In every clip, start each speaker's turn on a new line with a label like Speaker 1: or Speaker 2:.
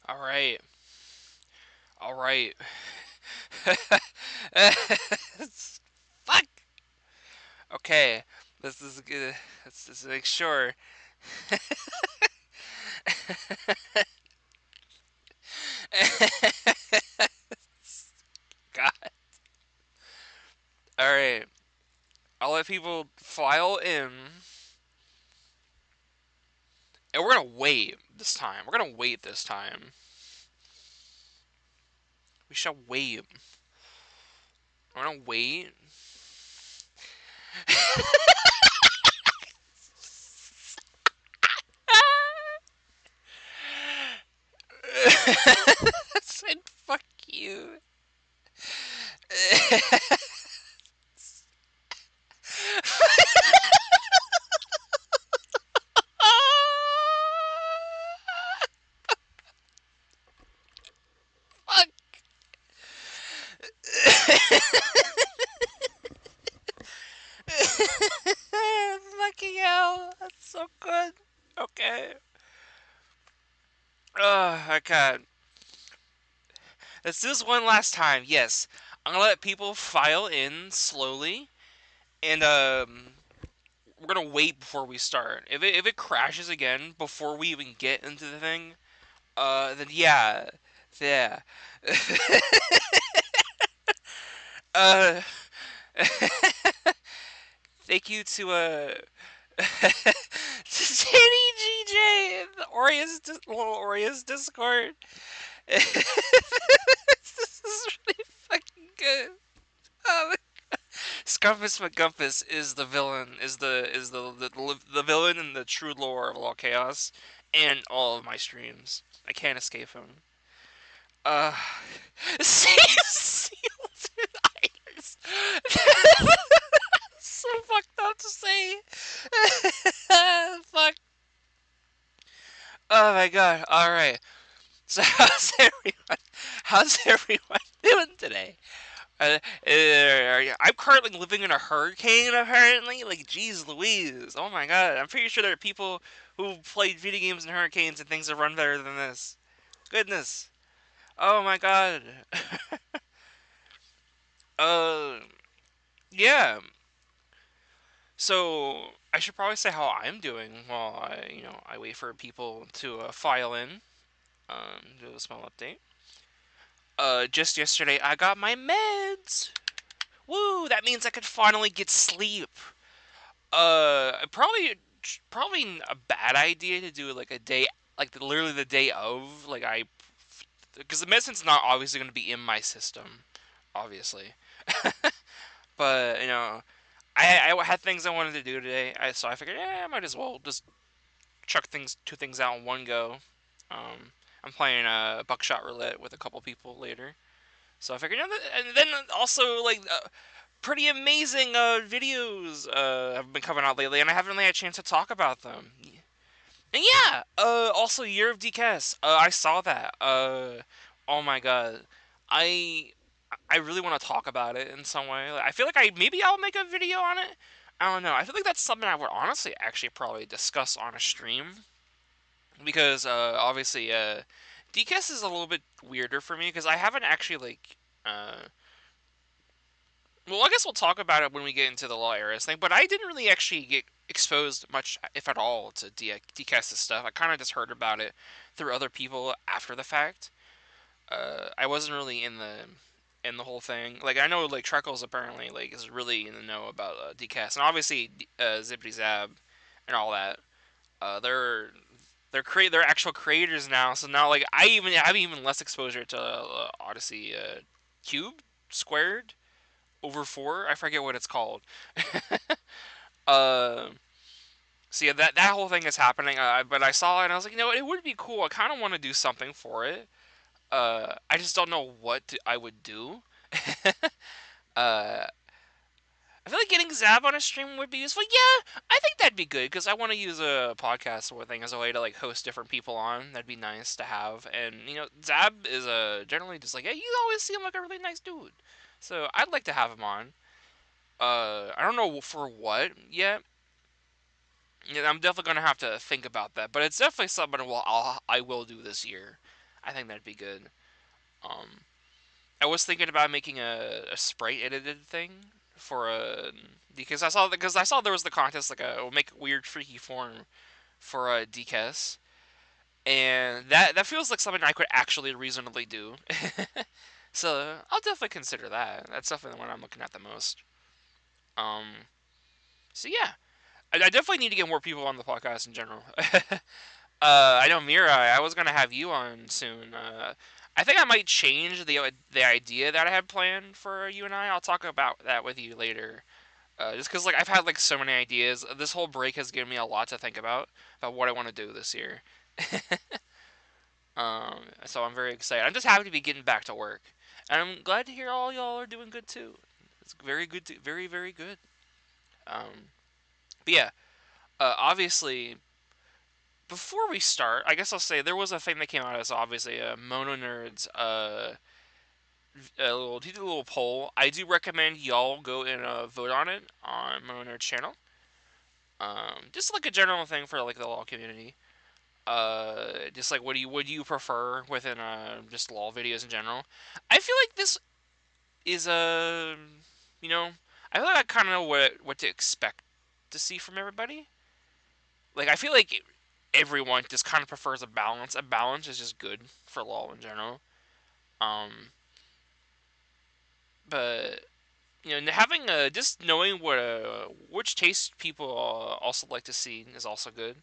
Speaker 1: All right. All right. Fuck. Okay. This is good. Let's just make sure. God. All right. I'll let people file in, and we're gonna wait this time. We're gonna wait this time. We shall wait. We're gonna wait. Said fuck you. Fuck. Fucking hell. That's so good. Okay. Oh, my God. Let's do this one last time. Yes. I'm gonna let people file in slowly, and we're gonna wait before we start. If it crashes again before we even get into the thing, then yeah, yeah. uh, thank you to to Danny GJ, the little Aureus Discord. This is really fucking good. Oh, Scumpus McGumpus is the villain, is the villain in the true lore of Law Chaos, and all of my streams. I can't escape him. Uh, sealed irons. So fucked up to say. Fuck. Oh my god. All right. So how's everyone doing today? I'm currently living in a hurricane, apparently. Like, geez Louise. Oh my god. I'm pretty sure there are people who played video games in hurricanes and things that run better than this. Goodness. Oh my god. uh, yeah. So, I should probably say how I'm doing while I wait for people to file in. Do a small update. Just yesterday, I got my meds. Woo! That means I could finally get sleep. Probably a bad idea to do like a day, like literally the day of, because the medicine's not obviously going to be in my system, obviously. But I had things I wanted to do today, so I figured, yeah, I might as well just chuck two things out in one go. I'm playing buckshot roulette with a couple people later, so I figured, and then also like pretty amazing videos have been coming out lately, and I haven't really had a chance to talk about them. And yeah, also Year of DCAS. I saw that. Oh my god, I I really want to talk about it in some way. I feel like maybe I'll make a video on it. I don't know. I feel like that's something I would honestly actually probably discuss on a stream because obviously DCAS is a little bit weirder for me because I haven't actually well, I guess we'll talk about it when we get into the law errors thing, but I didn't really actually get exposed much, if at all, to DCAS's stuff. I kind of just heard about it through other people after the fact. I wasn't really in the whole thing. Like, I know, like, Treckles apparently, like, is really in the know about DCAS, and obviously Zippity Zab and all that. They're actual creators now, so now, like, I even have even less exposure to Odyssey Cube Squared over four. I forget what it's called. uh, so yeah, that whole thing is happening. But I saw it and I was like, it would be cool. I kind of want to do something for it. I just don't know I would do. uh, I feel like getting Zab on a stream would be useful. Yeah, I think that'd be good because I want to use a podcast sort of thing as a way to like host different people on. That'd be nice to have. And Zab is generally just like, yeah, you always seem like a really nice dude. So I'd like to have him on. I don't know for what yet. Yeah, I'm definitely gonna have to think about that, but it's definitely something I will do this year. I think that'd be good. Um, I was thinking about making a sprite edited thing for a because I saw there was the contest like a make a weird freaky form for a DCS, and that feels like something I could actually reasonably do. So I'll definitely consider that. That's definitely the one I'm looking at the most. Um, so yeah, I definitely need to get more people on the podcast in general. I know Mira. I was gonna have you on soon. I think I might change the idea that I had planned for you and I. I'll talk about that with you later. Just because like I've had like so many ideas. This whole break has given me a lot to think about what I want to do this year. So I'm very excited. I'm just happy to be getting back to work, and I'm glad to hear all y'all are doing good too. It's very good, very very good. But yeah, obviously before we start, I guess I'll say there was a thing that came out as obviously a Mono Nerds he did a little poll. I do recommend y'all go and vote on it on Mono Nerds channel. Just like a general thing for like the LoL community. Just like what do you prefer within just LoL videos in general? I feel like this is a you know I feel like I kind of know what to expect to see from everybody. Like I feel like everyone just kind of prefers a balance. A balance is just good for LoL in general. Um, but having a just knowing what which taste people also like to see is also good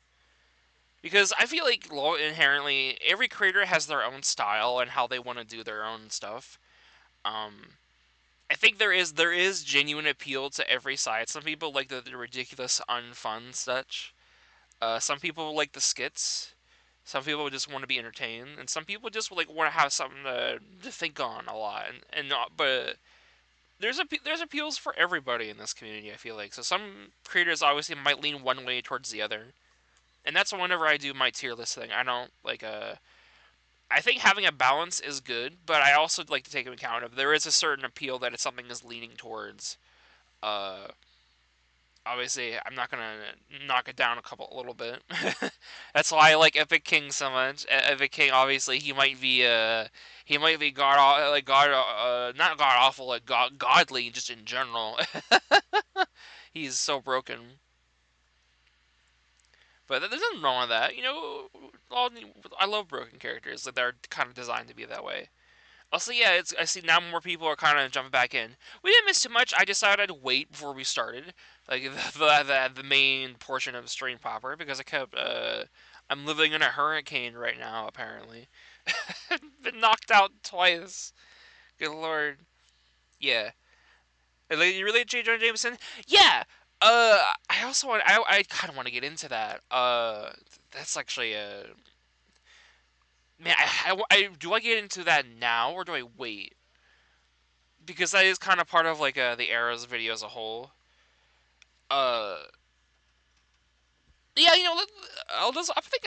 Speaker 1: because I feel like LoL inherently every creator has their own style and how they want to do their own stuff. Um, I think there is genuine appeal to every side. Some people like the ridiculous, unfun such. Some people like the skits. Some people just want to be entertained, and some people just like want to have something to think on a lot. And not, but there's appeals for everybody in this community. I feel like so some creators obviously might lean one way towards the other, and that's whenever I do my tier list thing. I don't like I think having a balance is good, but I also like to take into account if there is a certain appeal that it's something is leaning towards. Uh, Obviously I'm not gonna knock it down a little bit. That's why I like Epic King so much. Epic King obviously he might be like god not god awful like godly just in general. He's so broken, but there's nothing wrong with that. I love broken characters. Like they're kind of designed to be that way. Also, yeah, I see now more people are kind of jumping back in. We didn't miss too much. I decided I'd wait before we started, like the main portion of Stream Popper, because I'm living in a hurricane right now. Apparently, been knocked out twice. Good lord. Yeah. You really J. Jonah Jameson? Yeah. I kind of want to get into that. That's actually a man. Do I get into that now or do I wait? Because that is kind of part of like the Arrows video as a whole. Uh, yeah, I'll just I think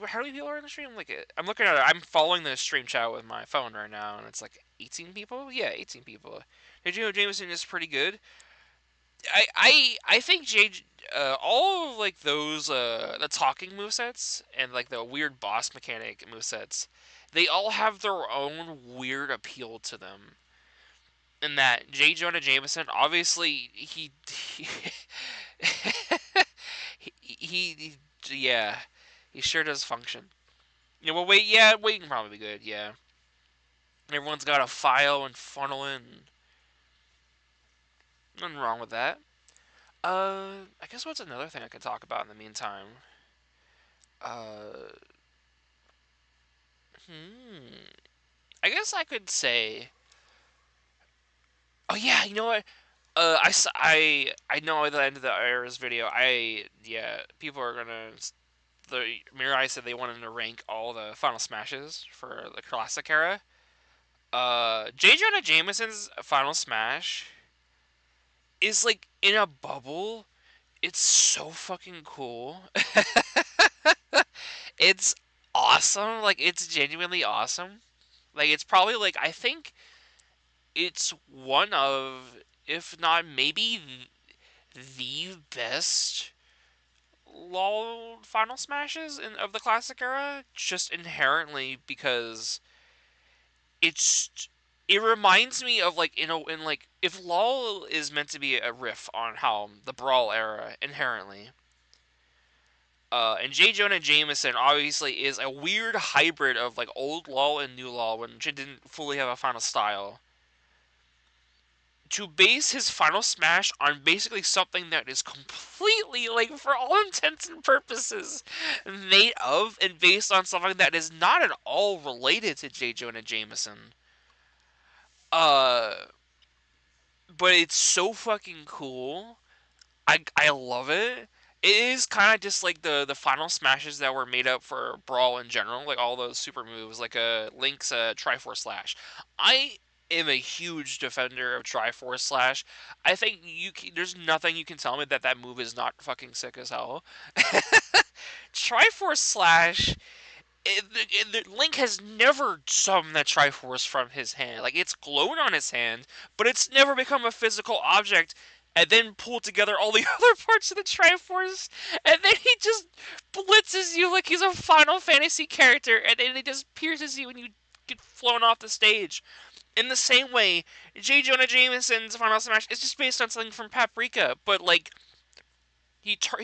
Speaker 1: how many people are in the stream? Like I'm looking at it. I'm following the stream chat with my phone right now, and it's like 18 people. Yeah, 18 people. Did you know Jameson is pretty good? I think all of like those the talking movesets and like the weird boss mechanic movesets, they all have their own weird appeal to them. In that J. Jonah Jameson, obviously he yeah, he sure does function. Well, wait can probably be good. Yeah, everyone's got a file and funnel in. Nothing wrong with that. I guess what's another thing I could talk about in the meantime? Uh, hmm. I guess I could say. Oh yeah, you know what? I know at the end of the Iris video, people are gonna the Mirai said they wanted to rank all the Final Smashes for the classic era. J. Jonah Jameson's Final Smash is like in a bubble. It's so fucking cool. It's awesome. Like it's genuinely awesome. Like it's probably like I think it's one of, if not maybe the best LOL Final Smashes of the classic era, just inherently because it's it reminds me of like in like if LOL is meant to be a riff on how the Brawl era inherently. And J. Jonah Jameson obviously is a weird hybrid of like old LOL and new LOL, when it didn't fully have a final style. To base his final smash on basically something that is completely, like, for all intents and purposes, made of and based on something that is not at all related to J. Jonah Jameson. Uh, but it's so fucking cool. I love it. It is kind of just like the final smashes that were made up for Brawl in general, like all those super moves, like Link's Triforce Slash. I am a huge defender of Triforce Slash. I think there's nothing you can tell me that that move is not fucking sick as hell. Triforce Slash, Link has never summoned that Triforce from his hand. Like, it's glowed on his hand, but it's never become a physical object and then pulled together all the other parts of the Triforce, and then he just blitzes you like he's a Final Fantasy character, and then he just pierces you and you get flown off the stage. In the same way, J. Jonah Jameson's Final Smash is just based on something from Paprika, but like he tur-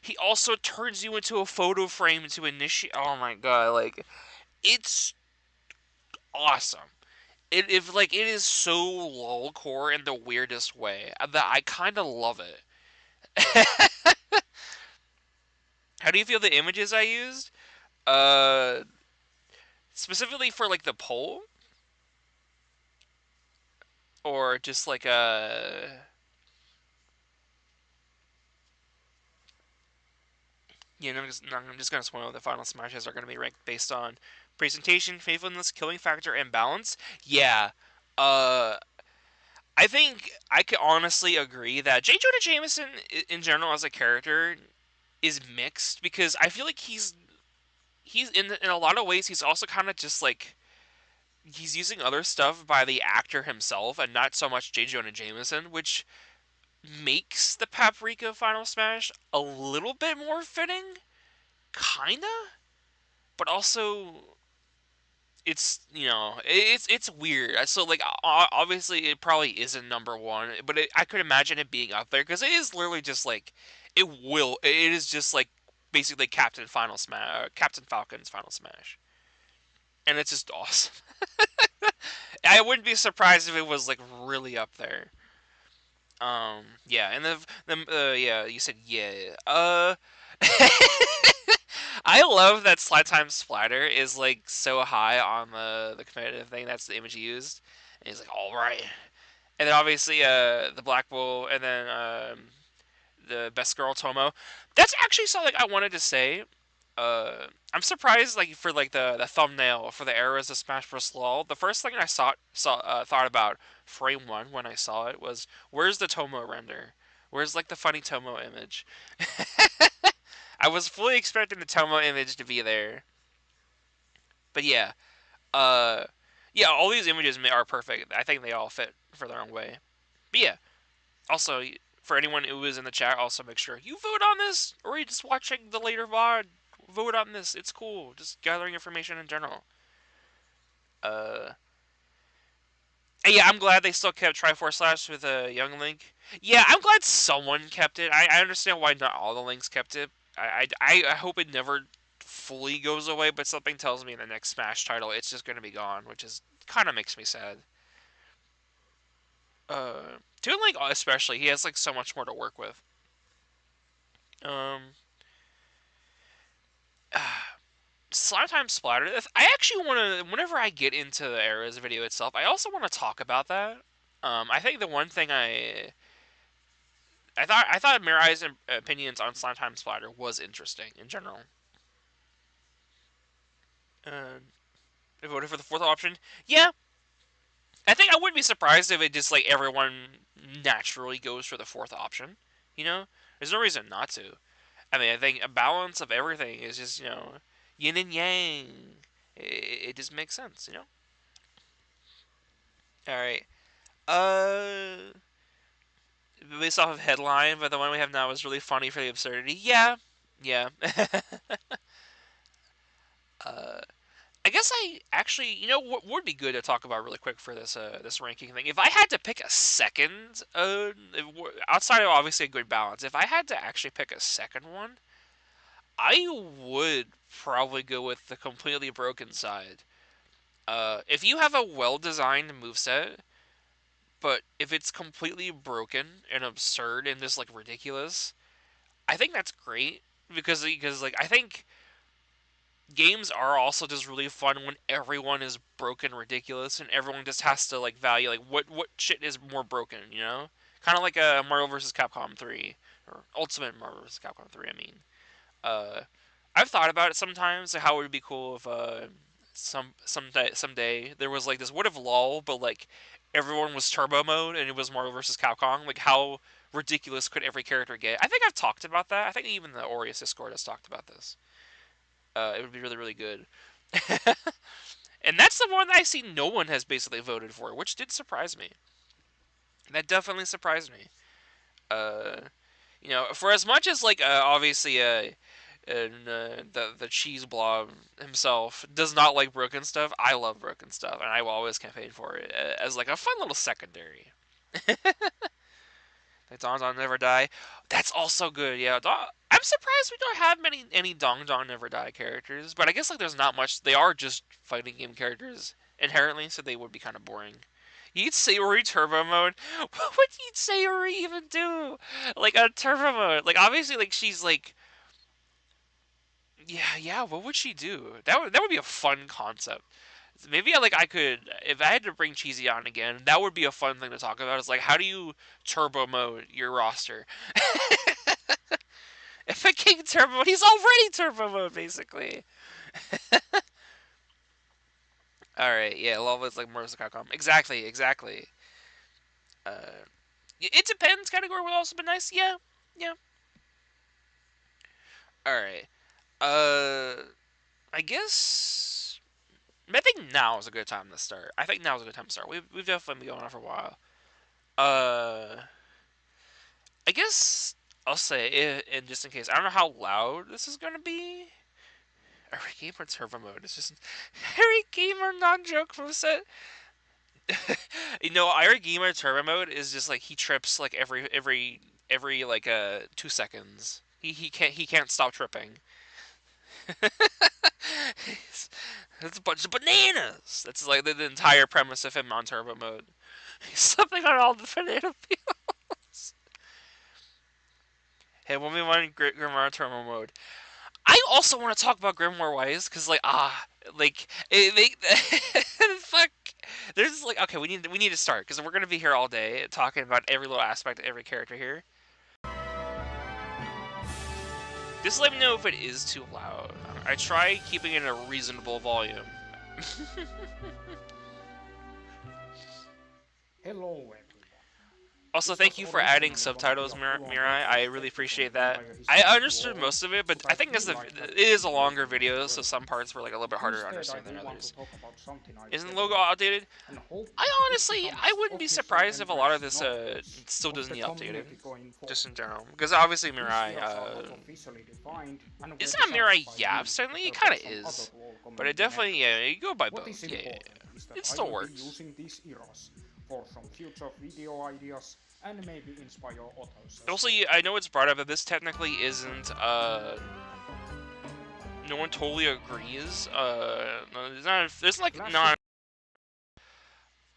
Speaker 1: he also turns you into a photo frame to initiate. Oh my god! Like, it's awesome. If like it is so lolcore in the weirdest way that I kind of love it. How do you feel the images I used? Uh, Specifically for like the poll, or just like I'm just gonna spoil the final smashes are gonna be ranked based on presentation, faithfulness, killing factor, and balance. Yeah. Uh, I think I could honestly agree that J. Jonah Jameson, in general, as a character, is mixed because I feel like he's in a lot of ways he's also kind of just like he's using other stuff by the actor himself and not so much J. Jonah Jameson, which makes the Paprika Final Smash a little bit more fitting, kinda, but also it's weird. So like obviously it probably isn't number one, but I could imagine it being up there because it is literally just like it is just like basically Captain Falcon's Final Smash, and it's just awesome. I wouldn't be surprised if it was like really up there. Yeah, and yeah, you said yeah. I love that Slide Time Splatter is like so high on the competitive thing. That's the image he used. And he's like, all right. And then obviously the Black Bull, and then the Best Girl Tomo. That's actually something I wanted to say. I'm surprised, like for like the thumbnail for the Eras of Smash Bros. LOL. The first thing I thought about frame one when I saw it was, where's the Tomo render? Where's like the funny Tomo image? I was fully expecting the Tomo image to be there, but yeah, uh, yeah, all these images are perfect. I think they all fit for their own way. But yeah, also for anyone who is in the chat, also make sure you vote on this, or are you just watching the later VOD? Vote on this. It's cool. Just gathering information in general. Uh, and yeah, I'm glad they still kept Triforce Slash with a Young Link. Yeah, I'm glad someone kept it. I understand why not all the links kept it. I hope it never fully goes away, but something tells me in the next Smash title it's just going to be gone, which is kind of makes me sad. Toon Link especially, he has like so much more to work with. Um, Slime Time Splatter. I actually want to. Whenever I get into the Eras video itself, I also want to talk about that. I think the one thing I thought Mirai's opinions on Slime Time Splatter was interesting in general. Uh, I voted for the fourth option. Yeah, I think I wouldn't be surprised if it just like everyone naturally goes for the fourth option. You know, there's no reason not to. I mean, I think a balance of everything is just yin and yang. It just makes sense. All right. Based off of headline, but the one we have now is really funny for the absurdity. Yeah, Yeah. uh, I guess I actually, what would be good to talk about really quick for this ranking thing. If I had to pick a second, outside of obviously a good balance, if I had to actually pick a second one, I would probably go with the completely broken side. If you have a well-designed moveset, but if it's completely broken and absurd and just like ridiculous, I think that's great because like I think games are also just really fun when everyone is broken ridiculous and everyone just has to like value like what shit is more broken, kind of like a Marvel vs. Capcom 3 or Ultimate Marvel vs. Capcom 3. I mean, uh, I've thought about it sometimes, like how it would be cool if someday there was like this what if LOL, but like everyone was turbo mode and it was Marvel vs. Capcom. Like how ridiculous could every character get? I think I've talked about that. I think even the Aureus Discord has talked about this. It would be really really good. And that's the one that I see no one has basically voted for, which did surprise me. That definitely surprised me. Uh, for as much as like obviously and the cheese blob himself does not like broken stuff. I love broken stuff, and I will always campaign for it as like a fun little secondary. Like Don Don Never Die, that's also good. Yeah, I'm surprised we don't have any Dong Dong Never Die characters, but I guess like there's not much. They are just fighting game characters inherently, so they would be kind of boring. You'd Sayori turbo mode. What would you Sayori even do? Like a turbo mode. Like obviously, like she's like yeah, yeah. What would she do? That would be a fun concept. Maybe I could if I had to bring Cheesy on again. That would be a fun thing to talk about. Is like how do you turbo mode your roster? If a king turbo mode, he's already turbo mode basically. All right, yeah, love is like Mortal Kombat. Exactly, exactly. Uh, it depends. Category would also be nice. Yeah, yeah. All right. Uh, I guess I think now is a good time to start. I think now is a good time to start. We've definitely been going on for a while. Uh, I guess I'll say, and just in case, I don't know how loud this is gonna be. Every gamer turbo mode is just every gamer non-joke moveset. Every gamer turbo mode is just like he trips like every like 2 seconds. He can't stop tripping. That's a bunch of bananas. That's like the entire premise of him on turbo mode. He's stepping on all the banana peels. Hey, when we want Grimoire turbo mode, I also want to talk about Grimoire Wise because fuck. There's like okay, we need to start because we're gonna be here all day talking about every little aspect of every character here. Just let me know if it is too loud. I try keeping it in a reasonable volume.
Speaker 2: Hello everyone.
Speaker 1: Also, thank you for adding subtitles, Mirai. I really appreciate that. I understood most of it, but I think it is a longer video, so some parts were like a little bit harder to understand than others. Isn't the logo outdated? I wouldn't be surprised if a lot of this still doesn't need updating, just in general. Because obviously Mirai, it's not Mirai Yav, certainly it kind of is. But it definitely, yeah, you go by both. Yeah, yeah, yeah. It still works.
Speaker 2: For some future video ideas and maybe inspire others.
Speaker 1: Also, I know it's brought up that this technically isn't, no one totally agrees. There's not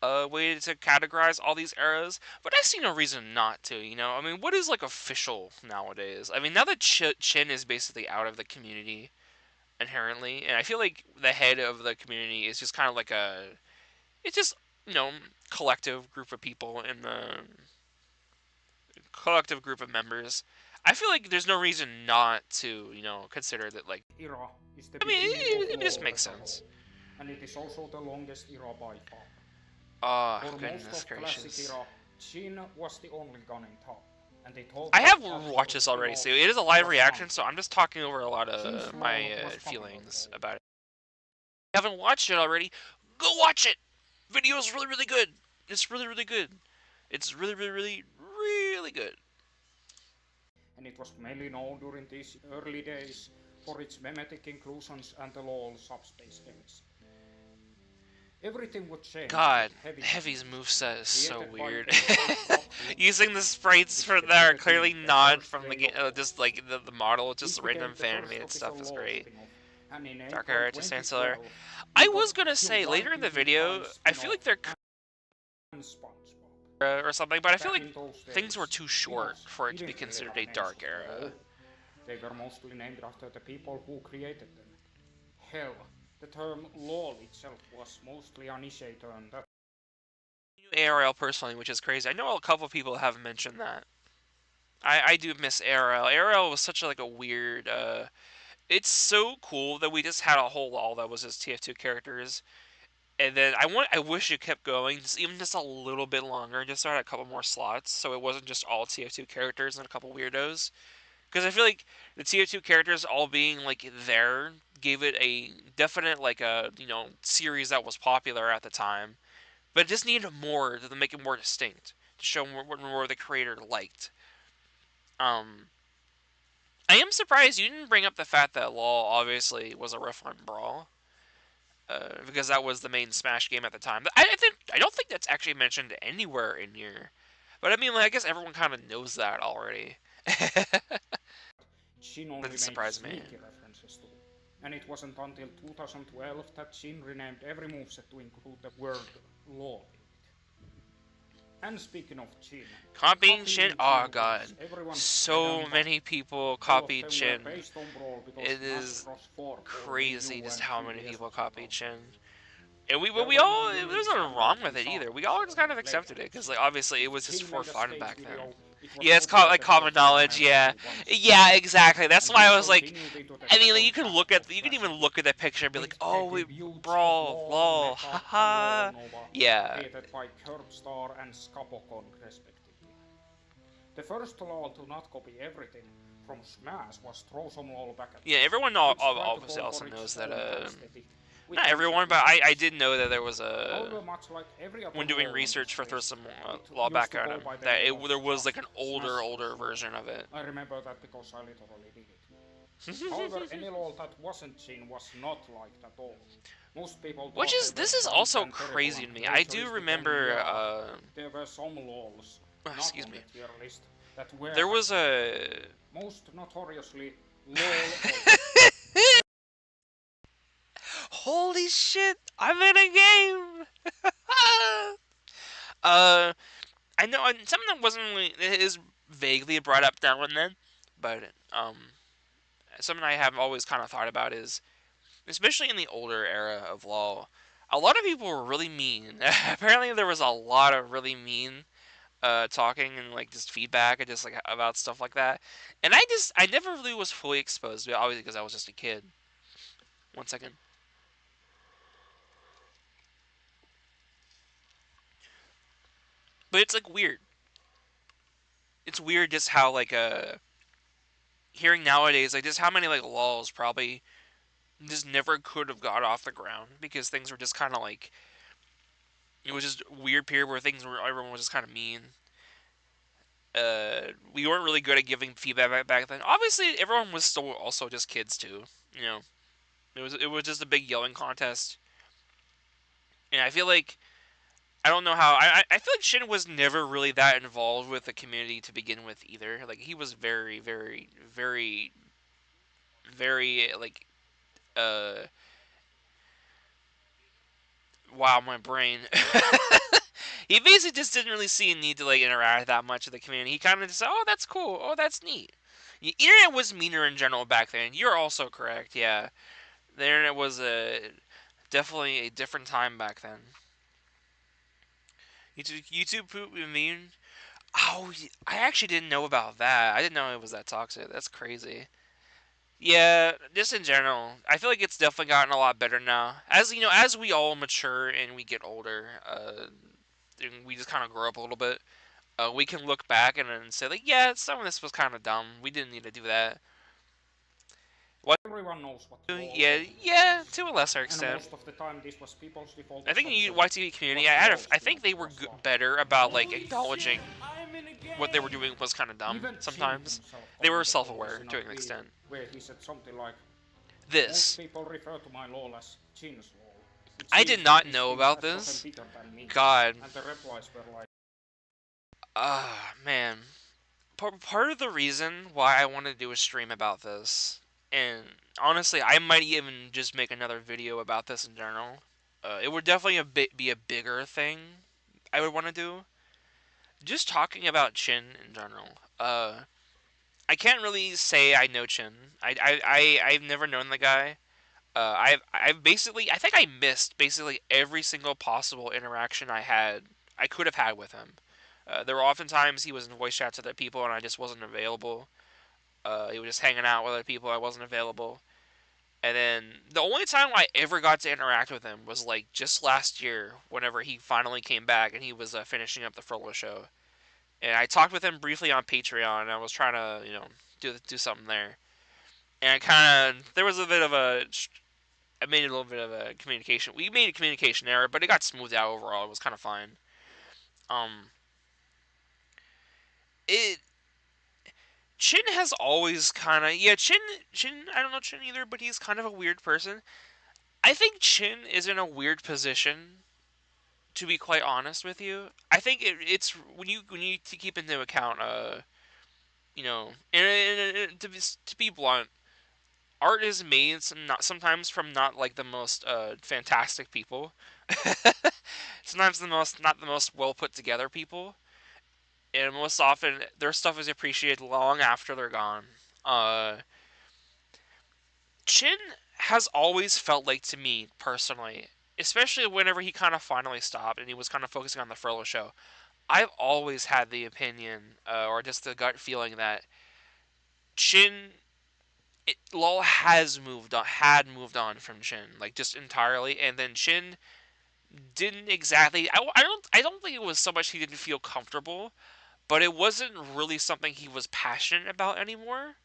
Speaker 1: a way to categorize all these eras, but I see no reason not to, I mean, what is, like, official nowadays? I mean, now that Chin is basically out of the community, inherently, and I feel like the head of the community is just kind of like it's just, you know, collective group of people in the collective group of members. I feel like there's no reason not to, consider that, like,
Speaker 2: Era is the
Speaker 1: I mean,
Speaker 2: beginning of
Speaker 1: it just
Speaker 2: all
Speaker 1: makes
Speaker 2: retro,
Speaker 1: sense.
Speaker 2: and it is also the longest era by far.
Speaker 1: Oh,
Speaker 2: For most
Speaker 1: goodness
Speaker 2: of classic
Speaker 1: gracious.
Speaker 2: era, Jin was the only gun in top, and it holds
Speaker 1: I have
Speaker 2: up
Speaker 1: watched this already, so it is a live reaction, so I'm just talking over a lot of my feelings about it. If you haven't watched it already, go watch it! Video is really, really good. It's really, really good. It's really, really, really, really good.
Speaker 2: and it was mainly known during these early days for its memetic inclusions and the LoL subspace DLC. Everything would change
Speaker 1: God,
Speaker 2: with Heavy's
Speaker 1: Heavy's
Speaker 2: moveset,
Speaker 1: moveset is so
Speaker 2: created by
Speaker 1: weird.
Speaker 2: excellent rock
Speaker 1: Using the
Speaker 2: illustrators,
Speaker 1: sprites
Speaker 2: which
Speaker 1: for that are
Speaker 2: debuted in
Speaker 1: clearly
Speaker 2: the
Speaker 1: not
Speaker 2: first
Speaker 1: from the
Speaker 2: wave
Speaker 1: game,
Speaker 2: of LoL.
Speaker 1: just like the model,
Speaker 2: This
Speaker 1: just
Speaker 2: became
Speaker 1: random
Speaker 2: the
Speaker 1: fan
Speaker 2: first
Speaker 1: made
Speaker 2: official
Speaker 1: stuff is
Speaker 2: LoL
Speaker 1: great.
Speaker 2: spin-off, and in
Speaker 1: Dark
Speaker 2: April
Speaker 1: Era to Standstill.
Speaker 2: 2012,
Speaker 1: I
Speaker 2: we
Speaker 1: was
Speaker 2: got
Speaker 1: gonna say later in the
Speaker 2: Humanity
Speaker 1: video,
Speaker 2: Defined
Speaker 1: I feel
Speaker 2: spin-off
Speaker 1: like they're
Speaker 2: and SpongeBob.
Speaker 1: or something, but I feel
Speaker 2: Back
Speaker 1: like
Speaker 2: in those
Speaker 1: things were
Speaker 2: days,
Speaker 1: too short
Speaker 2: spin-offs
Speaker 1: for it to be
Speaker 2: didn't really
Speaker 1: considered
Speaker 2: have
Speaker 1: a
Speaker 2: names
Speaker 1: Dark
Speaker 2: of their
Speaker 1: Era.
Speaker 2: own. They were mostly named after the people who created them. Hell, the term LOL itself was mostly a niche term that
Speaker 1: ARL personally, which is crazy. I know a couple people have mentioned that. I do miss ARL. ARL was such like a weird. It's so cool that we just had a whole wall that was just TF2 characters, and then I wish it kept going, even just a little bit longer, just so I had a couple more slots, so it wasn't just all TF2 characters and a couple weirdos. Because I feel like the TF2 characters all being like there gave it a definite like a series that was popular at the time, but it just needed more to make it more distinct to show what more the creator liked. Um, I am surprised you didn't bring up the fact that LoL obviously was a riff on Brawl, because that was the main Smash game at the time. I don't think that's actually mentioned anywhere in here, but I mean, like, I guess everyone kind of knows that already.
Speaker 2: Jin only
Speaker 1: Doesn't
Speaker 2: made
Speaker 1: surprise me.
Speaker 2: sneaky references to. And it wasn't until 2012 that Jin renamed every moveset to include the word LOL in it. And speaking of Jin,
Speaker 1: Copying Shin.
Speaker 2: copying
Speaker 1: Oh
Speaker 2: Jin
Speaker 1: god,
Speaker 2: was everyone's bread
Speaker 1: so
Speaker 2: and butter.
Speaker 1: many people
Speaker 2: All of
Speaker 1: copied
Speaker 2: them were
Speaker 1: Shin.
Speaker 2: based on Brawl because
Speaker 1: It
Speaker 2: Smash
Speaker 1: is
Speaker 2: Bros. 4 for Wii
Speaker 1: crazy
Speaker 2: U
Speaker 1: just
Speaker 2: and
Speaker 1: how many
Speaker 2: 3DS
Speaker 1: people
Speaker 2: wasn't
Speaker 1: copied
Speaker 2: out
Speaker 1: Shin.
Speaker 2: yet.
Speaker 1: And
Speaker 2: There
Speaker 1: we
Speaker 2: were no
Speaker 1: all,
Speaker 2: unique
Speaker 1: there's nothing wrong
Speaker 2: standard
Speaker 1: with it either. We
Speaker 2: designs
Speaker 1: all just
Speaker 2: or
Speaker 1: kind of accepted it because,
Speaker 2: layouts.
Speaker 1: like, obviously it
Speaker 2: If
Speaker 1: was just
Speaker 2: Jin
Speaker 1: for
Speaker 2: made a
Speaker 1: fun
Speaker 2: stage
Speaker 1: back then.
Speaker 2: video, it was
Speaker 1: Yeah, it's called like
Speaker 2: copyrighted
Speaker 1: common
Speaker 2: because
Speaker 1: knowledge.
Speaker 2: someone else
Speaker 1: Yeah,
Speaker 2: only once saw
Speaker 1: yeah,
Speaker 2: it.
Speaker 1: exactly. That's
Speaker 2: And
Speaker 1: why
Speaker 2: this
Speaker 1: I was like,
Speaker 2: continued into the
Speaker 1: I mean, like,
Speaker 2: second chapter of
Speaker 1: you can even
Speaker 2: Transitional,
Speaker 1: look at that picture and be like,
Speaker 2: with
Speaker 1: oh,
Speaker 2: the
Speaker 1: we
Speaker 2: debuts of
Speaker 1: brawl,
Speaker 2: LoL,
Speaker 1: lol,
Speaker 2: Meta, and LoL
Speaker 1: haha.
Speaker 2: Nova,
Speaker 1: Yeah,
Speaker 2: created by Curbstar and Scapocon respectively. The first LoL to not copy everything from Smash was Throw Some LoL Back at
Speaker 1: yeah.
Speaker 2: Me,
Speaker 1: Everyone
Speaker 2: which tried to
Speaker 1: obviously
Speaker 2: go
Speaker 1: also
Speaker 2: for its
Speaker 1: knows that.
Speaker 2: own aesthetic with
Speaker 1: Not everyone,
Speaker 2: basically
Speaker 1: but
Speaker 2: no
Speaker 1: I did
Speaker 2: design.
Speaker 1: know that there was a
Speaker 2: However, much like every other
Speaker 1: when doing
Speaker 2: LoL on this
Speaker 1: research for Throw
Speaker 2: list,
Speaker 1: Some
Speaker 2: it
Speaker 1: Law
Speaker 2: used
Speaker 1: back
Speaker 2: to
Speaker 1: at
Speaker 2: go
Speaker 1: him
Speaker 2: by the
Speaker 1: that
Speaker 2: name of
Speaker 1: there was like
Speaker 2: just
Speaker 1: an
Speaker 2: Smash
Speaker 1: older
Speaker 2: Bros. LoL.
Speaker 1: version of it.
Speaker 2: I remember that because I literally did it. However, any LoL that wasn't Jin was not liked at all. Most people
Speaker 1: Which
Speaker 2: thought they
Speaker 1: is
Speaker 2: were
Speaker 1: this is
Speaker 2: junk
Speaker 1: also
Speaker 2: and terrible
Speaker 1: crazy
Speaker 2: and
Speaker 1: to me. I
Speaker 2: later
Speaker 1: do
Speaker 2: is becoming,
Speaker 1: remember.
Speaker 2: yeah, there were some LoLs, not
Speaker 1: Excuse
Speaker 2: on
Speaker 1: me.
Speaker 2: the tier list, that were
Speaker 1: There was
Speaker 2: actually good.
Speaker 1: a.
Speaker 2: Most notoriously, LoL OP.
Speaker 1: Holy shit! I'm in a game. uh, I know something that wasn't really it is vaguely brought up now and then, but something I have always kind of thought about is, especially in the older era of LoL, a lot of people were really mean. Apparently, there was a lot of really mean talking and like just feedback and just like about stuff like that. And I never really was fully exposed to it, obviously because I was just a kid. One second. But it's like weird. It's weird just how like hearing nowadays like just how many like lulls probably just never could have got off the ground because things were just kind of like it was just a weird period where things were everyone was just kind of mean. We weren't really good at giving feedback back then. Obviously, everyone was still also just kids too. You know, it was just a big yelling contest, and I feel like I don't know how I feel like Shin was never really that involved with the community to begin with either. Like he was very like uh wow my brain. He basically just didn't really see a need to like interact that much with the community. He kind of just said, "Oh, that's cool. Oh, that's neat." The internet was meaner in general back then. You're also correct. Yeah, the internet was definitely a different time back then. YouTube poop mean. Oh, I actually didn't know about that. I didn't know it was that toxic. That's crazy. Yeah, just in general, I feel like it's definitely gotten a lot better now. As you know, as we all mature and we get older, and we just kind of grow up a little bit. We can look back and then say like, yeah, some of this was kind of dumb. We didn't need to do that. What?
Speaker 2: everyone knows what
Speaker 1: Yeah,
Speaker 2: LOL
Speaker 1: yeah,
Speaker 2: is.
Speaker 1: to a lesser
Speaker 2: And
Speaker 1: extent.
Speaker 2: most of the time this was people's default
Speaker 1: I think the
Speaker 2: assumption
Speaker 1: YTV community,
Speaker 2: what LOL
Speaker 1: I
Speaker 2: still
Speaker 1: think they were
Speaker 2: was like.
Speaker 1: better about like
Speaker 2: Holy
Speaker 1: acknowledging
Speaker 2: shit, I'm in a
Speaker 1: what they were
Speaker 2: game!
Speaker 1: doing was kind of dumb
Speaker 2: Even Chin
Speaker 1: sometimes.
Speaker 2: himself
Speaker 1: They were
Speaker 2: commented on this
Speaker 1: self-aware
Speaker 2: in a
Speaker 1: to an
Speaker 2: tweet
Speaker 1: extent.
Speaker 2: where he said something like, most
Speaker 1: This,
Speaker 2: people refer to my LOL as Chin's LOL. It
Speaker 1: I did
Speaker 2: seems that
Speaker 1: not
Speaker 2: his
Speaker 1: know
Speaker 2: things
Speaker 1: about
Speaker 2: has gotten
Speaker 1: this.
Speaker 2: bigger than me.
Speaker 1: God,
Speaker 2: And the replies were like,
Speaker 1: man. Part of the reason why I wanted to do a stream about this, and honestly, I might even just make another video about this in general. It would definitely be a bigger thing I would want to do. Just talking about Chin in general. I can't really say I know Chin. I've never known the guy. I've basically I think I missed basically every single possible interaction I could have had with him. There were often times he was in voice chats with other people and I just wasn't available. He was just hanging out with other people. I wasn't available. And then the only time I ever got to interact with him was like just last year, whenever he finally came back and he was finishing up the Frollo show. And I talked with him briefly on Patreon. And I was trying to do something there. And I kind of there was a bit of a I made a little bit of a communication. We made a communication error, but it got smoothed out overall. It was kind of fine. Um, it Chin has always kind of Chin. I don't know Chin either, but he's kind of a weird person. I think Chin is in a weird position. To be quite honest with you, I think it's when you keep into account, to be blunt, art is made sometimes from not like the most fantastic people. Sometimes the most not the most well put together people, and most often their stuff is appreciated long after they're gone. Uh, Chin has always felt like to me personally, especially whenever he kind of finally stopped and he was kind of focusing on the Furlough show. I've always had the opinion, or just the gut feeling that Chin, Lol had moved on from Chin, like just entirely, and then Chin didn't exactly. I don't think it was so much he didn't feel comfortable, but it wasn't really something he was passionate about anymore.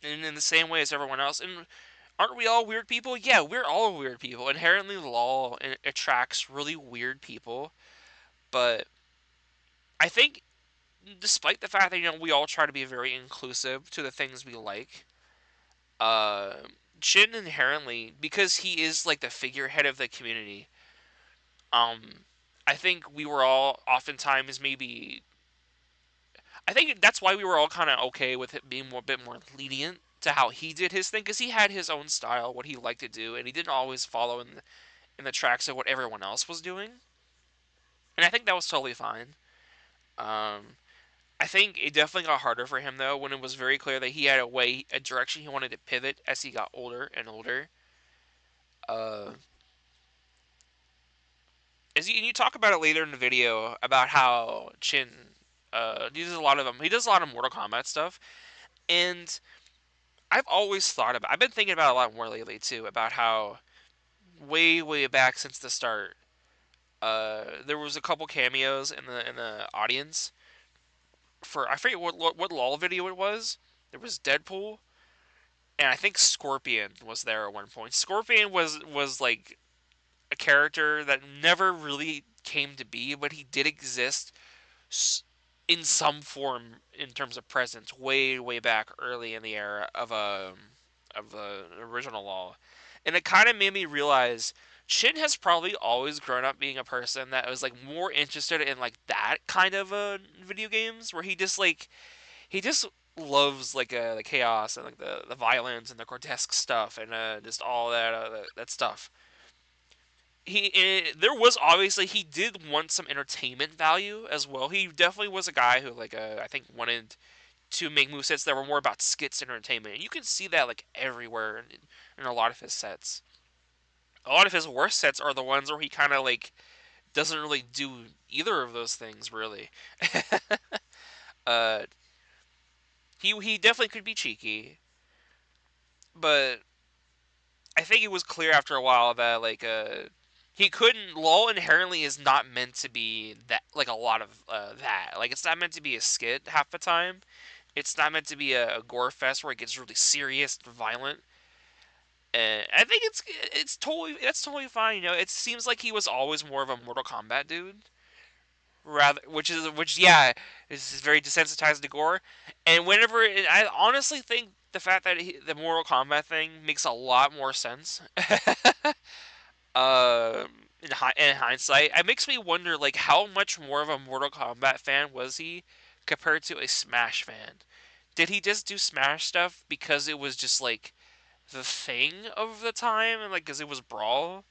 Speaker 1: And in the same way as everyone else, and aren't we all weird people? Yeah, we're all weird people. Inherently, law attracts really weird people, but I think, despite the fact that we all try to be very inclusive to the things we like, uh, Jin inherently, because he is like the figurehead of the community, I think we were all oftentimes maybe I think that's why we were all kind of okay with it being a bit more lenient to how he did his thing, because he had his own style, what he liked to do, and he didn't always follow in the tracks of what everyone else was doing. And I think that was totally fine. Um, I think it definitely got harder for him though when it was very clear that he had a direction he wanted to pivot as he got older and older. Uh, and you talk about it later in the video about how Chin he does a lot of Mortal Kombat stuff, and I've been thinking about it a lot more lately too, about how way back since the start, there was a couple cameos in the audience for I forget what LOL video it was. There was Deadpool, and I think Scorpion was there at one point. Scorpion was like a character that never really came to be, but he did exist in some form in terms of presence way back early in the era of the original law, and it kind of made me realize Shin has probably always grown up being a person that was like more interested in like that kind of video games where he just loves like the chaos and like the violence and the grotesque stuff and just all that stuff. There was obviously he did want some entertainment value as well. He definitely was a guy who like I think wanted to make movesets that were more about skits and entertainment. And you can see that like everywhere in a lot of his sets. A lot of his worst sets are the ones where he kind of like doesn't really do either of those things really. uh, he definitely could be cheeky, but I think it was clear after a while that like he couldn't. LOL inherently is not meant to be that like a lot of that. Like it's not meant to be a skit half the time. It's not meant to be a gore fest where it gets really serious and violent. And I think it's totally that's totally fine. You know, it seems like he was always more of a Mortal Kombat dude, rather which yeah is very desensitized to gore. And I honestly think the fact that the Mortal Kombat thing makes a lot more sense. um, in hindsight, it makes me wonder like how much more of a Mortal Kombat fan was he compared to a Smash fan? Did he just do Smash stuff because it was just like the thing of the time and like because it was Brawl?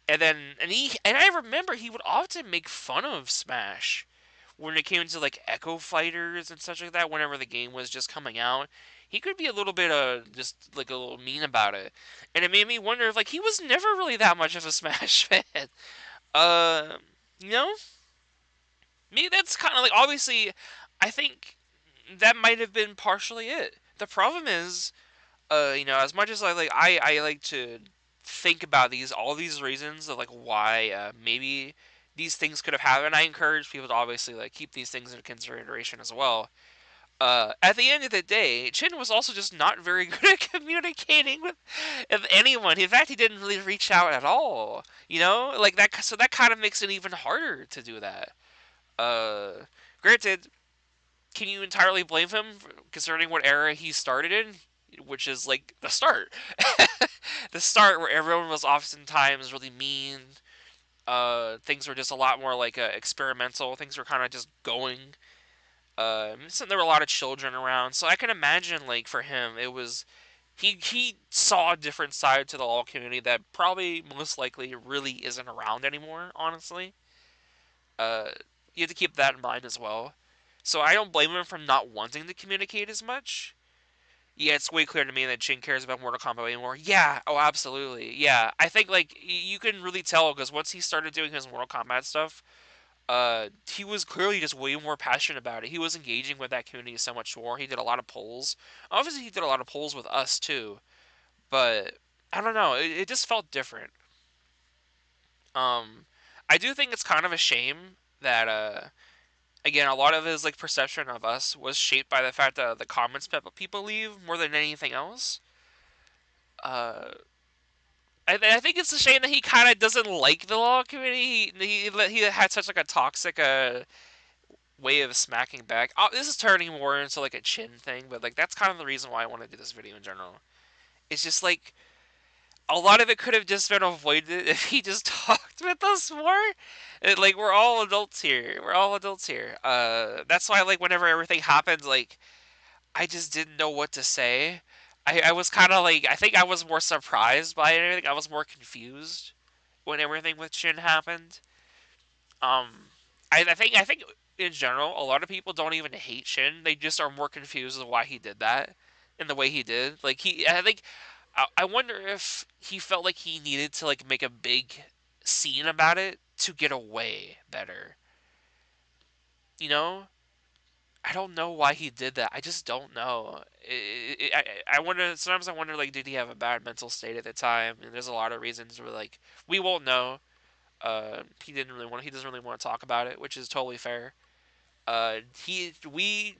Speaker 1: And I remember he would often make fun of Smash when it came to like Echo Fighters and such like that. Whenever the game was just coming out, he could be a little bit just like a little mean about it, and it made me wonder if like he was never really that much of a Smash fan. Uh, you know, maybe that's kind of like obviously, I think that might have been partially it. The problem is, you know, as much as I like to think about all these reasons of like why maybe these things could have happened. I encourage people to obviously like keep these things into consideration as well. At the end of the day, Chin was also just not very good at communicating with anyone. In fact, he didn't really reach out at all. You know, like that. So that kind of makes it even harder to do that. Uh, Granted, can you entirely blame him concerning what era he started in? Which is like the start. The start where everyone was oftentimes really mean. Things were just a lot more like experimental. Things were kind of just going. So there were a lot of children around, so I can imagine like for him it was he saw a different side to the LoL community that probably most likely really isn't around anymore. Honestly, uh, you have to keep that in mind as well. So I don't blame him for not wanting to communicate as much. Yeah, it's way clear to me that Jin cares about Mortal Kombat way more. Yeah, oh, absolutely. Yeah, I think like you can really tell because once he started doing his Mortal Kombat stuff, he was clearly just way more passionate about it. He was engaging with that community so much more. He did a lot of polls. Obviously, he did a lot of polls with us too, but I don't know. It just felt different. Um, I do think it's kind of a shame that again, a lot of his like perception of us was shaped by the fact that the comments that people leave more than anything else. Uh, I think it's a shame that he kind of doesn't like the law community. He had such like a toxic way of smacking back. This is turning more into like a chin thing, but like that's kind of the reason why I want to do this video in general. It's just like a lot of it could have just been avoided if he just talked with us more. Like we're all adults here. We're all adults here. That's why like whenever everything happens, like I just didn't know what to say. I was kind of like I think I was more surprised by it. I was more confused when everything with Shin happened. Um, I think in general, a lot of people don't even hate Shin. They just are more confused as why he did that and the way he did. Like I think I wonder if he felt like he needed to like make a big scene about it to get away better. You know, I don't know why he did that. I just don't know. I wonder. Sometimes I wonder like, did he have a bad mental state at the time? And there's a lot of reasons where like we won't know. He didn't really want. He doesn't really want to talk about it, which is totally fair. He we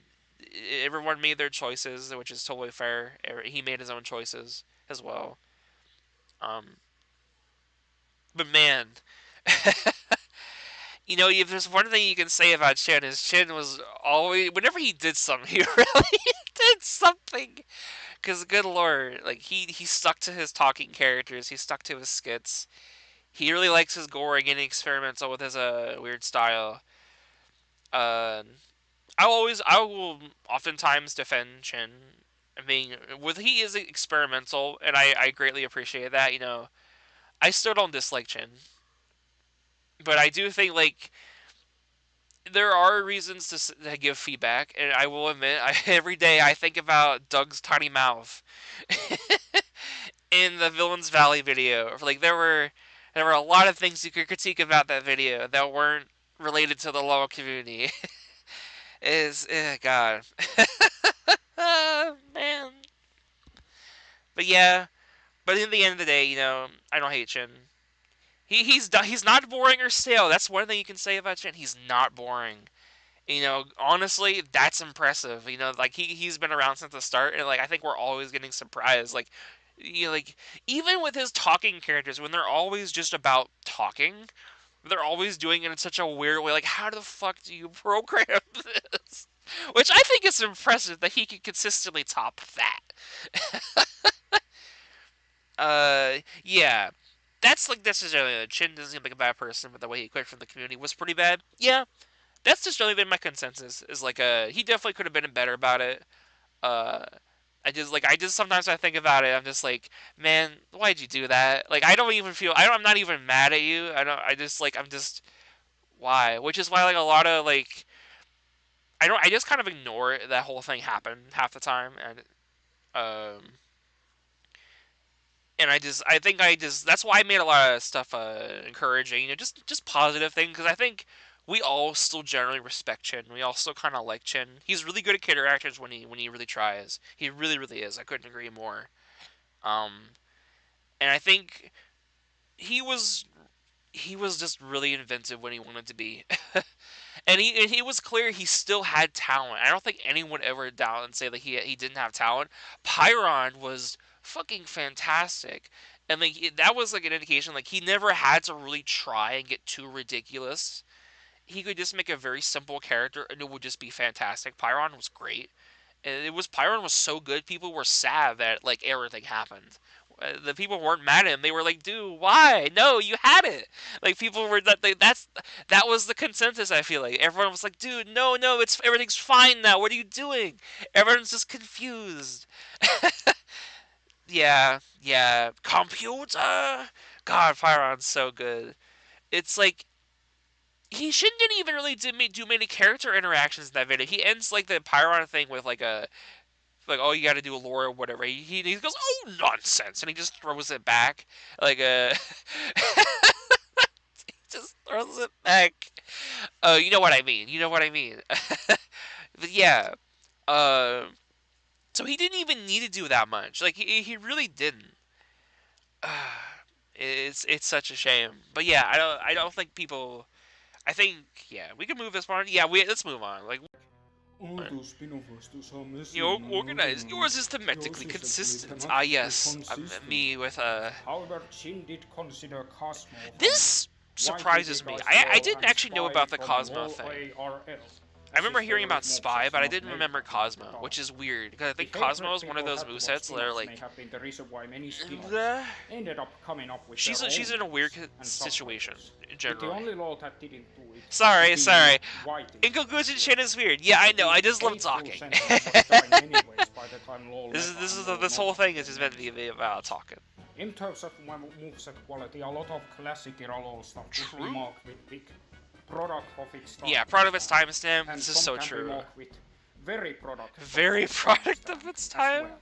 Speaker 1: everyone made their choices, which is totally fair. He made his own choices as well. Um, but man, you know, if there's one thing you can say about Chin is Chin was always whenever he did something, he really did something. Because good lord, like he stuck to his talking characters, he stuck to his skits. He really likes his gore and getting experimental with his weird style. Uh, I will oftentimes defend Chin. I mean, with he is experimental, and I greatly appreciate that. You know, I still don't dislike Chin, but I do think like there are reasons to give feedback, and I will admit, every day I think about Doug's tiny mouth in the Villains Valley video. Like there were a lot of things you could critique about that video that weren't related to the local community. Is God, man. But yeah, but in the end of the day, you know, I don't hate Chin. He's not boring or stale. That's one thing you can say about Chin. He's not boring. You know, honestly, that's impressive. You know, like he's been around since the start, and like I think we're always getting surprised. Like Like even with his talking characters, when they're always just about talking, they're always doing it in such a weird way. Like, how the fuck do you program this? Which I think is impressive that he can consistently top that. Yeah. That's like necessarily Chin doesn't seem like a bad person, but the way he quit from the community was pretty bad. Yeah, that's just really been my consensus. Is like he definitely could have been better about it. Uh, I just sometimes I think about it. I'm just like, man, why'd you do that? Like I don't even feel I'm not even mad at you. I just like I'm just why? Which is why like a lot of like I just kind of ignore it, that whole thing happened half the time um and I think I just that's why I made a lot of stuff encouraging, just positive things because I think we all still generally respect Chin. We all still kind of like Chin. He's really good at character actors when he really tries. He really is. I couldn't agree more. Um, and I think he was he was just really inventive when he wanted to be. And he was clear he still had talent. I don't think anyone would ever doubt and say that he didn't have talent. Pyron was fucking fantastic, and like that was like an indication like he never had to really try and get too ridiculous. He could just make a very simple character and it would just be fantastic. Pyron was great. And it was Pyron was so good, people were sad that like everything happened. The people weren't mad at him. They were like, "Dude, why? No, you had it." Like people were that was the consensus. I feel like everyone was like, "Dude, no, it's everything's fine now. What are you doing?" Everyone's just confused. Yeah. Computer. God, Pyron's so good. It's like he shouldn't even really do many character interactions in that video. He ends like the Pyron thing with like, oh, you got to do a lore or whatever. He goes, oh, nonsense, and he just throws it back, like he just throws it back. You know what I mean. You know what I mean. But yeah, uh, so he didn't even need to do that much. Like he really didn't. It's such a shame. But yeah, I don't think people. I think yeah, we can move this one. Yeah, let's move on. Like
Speaker 2: Although spin-offers to some
Speaker 1: you
Speaker 2: assume
Speaker 1: organized. Yours is
Speaker 2: your
Speaker 1: thematically
Speaker 2: system believed
Speaker 1: consistent.
Speaker 2: enough
Speaker 1: Ah,
Speaker 2: to
Speaker 1: yes.
Speaker 2: consistent.
Speaker 1: Me with
Speaker 2: However, Shin did consider Cosmo from
Speaker 1: This
Speaker 2: YTT
Speaker 1: surprises me.
Speaker 2: Dice
Speaker 1: I
Speaker 2: Roll
Speaker 1: didn't
Speaker 2: and
Speaker 1: actually know
Speaker 2: Spy
Speaker 1: about the
Speaker 2: from
Speaker 1: Cosmo
Speaker 2: LOL
Speaker 1: thing.
Speaker 2: ARL
Speaker 1: I
Speaker 2: as his
Speaker 1: remember hearing
Speaker 2: favorite
Speaker 1: about
Speaker 2: mob
Speaker 1: Spy, but
Speaker 2: system
Speaker 1: I
Speaker 2: of
Speaker 1: didn't
Speaker 2: late
Speaker 1: remember Cosmo,
Speaker 2: 2000.
Speaker 1: which is weird because I
Speaker 2: The
Speaker 1: think Cosmo
Speaker 2: hatred
Speaker 1: is one of
Speaker 2: people
Speaker 1: those
Speaker 2: had towards
Speaker 1: movesets that are
Speaker 2: spin-offs may
Speaker 1: like,
Speaker 2: have been the reason why many spin-offs ended up coming up with their
Speaker 1: she's
Speaker 2: own
Speaker 1: in a weird
Speaker 2: names and
Speaker 1: situation
Speaker 2: subtitles. With the
Speaker 1: generally.
Speaker 2: only LOL that didn't do it being
Speaker 1: Sorry. In
Speaker 2: YTT
Speaker 1: conclusion,
Speaker 2: Dice
Speaker 1: Shin
Speaker 2: Roll.
Speaker 1: is weird. Yeah, I know.
Speaker 2: The
Speaker 1: I just love
Speaker 2: eight full
Speaker 1: talking.
Speaker 2: sentence was dying anyways by the time LOL Meta and LOL
Speaker 1: This whole
Speaker 2: Novelty
Speaker 1: thing is
Speaker 2: came
Speaker 1: just meant to
Speaker 2: next.
Speaker 1: be about talking.
Speaker 2: In terms of moveset quality, a lot of classic era LOL stuff could be
Speaker 1: True.
Speaker 2: marked with big product of its time.
Speaker 1: Yeah, part of its timestamp.
Speaker 2: And
Speaker 1: This is
Speaker 2: some
Speaker 1: so
Speaker 2: can be
Speaker 1: true.
Speaker 2: marked with very product
Speaker 1: Very
Speaker 2: its
Speaker 1: product of
Speaker 2: timestamp
Speaker 1: its
Speaker 2: as
Speaker 1: time.
Speaker 2: well.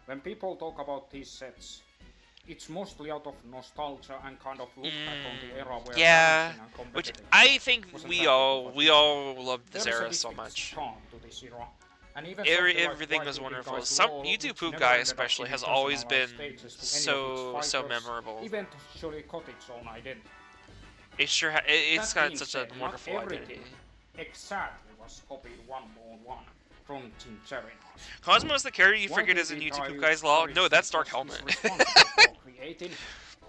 Speaker 2: When people talk about these sets, it's mostly out of nostalgia and kind of look back on the era where
Speaker 1: Yeah,
Speaker 2: balancing and
Speaker 1: which
Speaker 2: competitive
Speaker 1: I think
Speaker 2: wasn't
Speaker 1: we
Speaker 2: that big of a
Speaker 1: we
Speaker 2: deal.
Speaker 1: all loved this
Speaker 2: There is a
Speaker 1: era so
Speaker 2: distinct
Speaker 1: much.
Speaker 2: charm to this era. And even something like
Speaker 1: Everything was
Speaker 2: YTT
Speaker 1: wonderful.
Speaker 2: Dice
Speaker 1: Some
Speaker 2: LOL,
Speaker 1: YouTube
Speaker 2: which
Speaker 1: Poop
Speaker 2: never
Speaker 1: Guy
Speaker 2: ended up
Speaker 1: especially
Speaker 2: giving
Speaker 1: has always
Speaker 2: personalized
Speaker 1: been
Speaker 2: stages to any of its
Speaker 1: so
Speaker 2: fighters,
Speaker 1: memorable.
Speaker 2: eventually got its own identity.
Speaker 1: It sure it's
Speaker 2: That
Speaker 1: got
Speaker 2: being
Speaker 1: such
Speaker 2: said,
Speaker 1: a
Speaker 2: not
Speaker 1: wonderful
Speaker 2: everything
Speaker 1: identity.
Speaker 2: exactly was copied one from Tincherinas.
Speaker 1: Cosmo is the character you forget is in
Speaker 2: YTT
Speaker 1: YouTube Poop
Speaker 2: Dice
Speaker 1: Guy's Law. No, that's Dark
Speaker 2: is
Speaker 1: Helmet.
Speaker 2: responsible for creating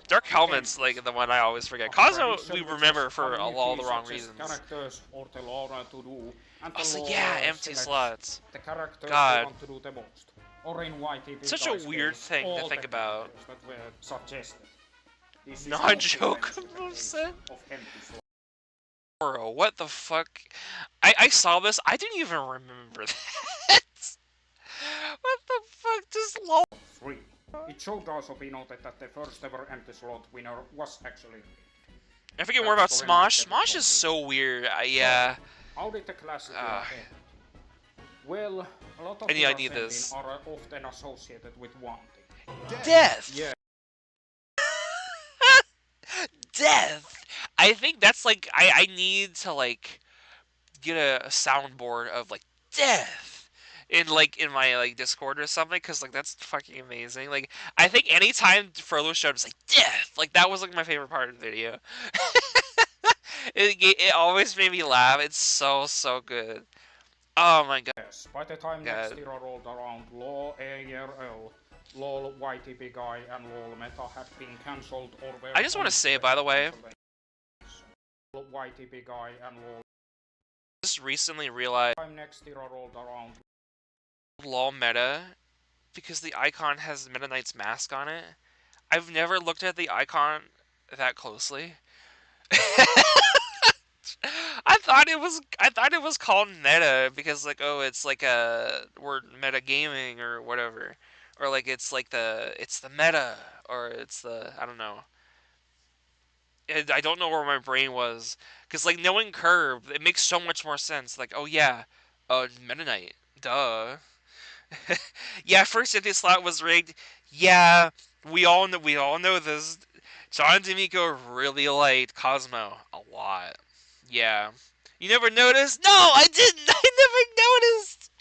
Speaker 1: Dark
Speaker 2: the
Speaker 1: Helmet's
Speaker 2: entries
Speaker 1: like the one I always forget.
Speaker 2: of
Speaker 1: Cosmo
Speaker 2: tradition
Speaker 1: we
Speaker 2: which
Speaker 1: remember
Speaker 2: has
Speaker 1: for all the
Speaker 2: abilities
Speaker 1: wrong
Speaker 2: such as
Speaker 1: reasons.
Speaker 2: characters or the lore to do, and the
Speaker 1: Also,
Speaker 2: lore
Speaker 1: yeah, empty
Speaker 2: selects
Speaker 1: slots.
Speaker 2: the characters they
Speaker 1: God,
Speaker 2: want to do the most. Or in YTT
Speaker 1: such a
Speaker 2: Dice
Speaker 1: weird
Speaker 2: case,
Speaker 1: thing
Speaker 2: all
Speaker 1: to think
Speaker 2: the
Speaker 1: about.
Speaker 2: characters that were suggested. This is
Speaker 1: Not
Speaker 2: not
Speaker 1: joke
Speaker 2: the case
Speaker 1: moveset.
Speaker 2: of empty slots.
Speaker 1: Bro, what the fuck? I saw this. I didn't even remember that. What the fuck? Just lol.
Speaker 2: 3. It should also be noted that the first ever empty slot winner was actually
Speaker 1: I forget more about
Speaker 2: That's
Speaker 1: Smosh.
Speaker 2: story
Speaker 1: Smosh is so weird. Yeah.
Speaker 2: how did the classic era end? Well, a lot of
Speaker 1: I need
Speaker 2: eras
Speaker 1: this.
Speaker 2: ending are often associated with one thing.
Speaker 1: Death.
Speaker 2: Yeah.
Speaker 1: Death. I think that's like I need to like get a soundboard of like death in my like Discord or something because like that's fucking amazing. Like I think anytime Frollo showed up, it's like death. Like that was like my favorite part of the video. It always made me laugh. It's so good. Oh my god.
Speaker 2: Yes, by the time next era rolled around, Law ARL LOL YTP guy and LOL meta had been cancelled or were
Speaker 1: I just want to say, by the way,
Speaker 2: LOL YTP guy and LOL.
Speaker 1: Just recently realized
Speaker 2: Time next era rolled around.
Speaker 1: LOL meta because the icon has Meta Knight's mask on it. I've never looked at the icon that closely. I thought it was called meta because like, oh, it's like we're meta gaming or whatever, or like it's the meta, or it's the, I don't know. I don't know where my brain was, because like knowing Curve, it makes so much more sense. Like, oh yeah, Meta Knight, duh. Yeah, first if this slot was rigged. Yeah, we all know this. John D'Amico really liked Cosmo a lot. Yeah. You never noticed? No, I didn't. I never noticed.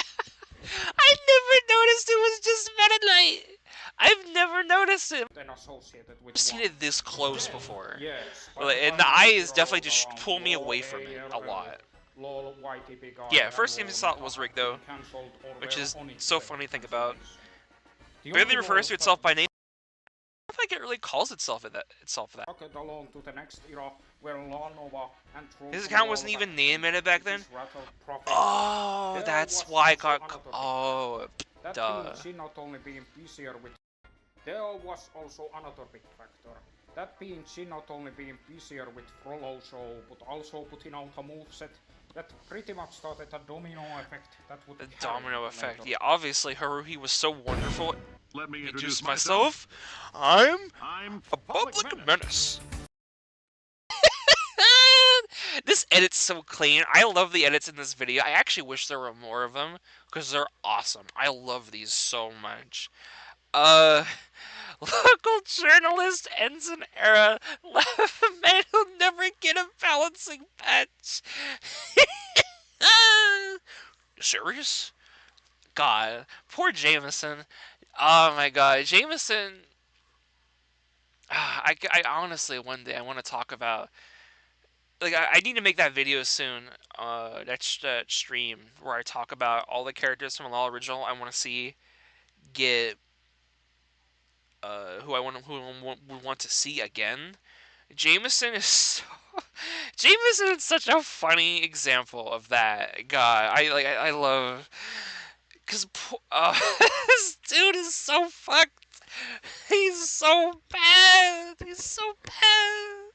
Speaker 1: I never noticed it was just Meta Knight. I've never noticed it.
Speaker 2: Then associated with
Speaker 1: I've seen it this close before.
Speaker 2: yes,
Speaker 1: And the eyes definitely just pull me away from it a lot.
Speaker 2: LOL YTP guy.
Speaker 1: Yeah, first time I saw it was rigged though, which is so funny to think about. Barely refers to itself by name. I don't think it really calls itself that.
Speaker 2: Rocket along to the next era where Lanova and
Speaker 1: His account wasn't even named Meta back then. Oh, that's why I got. Oh, duh.
Speaker 2: Being not only being busier with. There was also another big factor. That being Shin not only being busier with Frollo show, but also putting out a moveset that pretty much started a domino effect that would.
Speaker 1: The domino effect. Yeah, obviously Haruhi was so wonderful.
Speaker 3: Let me
Speaker 1: Introduce myself. I'm a
Speaker 3: public
Speaker 1: menace. This edit's so clean. I love the edits in this video. I actually wish there were more of them because they're awesome. I love these so much. Local journalist ends an era. Man who'll never get a balancing patch. Serious? God, poor Jameson. Oh my God, Jameson. I honestly, one day I want to talk about. Like, I need to make that video soon. That stream where I talk about all the characters from LOL Original. I want to see get who would want to see again. Jameson is so, Jameson is such a funny example of that. God, I love, cause this dude is so fucked. He's so bad. He's so bad.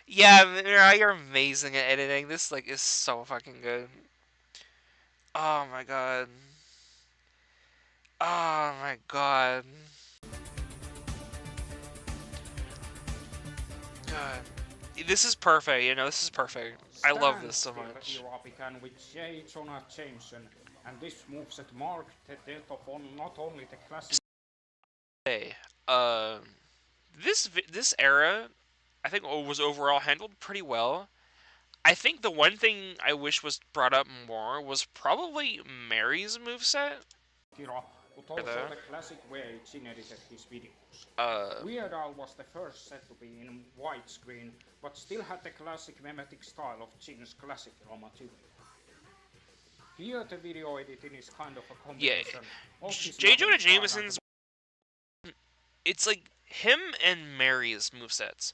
Speaker 1: Yeah, Mirai, you're amazing at editing. This like is so fucking good. Oh my god. Oh my god. God. This is perfect, this is perfect. I love this so much.
Speaker 2: Began with J. Jonah Jameson, and this moveset marked the death of not only the classic.
Speaker 1: Hey, this era, I think was overall handled pretty well. I think the one thing I wish was brought up more was probably Mary's moveset.
Speaker 2: But also the classic way Jin edited his videos. Weird Al was the first set to be in widescreen, but still had the classic mimetic style of Jin's classic raw material. Here the video editing is kind of a combination.
Speaker 1: Yeah, J. Jonah Jameson's. It's like him and Mary's movesets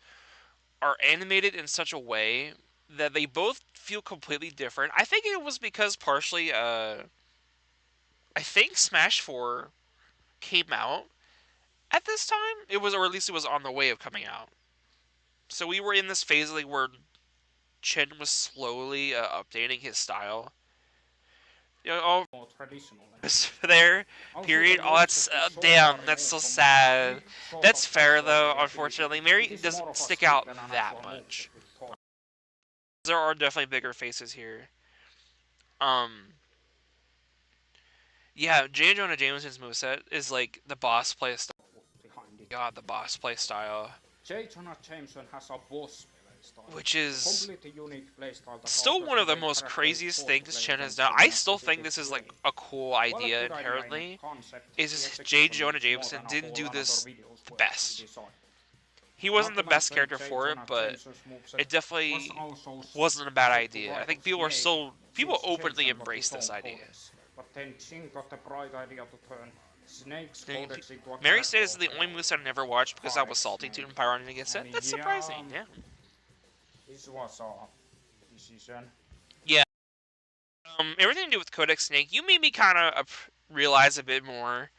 Speaker 1: are animated in such a way that they both feel completely different. I think it was because partially, I think Smash 4 came out at this time. It was, or at least it was on the way of coming out. So we were in this phase like where Chen was slowly updating his style. All
Speaker 2: traditional
Speaker 1: there, period. Oh, that's damn. That's so sad. That's fair though. Unfortunately, Mary doesn't stick out that much. There are definitely bigger faces here. Yeah, J. Jonah Jameson's moveset is like the boss play style. God, the boss play style.
Speaker 2: J. Jonah Jameson has a boss style,
Speaker 1: which is
Speaker 2: unique playstyle
Speaker 1: still one of the most craziest things Chen has done. I still think this is like a cool idea inherently. Is just J. Jonah Jameson didn't do this the best. He wasn't the best character for it, but it definitely wasn't a bad idea. I think people are still People
Speaker 2: Since Jay
Speaker 1: openly
Speaker 2: developed
Speaker 1: embrace
Speaker 2: his
Speaker 1: this
Speaker 2: own
Speaker 1: idea.
Speaker 2: codex, but then Jin got the bright idea to turn Snake's codex into a
Speaker 1: Mary
Speaker 2: character
Speaker 1: said this is
Speaker 2: of
Speaker 1: the only
Speaker 2: their own.
Speaker 1: moveset I never watched because I was
Speaker 2: Pirate
Speaker 1: salty to
Speaker 2: Snake.
Speaker 1: Pyron against
Speaker 2: And
Speaker 1: it. That's
Speaker 2: yeah,
Speaker 1: surprising. Yeah.
Speaker 2: this was a decision.
Speaker 1: Yeah. Everything to do with Codex Snake, you made me kind of realize a bit more.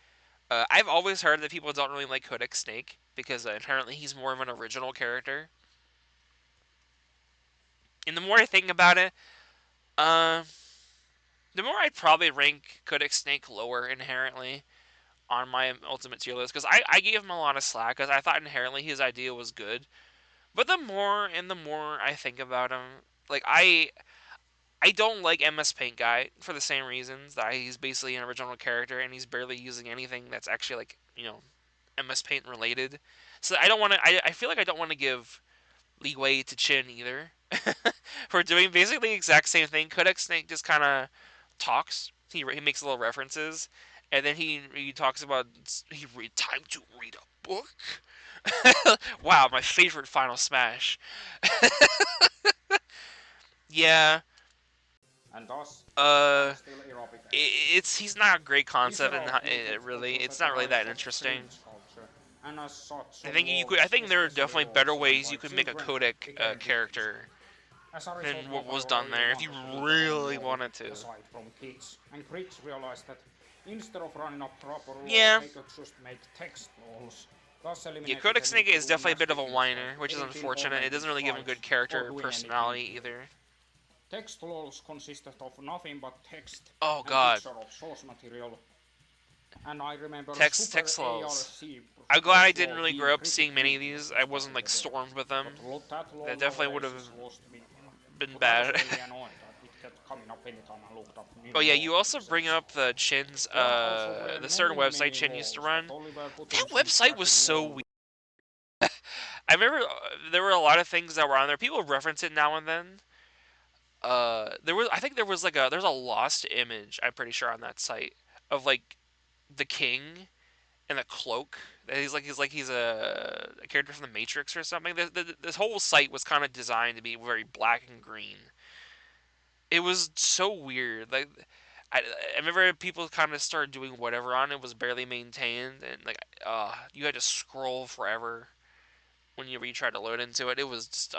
Speaker 1: I've always heard that people don't really like Codex Snake because inherently he's more of an original character. And the more I think about it, uh, the more I'd probably rank Codex Snake lower inherently on my ultimate tier list because I gave him a lot of slack because I thought inherently his idea was good. But the more I think about him, like I don't like MS Paint Guy for the same reasons that he's basically an original character and he's barely using anything that's actually like MS Paint related. So I don't want to. I feel like I don't want to give leeway to Chin either for doing basically the exact same thing. Codex Snake just kind of talks. He makes little references, and then he talks about he read time to read a book. Wow, my favorite Final Smash. Yeah.
Speaker 2: And thus,
Speaker 1: Uh,
Speaker 2: Standstill eradicates.
Speaker 1: it's he's not a great
Speaker 2: This
Speaker 1: concept, and
Speaker 2: era proved
Speaker 1: really,
Speaker 2: also
Speaker 1: it's
Speaker 2: set the
Speaker 1: not really that
Speaker 2: rise of
Speaker 1: interesting.
Speaker 2: cringe culture, and as such,
Speaker 1: I
Speaker 2: some
Speaker 1: think you could. I
Speaker 2: lolls,
Speaker 1: think there are
Speaker 2: especially
Speaker 1: definitely better
Speaker 2: lolls done
Speaker 1: ways
Speaker 2: by
Speaker 1: you could make a
Speaker 2: children,
Speaker 1: codec
Speaker 2: became cringe.
Speaker 1: character
Speaker 2: As a
Speaker 1: than
Speaker 2: result,
Speaker 1: what was
Speaker 2: nobody
Speaker 1: done
Speaker 2: really
Speaker 1: there if you
Speaker 2: wanted to do their own
Speaker 1: really
Speaker 2: lol,
Speaker 1: wanted to.
Speaker 2: aside from kids. And kids realized that instead of running a proper lol,
Speaker 1: Yeah.
Speaker 2: they could just make text lols. Thus
Speaker 1: Yeah,
Speaker 2: eliminating
Speaker 1: Codex
Speaker 2: the need
Speaker 1: Snake
Speaker 2: to
Speaker 1: is
Speaker 2: do
Speaker 1: definitely a bit
Speaker 2: nasty
Speaker 1: of a
Speaker 2: things
Speaker 1: whiner,
Speaker 2: like
Speaker 1: which is
Speaker 2: editing or
Speaker 1: unfortunate. It
Speaker 2: making
Speaker 1: doesn't really give him good
Speaker 2: sprites or
Speaker 1: character
Speaker 2: doing
Speaker 1: personality
Speaker 2: anything
Speaker 1: either.
Speaker 2: Text lols consisted of nothing but text
Speaker 1: Oh
Speaker 2: and
Speaker 1: god.
Speaker 2: picture of source material. And I remember Super
Speaker 1: Text lols.
Speaker 2: ARC
Speaker 1: I'm glad I
Speaker 2: text
Speaker 1: didn't
Speaker 2: lol
Speaker 1: really
Speaker 2: being
Speaker 1: grow up
Speaker 2: pretty
Speaker 1: seeing many
Speaker 2: cute
Speaker 1: of these. I
Speaker 2: back
Speaker 1: wasn't
Speaker 2: in
Speaker 1: like
Speaker 2: the day.
Speaker 1: stormed with them.
Speaker 2: But that lol
Speaker 1: That definitely would
Speaker 2: nowadays
Speaker 1: have
Speaker 2: is lost to me.
Speaker 1: been
Speaker 2: But I was
Speaker 1: bad.
Speaker 2: really annoyed that it kept coming up anytime I looked up new
Speaker 1: Oh yeah,
Speaker 2: lol
Speaker 1: you also bring
Speaker 2: concepts.
Speaker 1: up the Chin's
Speaker 2: There also were
Speaker 1: the certain website
Speaker 2: many
Speaker 1: Chin used to
Speaker 2: lols that
Speaker 1: run.
Speaker 2: only were put
Speaker 1: That
Speaker 2: in some
Speaker 1: website was
Speaker 2: graphic
Speaker 1: so
Speaker 2: lol.
Speaker 1: weird. I remember there were a lot of things that were on there. People reference it now and then. There was I think there's a lost image. I'm pretty sure on that site of like the king in a cloak. He's a character from the Matrix or something. This whole site was kind of designed to be very black and green. It was so weird. Like I remember people kind of started doing whatever on it, was barely maintained, and like you had to scroll forever whenever you tried to load into it. It was just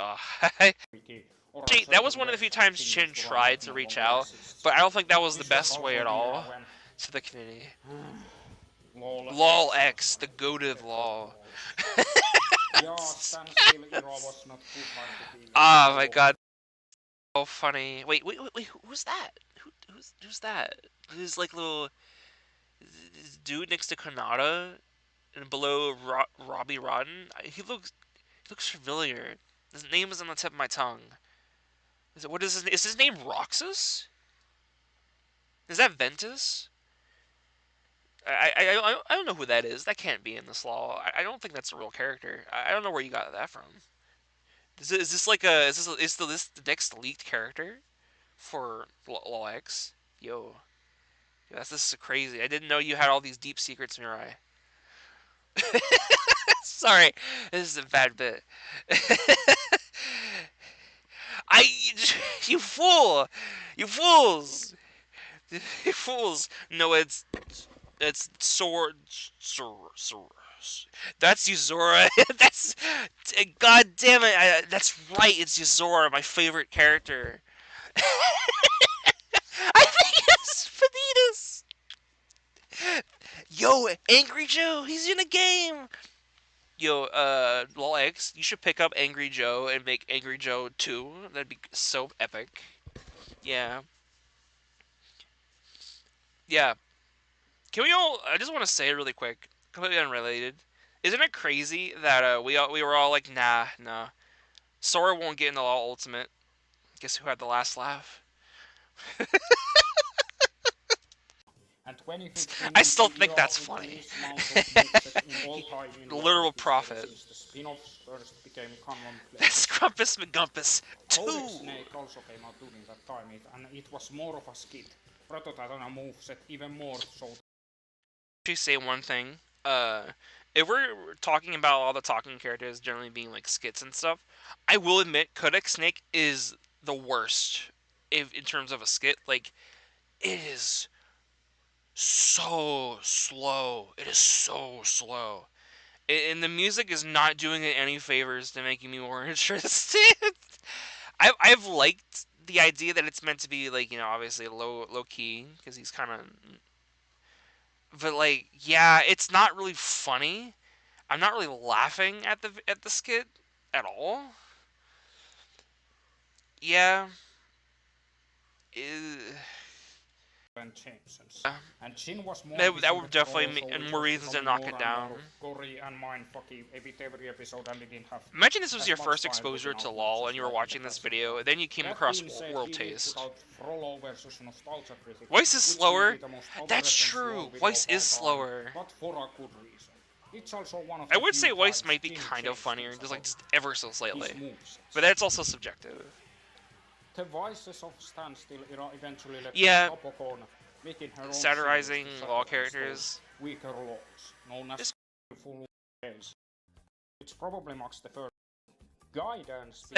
Speaker 2: Or a
Speaker 1: That was
Speaker 2: certain
Speaker 1: one of the few
Speaker 2: website
Speaker 1: times
Speaker 2: Jin
Speaker 1: Chin
Speaker 2: used to run
Speaker 1: tried
Speaker 2: that
Speaker 1: to
Speaker 2: no
Speaker 1: reach
Speaker 2: longer
Speaker 1: out,
Speaker 2: exists.
Speaker 1: but I don't think that was the
Speaker 2: This was
Speaker 1: best way
Speaker 2: also
Speaker 1: at
Speaker 2: the era
Speaker 1: all
Speaker 2: when
Speaker 1: to the community.
Speaker 2: LOL
Speaker 1: LOL
Speaker 2: X
Speaker 1: X, the goat of LOL.
Speaker 2: Yeah, Standstill era was not good time to be
Speaker 1: Oh my
Speaker 2: LOL.
Speaker 1: god, so funny. Wait, who's that? Who's that? Who's like little this dude next to Kanata and below Robbie Rodden? He looks familiar. His name is on the tip of my tongue. Is his name Roxas? Is that Ventus? I don't know who that is. That can't be in this law. I don't think that's a real character. I don't know where you got that from. Is this like a is this the next leaked character for Law X? Yo, this is crazy. I didn't know you had all these deep secrets, Mirai. Sorry, this is a bad bit. I you fool, you fools, you fools. No, it's sword. That's Yuzora. That's God damn it. That's right. It's Yuzora, my favorite character. I think it's Vanitas. Yo, Angry Joe. He's in a game. Yo, Lol X, you should pick up Angry Joe and make Angry Joe 2. That'd be so epic. Yeah. Yeah. Can we all? I just want to say really quick, completely unrelated. Isn't it crazy that we were all like, nah. Sora won't get into Law Ultimate. Guess who had the last laugh?
Speaker 2: And 2015
Speaker 1: I
Speaker 2: is
Speaker 1: still
Speaker 2: the
Speaker 1: think
Speaker 2: era
Speaker 1: that's
Speaker 2: with the
Speaker 1: funny.
Speaker 2: least amount of moveset in all time in
Speaker 1: Literal
Speaker 2: Web history
Speaker 1: prophet.
Speaker 2: since the spin-offs first became
Speaker 1: That's
Speaker 2: commonplace.
Speaker 1: Grumpus McGumpus 2.
Speaker 2: Codex Snake also came out during that time, and it was more of a skit. Prototype on a moveset even more so.
Speaker 1: Actually, say one thing. If we're talking about all the talking characters generally being like skits and stuff, I will admit Codex Snake is the worst if in terms of a skit, like it is so slow. It is so slow. And the music is not doing it any favors to making me more interested. I've liked the idea that it's meant to be like, you know, obviously low key because he's kind of, but like, yeah, it's not really funny. I'm not really laughing at the skit at all. Yeah. Uh,
Speaker 2: and Jamesons. And Jin was more
Speaker 1: that
Speaker 2: busy
Speaker 1: would
Speaker 2: with Frollo,
Speaker 1: definitely
Speaker 2: so
Speaker 1: and
Speaker 2: it
Speaker 1: more
Speaker 2: was
Speaker 1: reasons to
Speaker 2: becoming
Speaker 1: knock
Speaker 2: more
Speaker 1: it
Speaker 2: and
Speaker 1: down.
Speaker 2: more gory and mindfucky with every episode, and it didn't have
Speaker 1: Imagine this was
Speaker 2: as
Speaker 1: your
Speaker 2: much
Speaker 1: first
Speaker 2: style
Speaker 1: exposure
Speaker 2: within
Speaker 1: to
Speaker 2: outmatches
Speaker 1: LOL and you were
Speaker 2: like in the
Speaker 1: watching this
Speaker 2: classic
Speaker 1: video,
Speaker 2: one.
Speaker 1: and then you came
Speaker 2: That
Speaker 1: across
Speaker 2: being said,
Speaker 1: World
Speaker 2: he did put
Speaker 1: Taste.
Speaker 2: out Frollo versus Nostalgia Critic,
Speaker 1: Voice is
Speaker 2: which may be
Speaker 1: slower.
Speaker 2: the most
Speaker 1: That's
Speaker 2: overreferenced
Speaker 1: true.
Speaker 2: LOL video
Speaker 1: Voice
Speaker 2: of all
Speaker 1: is
Speaker 2: time,
Speaker 1: slower.
Speaker 2: but for a good reason. It's also one of
Speaker 1: I
Speaker 2: the
Speaker 1: would
Speaker 2: few
Speaker 1: say Voice
Speaker 2: times
Speaker 1: might be
Speaker 2: Jin
Speaker 1: kind of
Speaker 2: changed
Speaker 1: funnier,
Speaker 2: things about
Speaker 1: just ever so slightly.
Speaker 2: his movesets.
Speaker 1: But that's also subjective.
Speaker 2: The voices of Standstill eventually led
Speaker 1: Yeah,
Speaker 2: to Topocon making her own
Speaker 1: satirizing
Speaker 2: series to
Speaker 1: LOL
Speaker 2: satirize
Speaker 1: characters.
Speaker 2: those weaker laws, known as full days, which probably marks the first guidance.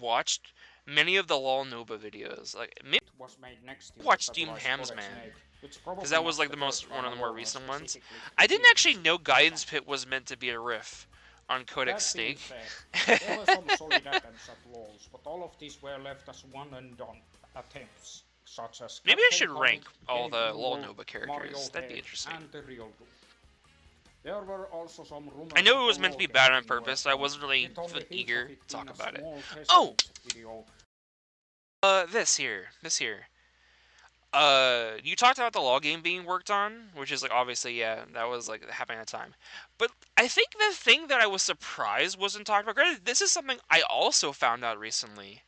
Speaker 1: Watched many of the LOL Nova videos. Like maybe
Speaker 2: Was made next year
Speaker 1: watch Steamed Hams Man, because that was like the most one of the more recent ones. I didn't actually know Guidance Pit was meant to be a riff on Codex Steak.
Speaker 2: There were some solid attempts at LOLs, but all of these were left as one and done attempts, such as
Speaker 1: Maybe I should
Speaker 2: Captain
Speaker 1: rank
Speaker 2: Comic,
Speaker 1: all the
Speaker 2: Game
Speaker 1: LOL
Speaker 2: Rule,
Speaker 1: Nova
Speaker 2: Mario
Speaker 1: characters. That'd be
Speaker 2: Head,
Speaker 1: interesting.
Speaker 2: and the Real Doom. There were also some rumors
Speaker 1: I know it
Speaker 2: of
Speaker 1: was
Speaker 2: a
Speaker 1: meant to be
Speaker 2: LOL
Speaker 1: bad
Speaker 2: game
Speaker 1: on
Speaker 2: being
Speaker 1: purpose, so I
Speaker 2: worked on,
Speaker 1: wasn't really
Speaker 2: with only hints
Speaker 1: eager
Speaker 2: of
Speaker 1: to
Speaker 2: it
Speaker 1: talk
Speaker 2: being a
Speaker 1: about it.
Speaker 2: small test
Speaker 1: Oh!
Speaker 2: video.
Speaker 1: This here. You talked about the LOL game being worked on, which is like obviously, yeah, that was like happening at the time. But I think the thing that I was surprised wasn't talked about. Granted, this is something I also found out recently.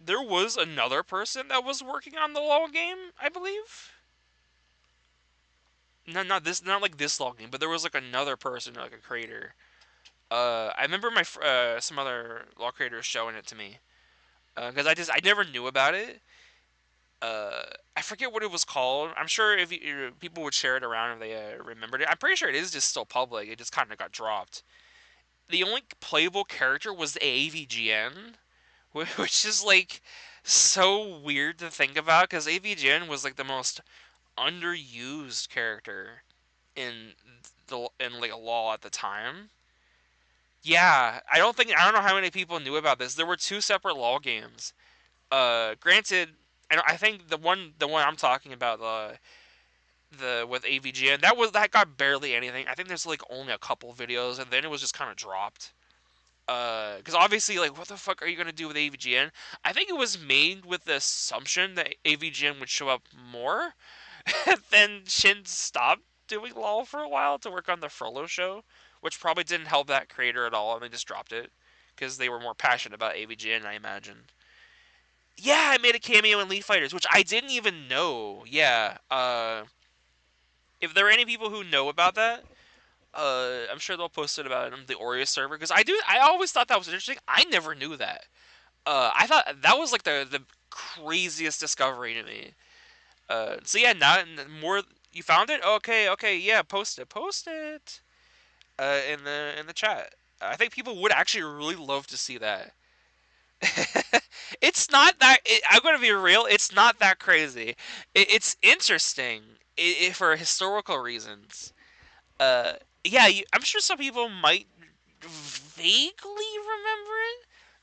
Speaker 1: There was another person that was working on the LOL game, I believe. No, not like this LOL game, but there was like another person, like a creator. I remember some other LOL creators showing it to me, because I never knew about it. I forget what it was called. I'm sure if people would share it around if they remembered it. I'm pretty sure it is just still public. It just kind of got dropped. The only playable character was the AVGN, which is like so weird to think about because AVGN was like the most underused character in like a LoL at the time. Yeah, I don't know how many people knew about this. There were two separate LoL games. Granted, I think the one I'm talking about, the with AVGN, that got barely anything. I think there's like only a couple videos, and then it was just kind of dropped. Because obviously, like, what the fuck are you gonna do with AVGN? I think it was made with the assumption that AVGN would show up more. Then Shin stopped doing LOL for a while to work on the Frollo show, which probably didn't help that creator at all, and they just dropped it because they were more passionate about AVGN, I imagine. Yeah, I made a cameo in Leaf Fighters, which I didn't even know. Yeah. If there are any people who know about that, I'm sure they'll post it about it on the Aureus server because I always thought that was interesting. I never knew that. I thought that was like the craziest discovery to me. So yeah, now more you found it. Okay, yeah, post it. In the chat. I think people would actually really love to see that. It's not that. I'm gonna be real. It's not that crazy. It's interesting for historical reasons. Uh, yeah, I'm sure some people might vaguely remember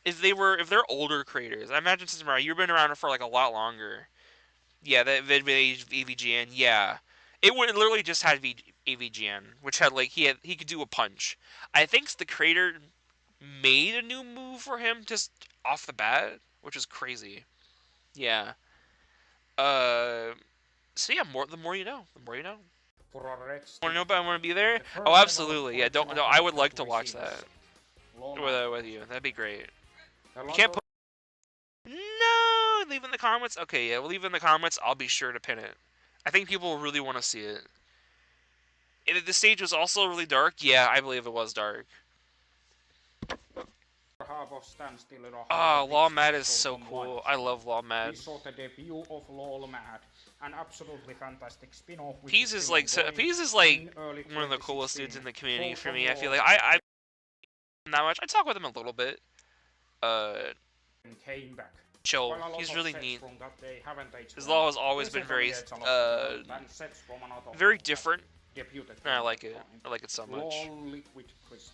Speaker 1: it if they're older creators. I imagine since Mariah, you've been around for like a lot longer. Yeah, that AVGN. Yeah, it would literally just had AVGN, which had like he could do a punch. I think the creator made a new move for him just off the bat, which is crazy. Yeah. Uh. So yeah, the more you know, the more you know.
Speaker 2: For a red
Speaker 1: Want to know
Speaker 2: stick,
Speaker 1: about? Want to be there?
Speaker 2: the
Speaker 1: Oh,
Speaker 2: first developed
Speaker 1: absolutely. Yeah. Don't.
Speaker 2: original
Speaker 1: No, I would like to
Speaker 2: Blackberry
Speaker 1: watch
Speaker 2: series,
Speaker 1: that
Speaker 2: LOL
Speaker 1: with you. That'd be great.
Speaker 2: The
Speaker 1: You can't
Speaker 2: latter
Speaker 1: put. No, leave in the comments. Okay, yeah, we'll leave in the comments. I'll be sure to pin it. I think people really want to see it. And the stage was also really dark. Yeah, I believe it was dark.
Speaker 2: half of Standstill in a
Speaker 1: Ah,
Speaker 2: half
Speaker 1: Law
Speaker 2: of
Speaker 1: Mad is so cool. I love Law
Speaker 2: We
Speaker 1: Mad.
Speaker 2: saw the debut of LOL Mad, an absolutely fantastic spin-off.
Speaker 1: Peas is like one of the coolest dudes in the community for me. I feel like I not much. I talk with him a little bit. Uh,
Speaker 2: came back.
Speaker 1: chill.
Speaker 2: While a lot
Speaker 1: He's
Speaker 2: of
Speaker 1: really
Speaker 2: sets
Speaker 1: neat.
Speaker 2: from that day haven't aged
Speaker 1: His
Speaker 2: well,
Speaker 1: law has always
Speaker 2: they
Speaker 1: been
Speaker 2: certainly
Speaker 1: very,
Speaker 2: age a lot better than sets from another
Speaker 1: very
Speaker 2: LoL that
Speaker 1: different.
Speaker 2: debuted
Speaker 1: And I
Speaker 2: during
Speaker 1: like
Speaker 2: that
Speaker 1: it.
Speaker 2: time.
Speaker 1: I like it so much.
Speaker 2: LoL Liquid Crystal.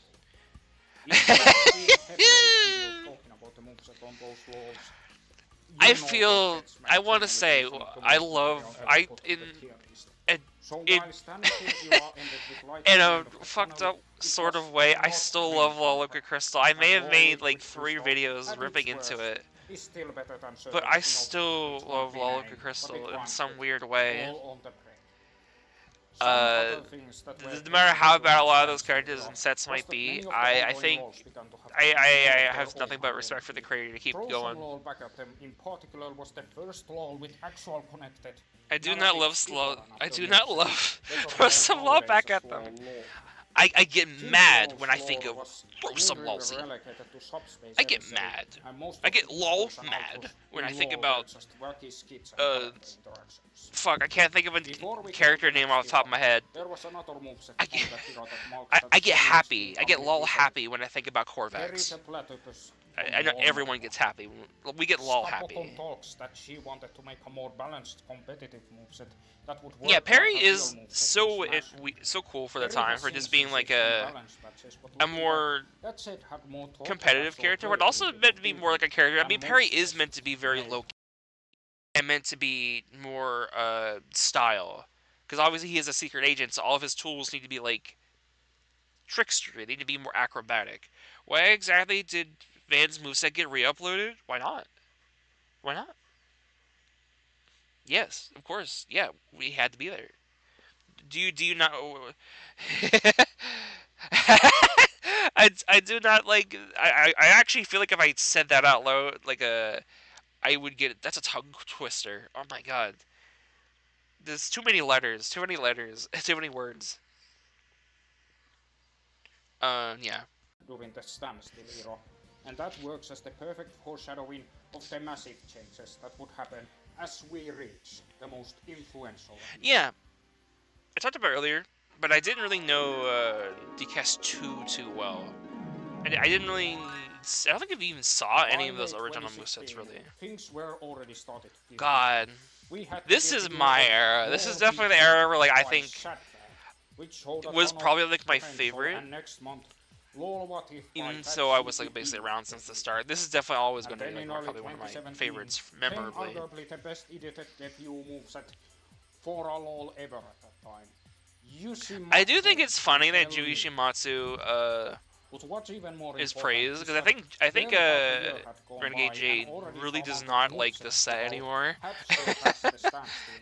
Speaker 2: If you have seen Headley's videos talking about the moveset on those LoLs,
Speaker 1: I
Speaker 2: you know those
Speaker 1: feel
Speaker 2: sets
Speaker 1: I
Speaker 2: might
Speaker 1: want to
Speaker 2: genuinely be
Speaker 1: say
Speaker 2: some of the
Speaker 1: I
Speaker 2: worst
Speaker 1: love
Speaker 2: material ever
Speaker 1: I
Speaker 2: put to
Speaker 1: in
Speaker 2: the tier list.
Speaker 1: in,
Speaker 2: So
Speaker 1: in
Speaker 2: while Standstill era ended with light
Speaker 1: in
Speaker 2: at the
Speaker 1: a
Speaker 2: end of the
Speaker 1: fucked
Speaker 2: tunnel,
Speaker 1: up
Speaker 2: it
Speaker 1: sort
Speaker 2: was
Speaker 1: of way, I
Speaker 2: not
Speaker 1: still
Speaker 2: really
Speaker 1: love
Speaker 2: far
Speaker 1: LoL
Speaker 2: from.
Speaker 1: Crystal. I may
Speaker 2: And
Speaker 1: have
Speaker 2: LoL
Speaker 1: made like
Speaker 2: Liquid
Speaker 1: 3
Speaker 2: Crystal,
Speaker 1: videos
Speaker 2: at
Speaker 1: ripping
Speaker 2: its
Speaker 1: into
Speaker 2: worst,
Speaker 1: it,
Speaker 2: is still better than
Speaker 1: but
Speaker 2: certain
Speaker 1: I
Speaker 2: spin-offs
Speaker 1: still
Speaker 2: which won't
Speaker 1: love
Speaker 2: be
Speaker 1: LoL
Speaker 2: named, but it
Speaker 1: Crystal in
Speaker 2: runs
Speaker 1: some
Speaker 2: good,
Speaker 1: weird way.
Speaker 2: all on the brain. Some
Speaker 1: Uh,
Speaker 2: other things that were
Speaker 1: no matter
Speaker 2: taken
Speaker 1: how
Speaker 2: during
Speaker 1: bad a
Speaker 2: the
Speaker 1: lot of those
Speaker 2: Standstill
Speaker 1: characters
Speaker 2: era
Speaker 1: and sets
Speaker 2: was
Speaker 1: might
Speaker 2: that
Speaker 1: be,
Speaker 2: many of the
Speaker 1: I
Speaker 2: ongoing
Speaker 1: think
Speaker 2: LoLs began to have more
Speaker 1: I
Speaker 2: of their
Speaker 1: have
Speaker 2: own
Speaker 1: nothing but respect for the
Speaker 2: identity.
Speaker 1: creator to keep
Speaker 2: Frozen
Speaker 1: going.
Speaker 2: LoL back at them in particular was the first LoL with actual connected
Speaker 1: I do not love
Speaker 2: narratives
Speaker 1: slow.
Speaker 2: before and
Speaker 1: I
Speaker 2: after
Speaker 1: do not
Speaker 2: moveset,
Speaker 1: love
Speaker 2: better
Speaker 1: throw
Speaker 2: known
Speaker 1: some law
Speaker 2: nowadays
Speaker 1: back
Speaker 2: as
Speaker 1: at them.
Speaker 2: LoL lore.
Speaker 1: I get
Speaker 2: Since
Speaker 1: mad
Speaker 2: LoL's
Speaker 1: when I think
Speaker 2: lore
Speaker 1: of
Speaker 2: was
Speaker 1: throw some
Speaker 2: literally
Speaker 1: lolzy.
Speaker 2: relegated to subspace
Speaker 1: I get
Speaker 2: episode,
Speaker 1: mad.
Speaker 2: and most
Speaker 1: I
Speaker 2: of
Speaker 1: get
Speaker 2: the
Speaker 1: lol
Speaker 2: intros and
Speaker 1: mad
Speaker 2: outros
Speaker 1: when
Speaker 2: in
Speaker 1: I think
Speaker 2: lore
Speaker 1: about
Speaker 2: were just wacky skits and character interactions.
Speaker 1: fuck. I can't think of a
Speaker 2: Before we get to
Speaker 1: character
Speaker 2: the
Speaker 1: name
Speaker 2: next
Speaker 1: off the top
Speaker 2: era,
Speaker 1: of my head.
Speaker 2: there was another moveset
Speaker 1: I
Speaker 2: from
Speaker 1: get
Speaker 2: that era that marks that
Speaker 1: I get
Speaker 2: story still
Speaker 1: happy. I get lol
Speaker 2: completely safe.
Speaker 1: happy when I think about
Speaker 2: Perry
Speaker 1: Corvax.
Speaker 2: the Platypus
Speaker 1: I
Speaker 2: from
Speaker 1: know
Speaker 2: LoL
Speaker 1: everyone
Speaker 2: Nova.
Speaker 1: gets happy. We get lol
Speaker 2: Stapleton
Speaker 1: happy.
Speaker 2: talks that she wanted to make a more balanced competitive moveset that would work
Speaker 1: Yeah, Perry
Speaker 2: like a real
Speaker 1: is
Speaker 2: moveset in Smash.
Speaker 1: so cool for the
Speaker 2: Perry
Speaker 1: time
Speaker 2: has
Speaker 1: for
Speaker 2: seen
Speaker 1: just
Speaker 2: some
Speaker 1: being like
Speaker 2: shifts and balance patches, but
Speaker 1: a
Speaker 2: looking back,
Speaker 1: more
Speaker 2: that set had more total
Speaker 1: competitive
Speaker 2: actual
Speaker 1: character, but
Speaker 2: playability
Speaker 1: also meant to be
Speaker 2: than
Speaker 1: more like a character. I
Speaker 2: than
Speaker 1: mean, Perry
Speaker 2: most
Speaker 1: is
Speaker 2: sets
Speaker 1: meant to be very
Speaker 2: made.
Speaker 1: low and meant to be more style, because obviously he is a secret agent, so all of his tools need to be like trickster. They need to be more acrobatic. Why exactly did Van's moveset get re-uploaded? Why not? Why not? Yes, of course. Yeah, we had to be there. Do you not? I do not like. I actually feel like if I said that out loud, like I would get. That's a tongue twister. Oh my god. There's too many letters. Too many letters. Too many words. Yeah.
Speaker 2: During the standstill era, and that works as the perfect foreshadowing of the massive changes that would happen as we reach the most influential.
Speaker 1: Yeah. I talked about it earlier, but I didn't really know DCast 2 too well. I didn't really. I don't think I even saw any of those original movesets really.
Speaker 2: Things were already started.
Speaker 1: God.
Speaker 2: We had
Speaker 1: This is my era. This is definitely the era where, like, I think it was probably like my favorite.
Speaker 2: And next month,
Speaker 1: even so, I was like basically around since the start. This is definitely always going to be like probably one of my favorites, memorably.
Speaker 2: Arguably the best edited debut moveset for a LoL ever at that time.
Speaker 1: I do think it's funny that Yu Ishimatsu is praised, because I think Renegade Jade really does not like this set anymore.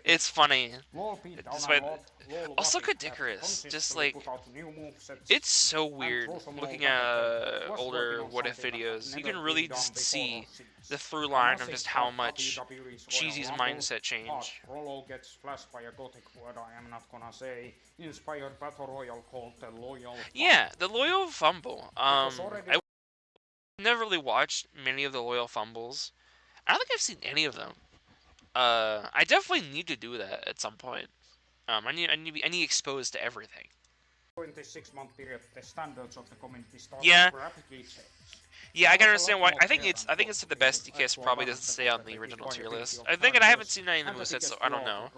Speaker 1: It's funny. Despite also Cadicurus, just like it's so weird looking at older What If videos. You can really just see the through line of just how much Cheesy's mindset changed.
Speaker 2: Rollo gets flashed by a gothic word I am not gonna say. Inspired battle royale called the Loyal.
Speaker 1: Yeah, the Loyal Fumble. I never really watched many of the Loyal Fumbles. I don't think I've seen any of them. I definitely need to do that at some point. I need exposed to everything.
Speaker 2: In this 6-month period, the standards of the community started
Speaker 1: to
Speaker 2: rapidly change.
Speaker 1: Yeah, I can understand why. I think it's for the best because probably doesn't stay on the original tier list. I think, and I haven't seen any of the movesets, so I don't know.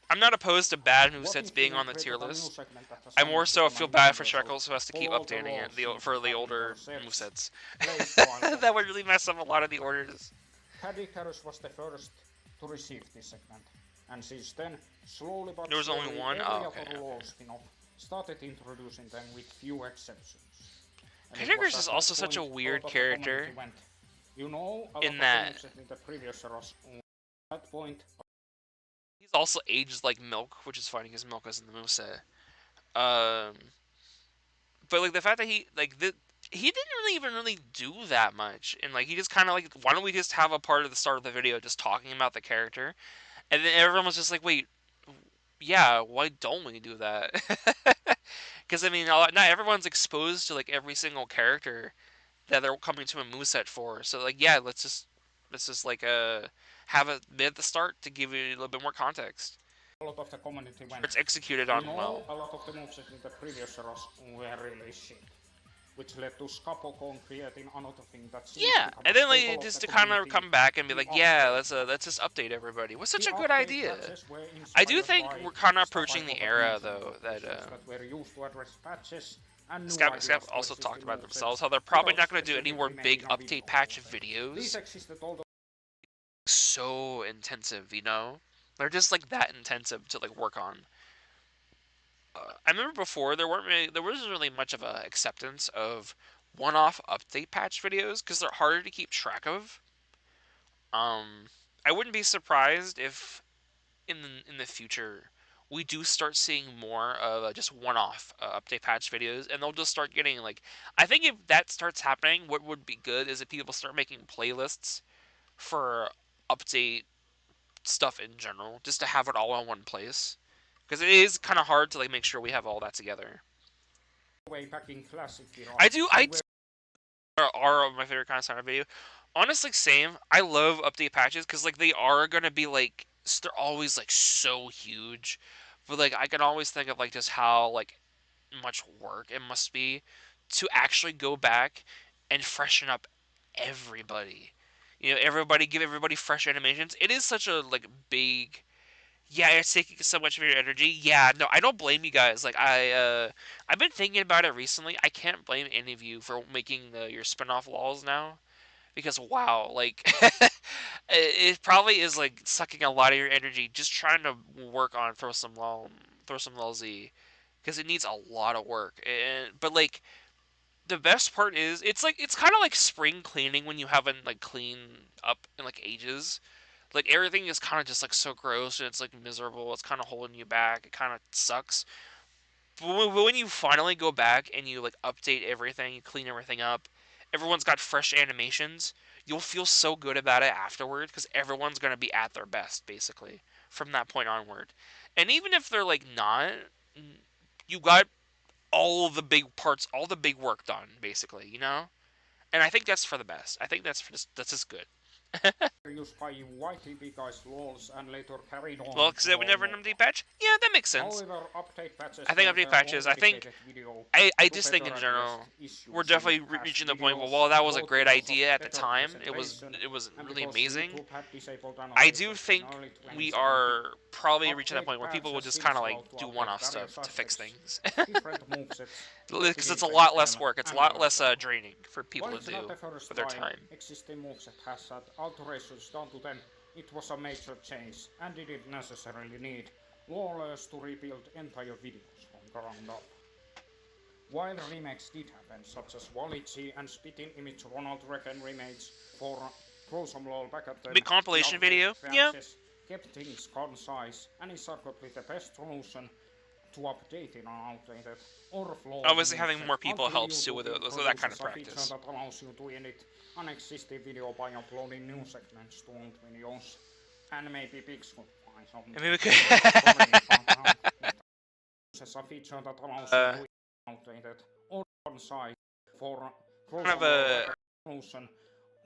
Speaker 1: I'm not opposed to bad movesets being on the tier list. I more so feel bad for Shekels, who has to keep updating it for the older movesets. That would really mess up a lot of the orders.
Speaker 2: Cadicurus was the first to receive this segment, and since then, slowly but
Speaker 1: there was only one.
Speaker 2: Every
Speaker 1: okay.
Speaker 2: spin-off started introducing them with few exceptions.
Speaker 1: Cadicurus is also such a weird character.
Speaker 2: You know,
Speaker 1: in that
Speaker 2: in the previous eras, at that point,
Speaker 1: he's also aged like Milk, which is funny because Milk is in the moveset. But like the fact that he didn't really do that much, and like he just kind of like, why don't we just have a part of the start of the video just talking about the character, and then everyone was just like, wait, yeah, why don't we do that? Because I mean, not everyone's exposed to like every single character that they're coming to a moveset for. So like, yeah, let's just like have a bit at the start to give you a little bit more context.
Speaker 2: A lot of the community went.
Speaker 1: It's executed on well.
Speaker 2: A lot of the moves in the previous eras were really shit. which led to Scapocon creating another thing that seems to
Speaker 1: Yeah,
Speaker 2: become
Speaker 1: and
Speaker 2: a
Speaker 1: then
Speaker 2: staple
Speaker 1: like
Speaker 2: of the
Speaker 1: just to kind of
Speaker 2: community,
Speaker 1: come back and be
Speaker 2: the
Speaker 1: like, yeah,
Speaker 2: update
Speaker 1: let's just
Speaker 2: patches.
Speaker 1: update everybody. What's such
Speaker 2: The
Speaker 1: a good
Speaker 2: update
Speaker 1: idea.
Speaker 2: patches were
Speaker 1: I do
Speaker 2: inspired
Speaker 1: think
Speaker 2: by
Speaker 1: we're kind of
Speaker 2: stuff I
Speaker 1: approaching the
Speaker 2: forgot
Speaker 1: era
Speaker 2: mentioning
Speaker 1: though
Speaker 2: about
Speaker 1: that
Speaker 2: features that were used to address patches and new
Speaker 1: Scap
Speaker 2: ideas to
Speaker 1: also talked
Speaker 2: existing
Speaker 1: about themselves
Speaker 2: movesets
Speaker 1: how they're probably
Speaker 2: without
Speaker 1: not going to do any
Speaker 2: specifically
Speaker 1: more big
Speaker 2: making a
Speaker 1: update
Speaker 2: video
Speaker 1: patch
Speaker 2: for them. These
Speaker 1: videos.
Speaker 2: existed although
Speaker 1: So intensive, you know? They're just like that intensive to like work on. I remember before there wasn't really much of a acceptance of one-off update patch videos because they're harder to keep track of. Um, I wouldn't be surprised if in the future we do start seeing more of just one-off update patch videos, and they'll just start getting like. I think if that starts happening, what would be good is if people start making playlists for update stuff in general, just to have it all in one place, because it is kind of hard to like make sure we have all that together.
Speaker 2: way back in classic era,
Speaker 1: I do.
Speaker 2: they
Speaker 1: I
Speaker 2: were
Speaker 1: are my favorite kind of sound video. Honestly, same. I love update patches because like they are gonna be like they're always like so huge, but like I can always think of like just how like much work it must be to actually go back and freshen up everybody. You know, everybody give everybody fresh animations. It is such a like big. Yeah, it's taking so much of your energy. Yeah, no, I don't blame you guys. Like I've been thinking about it recently. I can't blame any of you for making your spin-off laws now because wow, like it probably is like sucking a lot of your energy just trying to work on throw some lol z because it needs a lot of work. And but like the best part is it's kind of like spring cleaning when you haven't like cleaned up in like ages. Like everything is kind of just like so gross and it's like miserable. It's kind of holding you back. It kind of sucks. But when you finally go back and you like update everything, you clean everything up, everyone's got fresh animations. You'll feel so good about it afterward because everyone's gonna be at their best basically from that point onward. And even if they're like not, you got all the big parts, all the big work done basically. You know. And I think that's for the best. I think that's just good.
Speaker 2: used by YTP guys LOLs and later carried on
Speaker 1: Well,
Speaker 2: into
Speaker 1: because they would
Speaker 2: LOL
Speaker 1: never an update patch. Yeah, that makes sense.
Speaker 2: However, update
Speaker 1: I
Speaker 2: patches
Speaker 1: think
Speaker 2: were
Speaker 1: update
Speaker 2: their
Speaker 1: patches.
Speaker 2: own
Speaker 1: I think
Speaker 2: dedicated video
Speaker 1: I
Speaker 2: to
Speaker 1: just think
Speaker 2: better
Speaker 1: in
Speaker 2: address
Speaker 1: general we're
Speaker 2: issues in
Speaker 1: definitely
Speaker 2: past
Speaker 1: reaching the point where
Speaker 2: videos,
Speaker 1: while that was a
Speaker 2: both
Speaker 1: great
Speaker 2: because of
Speaker 1: idea at the
Speaker 2: better
Speaker 1: time,
Speaker 2: presentation
Speaker 1: it was
Speaker 2: and
Speaker 1: really
Speaker 2: because
Speaker 1: amazing.
Speaker 2: YouTube had disabled
Speaker 1: I do
Speaker 2: annotations in
Speaker 1: think
Speaker 2: early
Speaker 1: we
Speaker 2: 2017.
Speaker 1: are probably reaching that
Speaker 2: Update
Speaker 1: point where people
Speaker 2: paths
Speaker 1: will
Speaker 2: has
Speaker 1: just kind
Speaker 2: since
Speaker 1: of like
Speaker 2: allowed to
Speaker 1: do
Speaker 2: update
Speaker 1: one-off
Speaker 2: various
Speaker 1: stuff to fix
Speaker 2: aspects
Speaker 1: things,
Speaker 2: of different movesets with
Speaker 1: because it's a
Speaker 2: gameplay
Speaker 1: lot less
Speaker 2: style
Speaker 1: work. It's a
Speaker 2: and
Speaker 1: lot less
Speaker 2: workflow.
Speaker 1: draining for people
Speaker 2: While
Speaker 1: to
Speaker 2: it's not
Speaker 1: do
Speaker 2: the first
Speaker 1: with their
Speaker 2: time
Speaker 1: time.
Speaker 2: existing moveset has had alterations done to them, it was a major change and didn't necessarily need lawlers to rebuild entire videos from ground up. While remakes did happen, such as Wally and Spitting Image Ronald Reagan remakes for throw some lol back at them,
Speaker 1: Big
Speaker 2: the
Speaker 1: compilation
Speaker 2: update
Speaker 1: video, yeah.
Speaker 2: patches kept things concise and is arguably the best solution to updating an outdated or flawed
Speaker 1: Obviously, having
Speaker 2: moveset
Speaker 1: more people
Speaker 2: until
Speaker 1: helps too with
Speaker 2: YouTube
Speaker 1: that kind of
Speaker 2: introduces a feature
Speaker 1: practice.
Speaker 2: that allows you to edit an existing video by uploading new segments to old videos and maybe Pixel find some
Speaker 1: I mean, we could
Speaker 2: a feature that allows you
Speaker 1: uh,
Speaker 2: to outdated or concise for
Speaker 1: kind of
Speaker 2: some
Speaker 1: a
Speaker 2: solution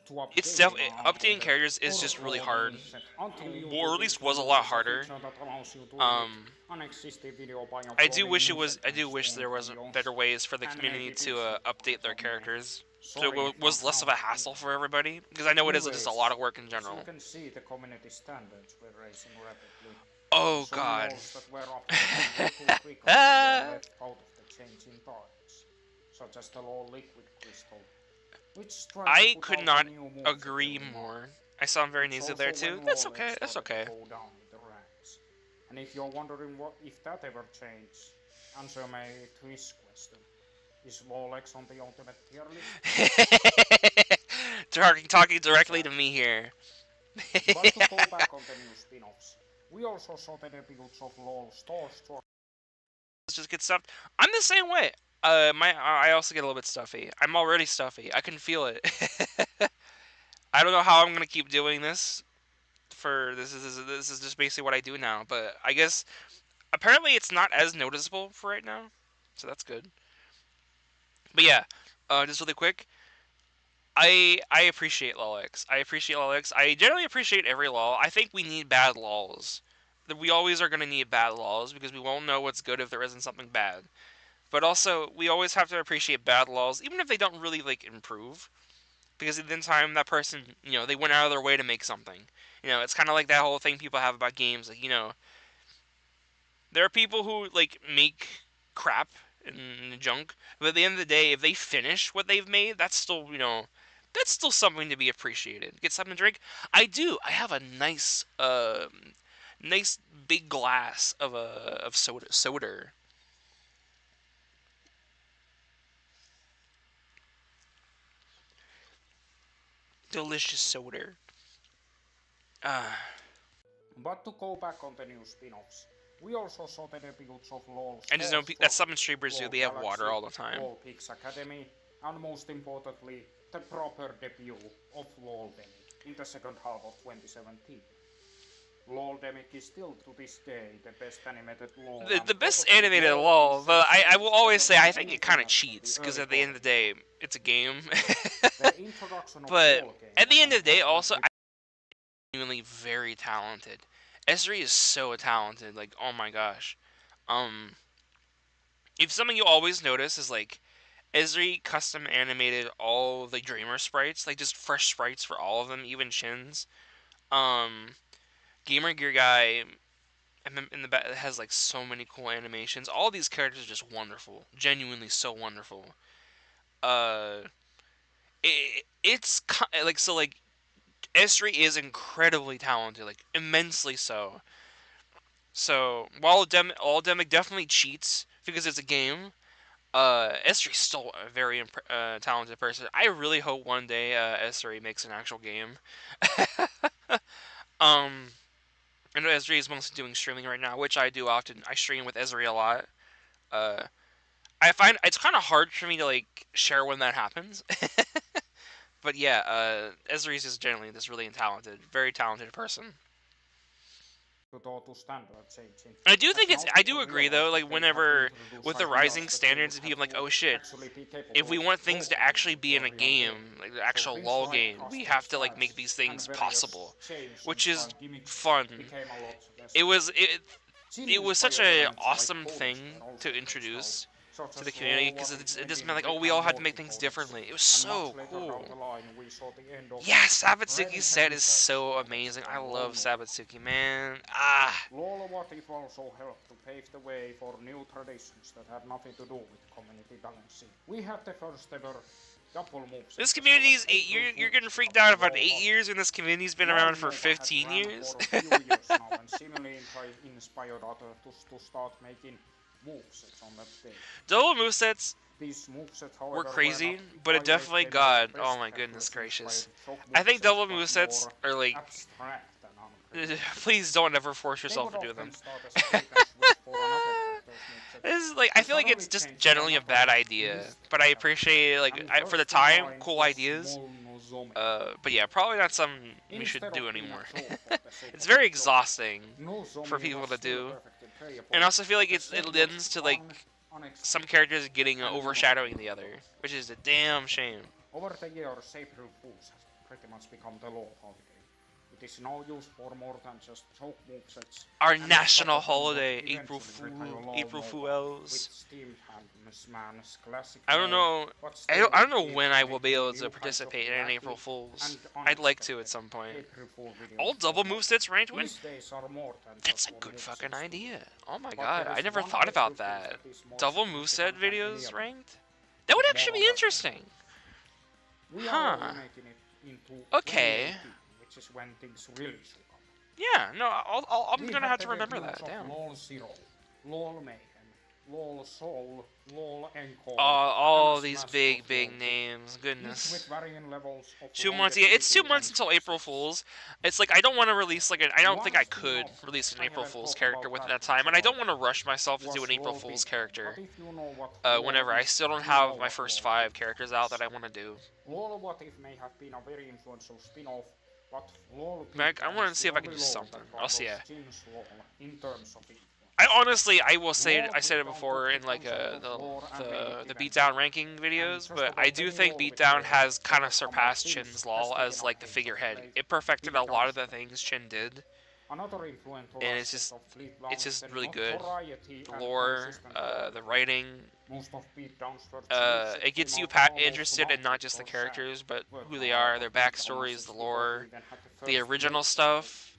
Speaker 2: to
Speaker 1: it's
Speaker 2: updating
Speaker 1: definitely
Speaker 2: an
Speaker 1: updating
Speaker 2: outdated
Speaker 1: characters is
Speaker 2: or
Speaker 1: just really
Speaker 2: flawed
Speaker 1: hard,
Speaker 2: moveset until
Speaker 1: or
Speaker 2: YouTube
Speaker 1: at least was a lot
Speaker 2: introduces a
Speaker 1: harder.
Speaker 2: feature that allows you to edit an existing video by uploading new
Speaker 1: I do
Speaker 2: segments to
Speaker 1: wish there
Speaker 2: old
Speaker 1: was
Speaker 2: videos
Speaker 1: better ways for the
Speaker 2: and
Speaker 1: community
Speaker 2: maybe
Speaker 1: to
Speaker 2: Pixel
Speaker 1: update their
Speaker 2: from there.
Speaker 1: characters, so
Speaker 2: Sorry
Speaker 1: it
Speaker 2: if I'm
Speaker 1: was less of a hassle for everybody. Because I know it is just a lot
Speaker 2: Anyways,
Speaker 1: of work in
Speaker 2: as you
Speaker 1: general.
Speaker 2: can see, the community standards were raising rapidly, and
Speaker 1: Oh
Speaker 2: some
Speaker 1: God.
Speaker 2: laws that were updated way too frequently were left out of the changing times, such as the law Liquid Crystal, which tried to
Speaker 1: I
Speaker 2: put
Speaker 1: could
Speaker 2: out a
Speaker 1: not
Speaker 2: new moveset
Speaker 1: agree
Speaker 2: every month.
Speaker 1: more. I saw him very
Speaker 2: It's
Speaker 1: easy there
Speaker 2: also
Speaker 1: too.
Speaker 2: when
Speaker 1: That's
Speaker 2: law leg
Speaker 1: okay. That's
Speaker 2: started to
Speaker 1: okay.
Speaker 2: go down in the ranks. And if you're wondering if that ever changed, answer my twist question. Is Lolex on the ultimate tier list?
Speaker 1: Talking directly to
Speaker 2: Exactly.
Speaker 1: me here.
Speaker 2: But to go back on the new spin-offs, we also saw the debuts of LoL Starstruck.
Speaker 1: Let's just get stuffed. I'm the same way. I also get a little bit stuffy. I'm already stuffy. I can feel it. I don't know how I'm gonna keep doing this. This is just basically what I do now. But I guess apparently it's not as noticeable for right now, so that's good. But yeah, just really quick. I appreciate LOLX. I appreciate LOLX. I generally appreciate every LOL. I think we need bad LOLs. We always are gonna need bad LOLs because we won't know what's good if there isn't something bad. But also, we always have to appreciate bad laws, even if they don't really like improve, because in time that person, they went out of their way to make something. It's kind of like that whole thing people have about games, like there are people who like make crap and junk, but at the end of the day, if they finish what they've made, that's still that's still something to be appreciated. Get something to drink. I do. I have a nice big glass of soda. Delicious soda. Uh,
Speaker 2: But to go back on the new spin-offs, we also saw the debuts of LoL's
Speaker 1: I just know
Speaker 2: fourth
Speaker 1: that
Speaker 2: drop,
Speaker 1: some streamers do.
Speaker 2: LoL
Speaker 1: They have water
Speaker 2: Galaxy,
Speaker 1: all the time.
Speaker 2: LoL Pix Academy, and most importantly, the proper debut of LoL Demic in the second half of 2017. LoL Demic is still to this day the best animated LoL.
Speaker 1: The best animated LoL, but I will always say I think it kind of cheats, because at the end of the day, it's a game. But at the end of the day, also, I'm genuinely very talented. Esri is so talented, like, oh my gosh. If something you always notice is, like, Esri custom animated all the Dreamer sprites, like, just fresh sprites for all of them, even Chins. Gamer Gear Guy in the back has like so many cool animations. All these characters are just wonderful, genuinely so wonderful. Uh, it's like so like S3 is incredibly talented, like immensely so. So while all Demic definitely cheats because it's a game, S3 is still a very talented person. I really hope one day S3 makes an actual game. um, I know Esri is mostly doing streaming right now, which I do often. I stream with Esri a lot. Uh, I find it's kind of hard for me to like share when that happens. But yeah, Esri is generally this really talented, very talented person. I do think I do agree though. Like whenever with the rising standards, people like, oh shit, if we want things to actually be in a game, like the actual LoL game, we have to like make these things possible, which is fun. It was it was such an awesome thing to introduce to the community, because it just meant like, oh, we all had to make things differently. It was so cool. Yeah, Sabatsuki's set is so amazing. I love Sabatsuki, man.
Speaker 2: LoL What If also helped to pave the way for new traditions that had nothing to do with community balancing. We had the first ever double moves.
Speaker 1: This community's 8 years. You're getting freaked out about 8 years, and this community's been around for 15 years.
Speaker 2: For a few years now, and similarly inspired others to start making movesets on that day.
Speaker 1: Double movesets
Speaker 2: These movesets, however,
Speaker 1: were crazy, but it definitely got. Oh my goodness gracious! I think double movesets are like. Please don't ever force yourself to do them. This is like, I feel like it's just generally a bad idea, but I appreciate like for the time, cool ideas. But yeah, probably not something we should do anymore. It's very exhausting for people to do, and I also feel like it lends to like some characters getting overshadowing the other, which is a damn shame.
Speaker 2: Over the years, April Fools has pretty much become the law holiday. It is no use for more than just joke movesets.
Speaker 1: Our national holiday, April Fools. I don't know. I don't know when I will be able to participate in an April Fools. I'd like to at some point. All double movesets ranked win? That's a good fucking idea. Oh my god, I never thought about that. Double moveset videos ranked? That would actually be interesting. Huh. Okay.
Speaker 2: Which is when things really shoot up.
Speaker 1: Yeah, no, I'm gonna have to remember that. Damn.
Speaker 2: LoL Zero, LoL Mayhem, LoL Soul, LoL Encore.
Speaker 1: All these big names. Goodness.
Speaker 2: With varying levels of
Speaker 1: 2 months. Yeah, it's 2 months until April Fools. It's like I don't want to release I don't think I could release an April Fools character within that time, and I don't want to rush myself to do an April Fools character. Whenever I still don't have my first 5 characters out that I want to do.
Speaker 2: LoL What If may have been a very influential spin-off.
Speaker 1: I want to see if I can do something. I'll see. Yeah. I honestly, I will say I said it before in like the beatdown ranking videos, but I do think beatdown has kind of surpassed Chin's LoL as like the figurehead. It perfected a lot of the things Chin did,
Speaker 2: Another influential
Speaker 1: and
Speaker 2: aspect of
Speaker 1: it's
Speaker 2: Beatdown is
Speaker 1: just
Speaker 2: the
Speaker 1: really
Speaker 2: not
Speaker 1: good.
Speaker 2: variety
Speaker 1: The
Speaker 2: and
Speaker 1: lore,
Speaker 2: consistent role
Speaker 1: the
Speaker 2: playing.
Speaker 1: writing,
Speaker 2: Most of Beatdowns were chiefs that
Speaker 1: it
Speaker 2: came
Speaker 1: gets you
Speaker 2: out almost to
Speaker 1: interested in not
Speaker 2: nothing
Speaker 1: just the
Speaker 2: or sad,
Speaker 1: characters, but
Speaker 2: worked
Speaker 1: who
Speaker 2: on
Speaker 1: they
Speaker 2: a lot
Speaker 1: are, their
Speaker 2: of Beatdown
Speaker 1: backstories, the
Speaker 2: assets before he
Speaker 1: lore,
Speaker 2: even had the
Speaker 1: the
Speaker 2: first
Speaker 1: original
Speaker 2: major role.
Speaker 1: stuff.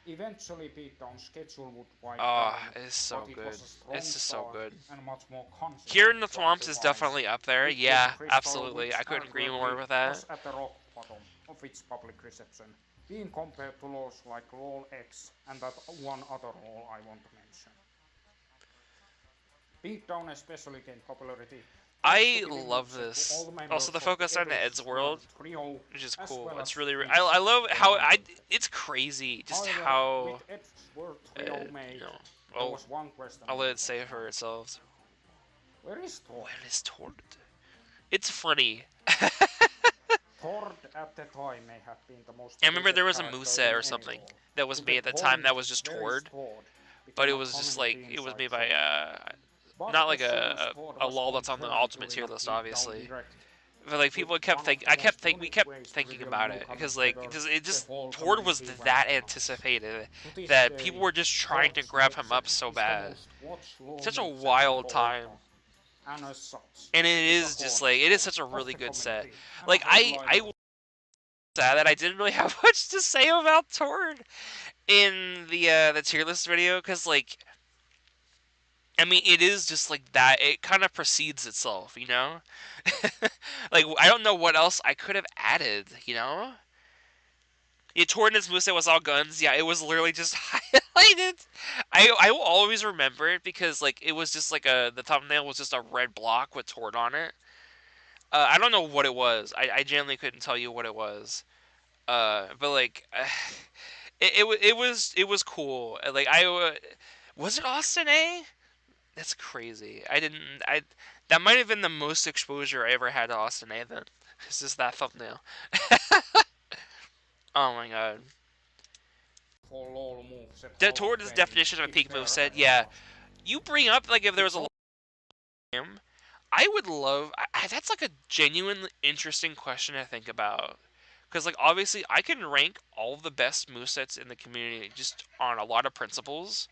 Speaker 2: Eventually, Beatdown's schedule would wind
Speaker 1: Oh,
Speaker 2: down,
Speaker 1: it's so
Speaker 2: but it
Speaker 1: good.
Speaker 2: was a strong
Speaker 1: It's just so
Speaker 2: start
Speaker 1: good.
Speaker 2: and a much more
Speaker 1: Here in
Speaker 2: consistent
Speaker 1: the
Speaker 2: one
Speaker 1: Swamps
Speaker 2: to
Speaker 1: is
Speaker 2: rise.
Speaker 1: definitely up there.
Speaker 2: It being
Speaker 1: Yeah,
Speaker 2: Crystal,
Speaker 1: absolutely.
Speaker 2: which
Speaker 1: I couldn't agree more
Speaker 2: arguably
Speaker 1: with that.
Speaker 2: was at the rock bottom of its public reception, being compared to laws like LOL X and that one other law I want to mention. Beatdown especially gained popularity thanks to
Speaker 1: I
Speaker 2: giving
Speaker 1: love
Speaker 2: moveset to
Speaker 1: this.
Speaker 2: all
Speaker 1: Also,
Speaker 2: members
Speaker 1: the
Speaker 2: of
Speaker 1: focus on
Speaker 2: Ed's
Speaker 1: Ed's world,
Speaker 2: trio,
Speaker 1: which is
Speaker 2: as
Speaker 1: cool.
Speaker 2: well
Speaker 1: It's
Speaker 2: as
Speaker 1: really.
Speaker 2: Fitz,
Speaker 1: I love
Speaker 2: their
Speaker 1: how I.
Speaker 2: non-voted.
Speaker 1: It's crazy just
Speaker 2: However,
Speaker 1: how.
Speaker 2: with Ed's world trio made,
Speaker 1: No.
Speaker 2: there
Speaker 1: Well,
Speaker 2: was one question
Speaker 1: I'll
Speaker 2: on
Speaker 1: let it
Speaker 2: people's
Speaker 1: say for
Speaker 2: mind.
Speaker 1: itself.
Speaker 2: Where is Thor?
Speaker 1: Where is Tord? It's funny.
Speaker 2: Thor at the time may have been the most
Speaker 1: I remember there
Speaker 2: hated
Speaker 1: was a
Speaker 2: character
Speaker 1: moveset
Speaker 2: in
Speaker 1: or
Speaker 2: any
Speaker 1: something
Speaker 2: lore,
Speaker 1: that was
Speaker 2: to the
Speaker 1: made at the time that
Speaker 2: point
Speaker 1: was just
Speaker 2: where is
Speaker 1: Tord,
Speaker 2: Thor
Speaker 1: but
Speaker 2: became
Speaker 1: it
Speaker 2: a
Speaker 1: was just
Speaker 2: community
Speaker 1: like it was
Speaker 2: inside
Speaker 1: made by
Speaker 2: joke. But
Speaker 1: not like
Speaker 2: as soon as Thor
Speaker 1: a
Speaker 2: was
Speaker 1: lol that's on the
Speaker 2: confirmed
Speaker 1: ultimate
Speaker 2: during
Speaker 1: tier
Speaker 2: a
Speaker 1: list,
Speaker 2: Beatdown
Speaker 1: obviously.
Speaker 2: direct,
Speaker 1: But like
Speaker 2: with
Speaker 1: people kept
Speaker 2: one of
Speaker 1: think
Speaker 2: the most
Speaker 1: we
Speaker 2: unique
Speaker 1: kept
Speaker 2: ways to
Speaker 1: thinking
Speaker 2: reveal
Speaker 1: about it
Speaker 2: newcomers
Speaker 1: because like
Speaker 2: ever,
Speaker 1: it
Speaker 2: the
Speaker 1: just
Speaker 2: whole
Speaker 1: Tord was
Speaker 2: community went
Speaker 1: that
Speaker 2: nuts.
Speaker 1: anticipated
Speaker 2: To this
Speaker 1: that people
Speaker 2: day,
Speaker 1: were just trying to
Speaker 2: Thor's
Speaker 1: grab him up
Speaker 2: moveset
Speaker 1: so
Speaker 2: is the
Speaker 1: bad.
Speaker 2: most watched lore
Speaker 1: Such a
Speaker 2: moveset of
Speaker 1: wild
Speaker 2: all
Speaker 1: time.
Speaker 2: time, and as such,
Speaker 1: And it
Speaker 2: it is a
Speaker 1: is just like it is
Speaker 2: cornerstone
Speaker 1: such a
Speaker 2: of
Speaker 1: really
Speaker 2: the
Speaker 1: good set.
Speaker 2: community and a
Speaker 1: Like I
Speaker 2: headliner.
Speaker 1: was sad that I didn't really have much to say about Tord in the tier list video because like I mean it is just like that. It kind of precedes itself, you know. Like I don't know what else I could have added, you know. Yeah, Tord and his moveset was all guns. Yeah, it was literally just highlighted. I will always remember it because like it was just like the thumbnail was just a red block with Tord on it. I don't know what it was. I genuinely couldn't tell you what it was. But like, it was cool. Like was it Austin A? That's crazy. I didn't. I that might have been the most exposure I ever had to Austin A. Then it's just that thumbnail. Oh my god.
Speaker 2: For LOL moveset Hall of
Speaker 1: Toward his
Speaker 2: Fame,
Speaker 1: definition of a
Speaker 2: if
Speaker 1: peak
Speaker 2: there
Speaker 1: moveset,
Speaker 2: ever
Speaker 1: yeah.
Speaker 2: was.
Speaker 1: You bring up like if there was
Speaker 2: It's
Speaker 1: a game, I would love. That's like a genuinely interesting question to think about. Because like obviously I can rank all the best movesets in the community just on a lot of principles,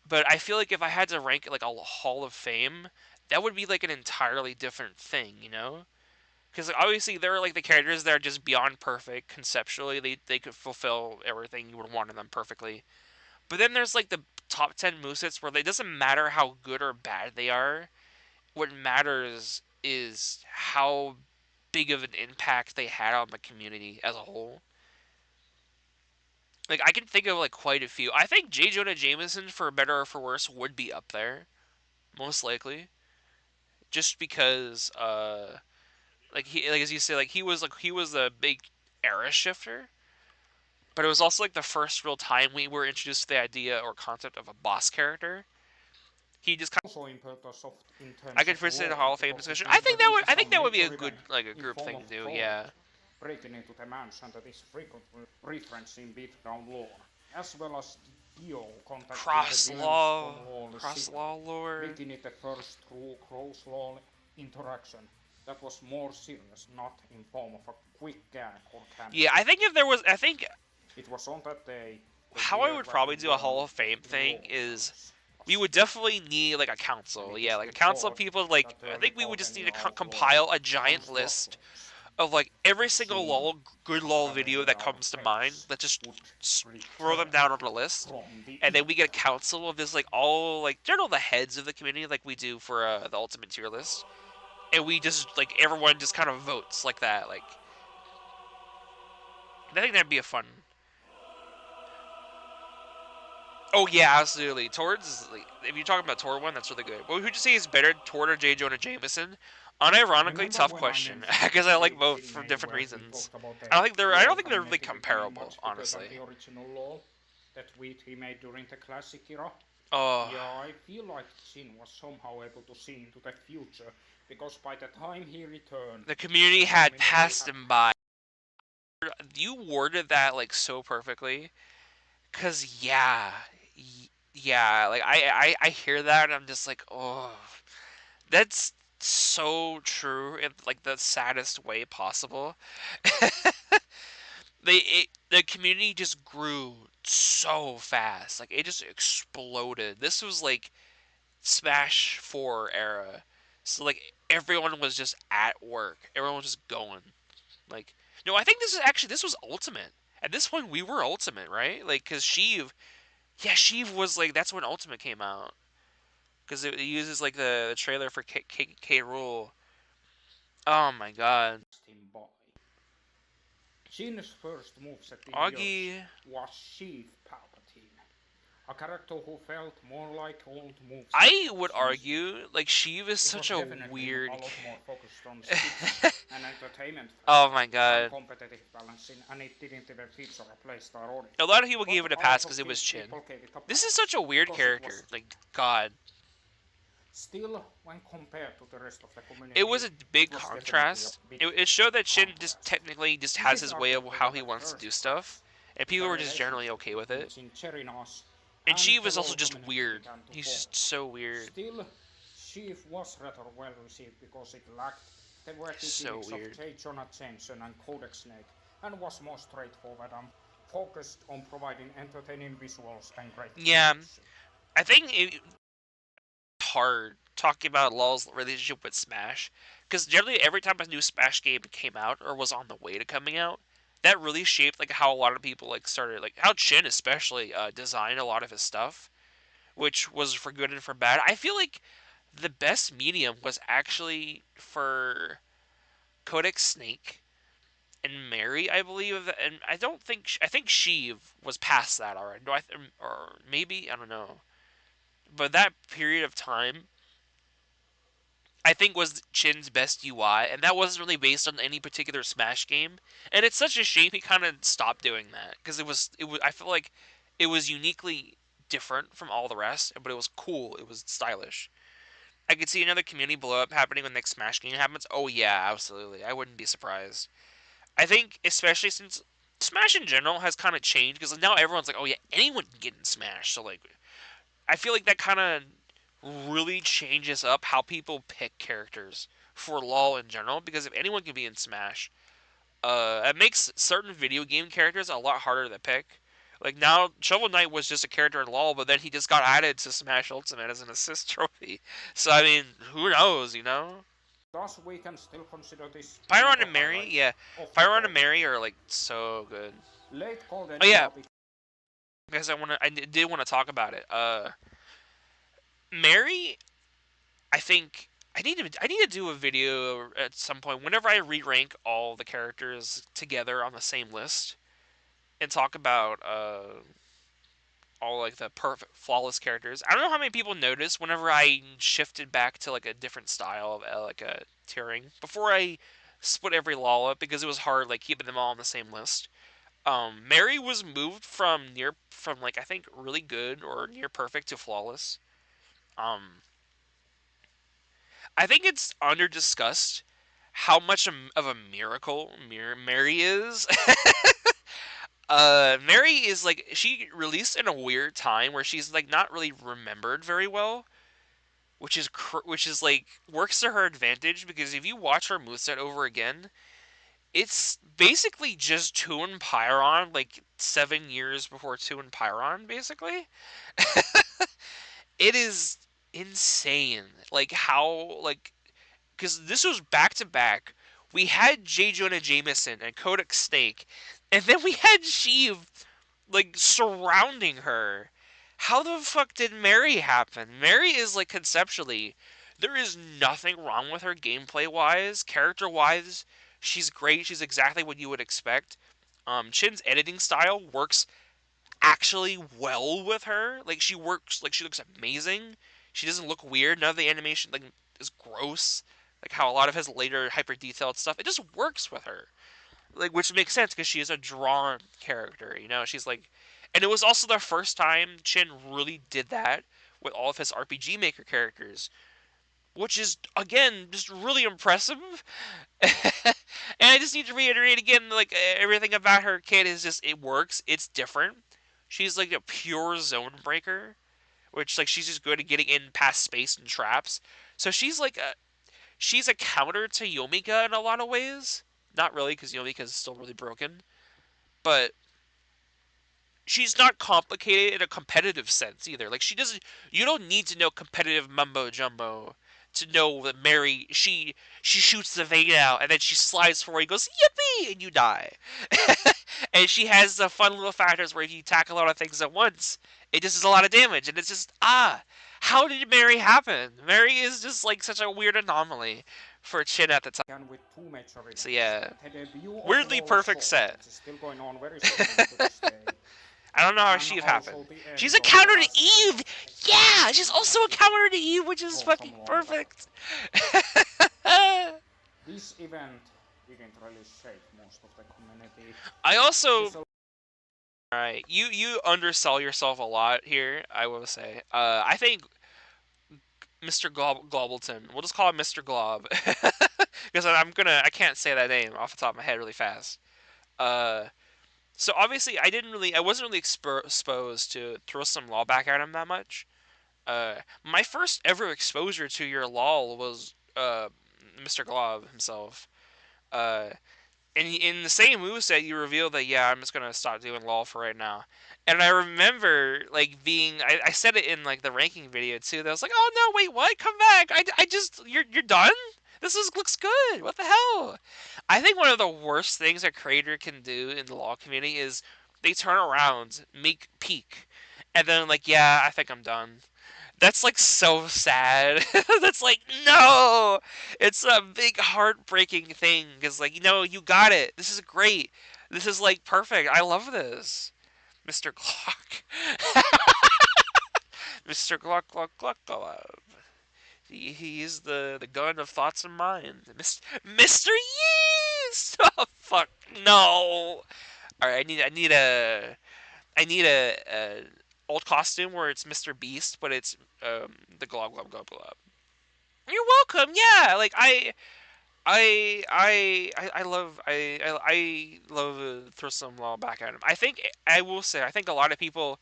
Speaker 1: but I feel like if I had to rank like a Hall of Fame, that would be like an entirely different thing, you know? Because like, obviously there are like the characters that are just beyond perfect conceptually. They could fulfill everything you would want in them perfectly. But then there's like the top 10 movesets where it doesn't matter how good or bad they are. What matters is how big of an impact they had on the community as a whole. Like I can think of like quite a few. I think J. Jonah Jameson, for better or for worse, would be up there most likely, just because like he like as you say like he was a big era shifter, but it was also like the first real time we were introduced to the idea or concept of a boss character. He just
Speaker 2: also important soft in
Speaker 1: I
Speaker 2: terms
Speaker 1: could
Speaker 2: of
Speaker 1: participate in a
Speaker 2: lore
Speaker 1: Hall of Fame
Speaker 2: because it
Speaker 1: discussion.
Speaker 2: introduces
Speaker 1: I
Speaker 2: a
Speaker 1: think that would be a
Speaker 2: major
Speaker 1: good
Speaker 2: event
Speaker 1: like a
Speaker 2: in
Speaker 1: group
Speaker 2: form
Speaker 1: thing
Speaker 2: of
Speaker 1: to do.
Speaker 2: Troll
Speaker 1: Yeah.
Speaker 2: breaking into the mansion that is frequently referenced in Beatdown lore, as well as Dio contacting the villains from Lawless
Speaker 1: Cross
Speaker 2: City,
Speaker 1: law lore.
Speaker 2: making it the first true cross-law interaction that was more serious, not in form of a quick gag or
Speaker 1: Yeah,
Speaker 2: cameo.
Speaker 1: I think if there was, I think
Speaker 2: It was on that day, the
Speaker 1: how I
Speaker 2: year
Speaker 1: would
Speaker 2: that we
Speaker 1: probably do a Hall
Speaker 2: learned
Speaker 1: of Fame
Speaker 2: the
Speaker 1: thing
Speaker 2: law
Speaker 1: is
Speaker 2: curse
Speaker 1: we
Speaker 2: was
Speaker 1: would
Speaker 2: true,
Speaker 1: definitely need like a
Speaker 2: and
Speaker 1: council.
Speaker 2: it
Speaker 1: Yeah,
Speaker 2: is
Speaker 1: like a
Speaker 2: with
Speaker 1: council of
Speaker 2: Thor
Speaker 1: people. Like
Speaker 2: that the
Speaker 1: I
Speaker 2: early
Speaker 1: think we would just need to
Speaker 2: compendia of lore
Speaker 1: compile a giant
Speaker 2: comes to a
Speaker 1: list
Speaker 2: close.
Speaker 1: of like every
Speaker 2: As
Speaker 1: single
Speaker 2: soon
Speaker 1: lol good
Speaker 2: as
Speaker 1: lol
Speaker 2: the
Speaker 1: video that
Speaker 2: legendary
Speaker 1: comes to mind.
Speaker 2: Fetch
Speaker 1: Let's just
Speaker 2: would
Speaker 1: throw them
Speaker 2: return
Speaker 1: down on a list,
Speaker 2: from the
Speaker 1: and then we get a
Speaker 2: ether.
Speaker 1: council of this like all like general the heads of the community like we do for the ultimate tier list, and we just like everyone just kind of votes like that. Like I think that'd be a fun. Oh yeah, absolutely. Tord's like, if you're talking about Tord one, that's really good. Well, who'd you say is better, Tord or J. Jonah Jameson? Unironically,
Speaker 2: Remember
Speaker 1: tough
Speaker 2: when I
Speaker 1: question
Speaker 2: mentioned
Speaker 1: because
Speaker 2: that
Speaker 1: I like
Speaker 2: great
Speaker 1: both
Speaker 2: film
Speaker 1: for
Speaker 2: A
Speaker 1: different
Speaker 2: where he
Speaker 1: reasons.
Speaker 2: talked about the
Speaker 1: I don't
Speaker 2: LOL
Speaker 1: think they're really
Speaker 2: community becoming
Speaker 1: comparable,
Speaker 2: much bigger than
Speaker 1: honestly.
Speaker 2: the original LOL? That tweet he made during the classic era?
Speaker 1: Oh,
Speaker 2: Yeah, I feel like Jin was somehow able to see into the future because by the time he returned,
Speaker 1: the community
Speaker 2: the
Speaker 1: had
Speaker 2: community
Speaker 1: passed
Speaker 2: had
Speaker 1: him by. You worded that like so perfectly. Cause yeah, yeah. Like I hear that and I'm just like, oh, that's so true in like the saddest way possible. The community just grew so fast. Like it just exploded. This was like Smash 4 era. So like everyone was just at work. Everyone was just going. Like no, I think this was Ultimate. At this point we were Ultimate, right? Like cuz Sheev, yeah, Sheev was like that's when Ultimate came out cuz it uses like the trailer for K Rule. Oh my god.
Speaker 2: him by. Jin's first moveset in years
Speaker 1: Augie,
Speaker 2: was Sheev Palpatine, a character who felt more like old movesets
Speaker 1: I
Speaker 2: of
Speaker 1: would
Speaker 2: Transitional.
Speaker 1: argue like Sheev is
Speaker 2: It
Speaker 1: such
Speaker 2: was
Speaker 1: a
Speaker 2: definitely a
Speaker 1: weird.
Speaker 2: lot more focused on skills and entertainment
Speaker 1: Oh
Speaker 2: factor
Speaker 1: my
Speaker 2: than
Speaker 1: god.
Speaker 2: competitive balancing, and it didn't even feature a playstyle order.
Speaker 1: A lot of people
Speaker 2: But
Speaker 1: gave it a
Speaker 2: a lot
Speaker 1: pass
Speaker 2: of
Speaker 1: because it was Chin.
Speaker 2: people gave it a
Speaker 1: This is such
Speaker 2: pass
Speaker 1: a weird
Speaker 2: because it was
Speaker 1: character.
Speaker 2: Jin.
Speaker 1: Like, God.
Speaker 2: Still, when compared to the rest of the
Speaker 1: It was
Speaker 2: community,
Speaker 1: a
Speaker 2: it
Speaker 1: big
Speaker 2: was definitely a
Speaker 1: contrast.
Speaker 2: big
Speaker 1: It showed that Shin just
Speaker 2: contrast.
Speaker 1: technically just
Speaker 2: This
Speaker 1: has
Speaker 2: is
Speaker 1: his way of
Speaker 2: arguably
Speaker 1: how
Speaker 2: one
Speaker 1: he
Speaker 2: that
Speaker 1: wants to do
Speaker 2: first
Speaker 1: stuff,
Speaker 2: strikes
Speaker 1: and people
Speaker 2: the
Speaker 1: were just generally
Speaker 2: relationship
Speaker 1: okay with
Speaker 2: between
Speaker 1: it.
Speaker 2: Jin Cherinos
Speaker 1: And
Speaker 2: and
Speaker 1: Sheev
Speaker 2: the
Speaker 1: is also
Speaker 2: LoL
Speaker 1: just
Speaker 2: community
Speaker 1: weird.
Speaker 2: began to
Speaker 1: He's
Speaker 2: form.
Speaker 1: just so weird.
Speaker 2: Still, Sheev was rather well received because it lacked the witty
Speaker 1: So
Speaker 2: gimmicks of
Speaker 1: weird.
Speaker 2: J. Jonah Jameson and Codex Snake and was more straightforward and focused on providing entertaining visuals and great
Speaker 1: Yeah,
Speaker 2: execution.
Speaker 1: I think it's hard talking about LoL's relationship with Smash, because generally every time a new Smash game came out or was on the way to coming out, that really shaped like how a lot of people like started like how Chin especially designed a lot of his stuff, which was for good and for bad. I feel like the best medium was actually for Codex Snake and Mary, I believe, and I think Sheev was past that already. No, or maybe I don't know, but that period of time I think was Chin's best UI, and that wasn't really based on any particular Smash game. And it's such a shame he kind of stopped doing that because it was I feel like it was uniquely different from all the rest, but it was cool. It was stylish. I could see another community blow up happening when the next Smash game happens. Oh yeah, absolutely. I wouldn't be surprised. I think especially since Smash in general has kind of changed because now everyone's like, oh yeah, anyone can get in Smash. So like, I feel like that kind of really changes up how people pick characters for LoL in general. Because if anyone can be in Smash, it makes certain video game characters a lot harder to pick. Like now, Shovel Knight was just a character in LoL, but then he just got added to Smash Ultimate as an assist trophy. So I mean, who knows, you know?
Speaker 2: Thus, we can still consider this
Speaker 1: Pyron
Speaker 2: another
Speaker 1: and Mary,
Speaker 2: highlight
Speaker 1: yeah,
Speaker 2: of the
Speaker 1: Pyron and
Speaker 2: tournament.
Speaker 1: Mary are like so good.
Speaker 2: Late Golden
Speaker 1: Oh yeah,
Speaker 2: Era
Speaker 1: because I did want to talk about it. Mary, I think I need to do a video at some point whenever I re-rank all the characters together on the same list and talk about all like the perfect flawless characters. I don't know how many people noticed whenever I shifted back to like a different style of like a tiering before I split every law up because it was hard like keeping them all on the same list. Mary was moved from like I think really good or near perfect to flawless. Um, I think it's under discussed how much of a miracle Mary is. Mary is like she released in a weird time where she's like not really remembered very well, which is like works to her advantage because if you watch her moveset over again, it's basically just Toon Pyron like 7 years before Toon Pyron, basically. It is insane, like how like because this was back to back. We had J. Jonah Jameson and Kodak Snake, and then we had Sheev like surrounding her. How the fuck did Mary happen? Mary is like conceptually, there is nothing wrong with her gameplay wise, character wise. She's great. She's exactly what you would expect. Chin's editing style works actually well with her. Like she works, like she looks amazing. She doesn't look weird. None of the animation like is gross. Like how a lot of his later hyper detailed stuff, it just works with her. Like which makes sense because she is a drawn character. You know, she's like, and it was also the first time Chin really did that with all of his RPG Maker characters, which is again just really impressive. And I just need to reiterate again, like everything about her kid is just it works. It's different. She's like a pure zone breaker, which like she's just good at getting in past space and traps. So she's a counter to Yomika in a lot of ways. Not really, because Yomika is still really broken. But she's not complicated in a competitive sense either. Like she doesn't. You don't need to know competitive mumbo jumbo to know that Mary she shoots the vein out and then she slides forward and goes yippee and you die. And she has the fun little factors where if you attack a lot of things at once, it just does a lot of damage and it's just how did Mary happen? Mary is just like such a weird anomaly for Chin at the time.
Speaker 2: With two major
Speaker 1: So
Speaker 2: events.
Speaker 1: yeah,
Speaker 2: The debut of
Speaker 1: weirdly
Speaker 2: LoL
Speaker 1: perfect
Speaker 2: Short,
Speaker 1: set.
Speaker 2: which is still going on very strongly to this day.
Speaker 1: I don't know how
Speaker 2: And
Speaker 1: Sheev happened.
Speaker 2: also the
Speaker 1: She's
Speaker 2: end
Speaker 1: a
Speaker 2: of the
Speaker 1: counter to
Speaker 2: last
Speaker 1: Eve! Yeah! She's also a counter to Eve, which is fucking perfect.
Speaker 2: This event didn't really shape most of the community.
Speaker 1: I also... Alright, you undersell yourself a lot here, I will say. I think Mr. Globleton, we'll just call him Mr. Glob. Because I can't say that name off the top of my head really fast. So obviously I wasn't really exposed to throw some law back at him that much. My first ever exposure to your lol was Mr. Glob himself. Uh, and in the same moveset, you reveal that yeah, I'm just gonna stop doing lol for right now. And I remember like I said it in like the ranking video too. That I was like, oh no, wait, what? Come back! I just you're done. Looks good. What the hell? I think one of the worst things a creator can do in the law community is they turn around, make peak, and then like yeah, I think I'm done. That's like so sad. That's like no. It's a big heartbreaking thing because like you got it. This is great. This is like perfect. I love this, Mr. Clock. Mr. Gluck Gluck Gluck Glove. He's the gun of thoughts and mind. Mr. Yeast. Oh fuck no. All right, I need a old costume where it's Mr. Beast, but it's the glob glob glob glob. You're welcome. Yeah, like I love throw some law back at him. I will say I think a lot of people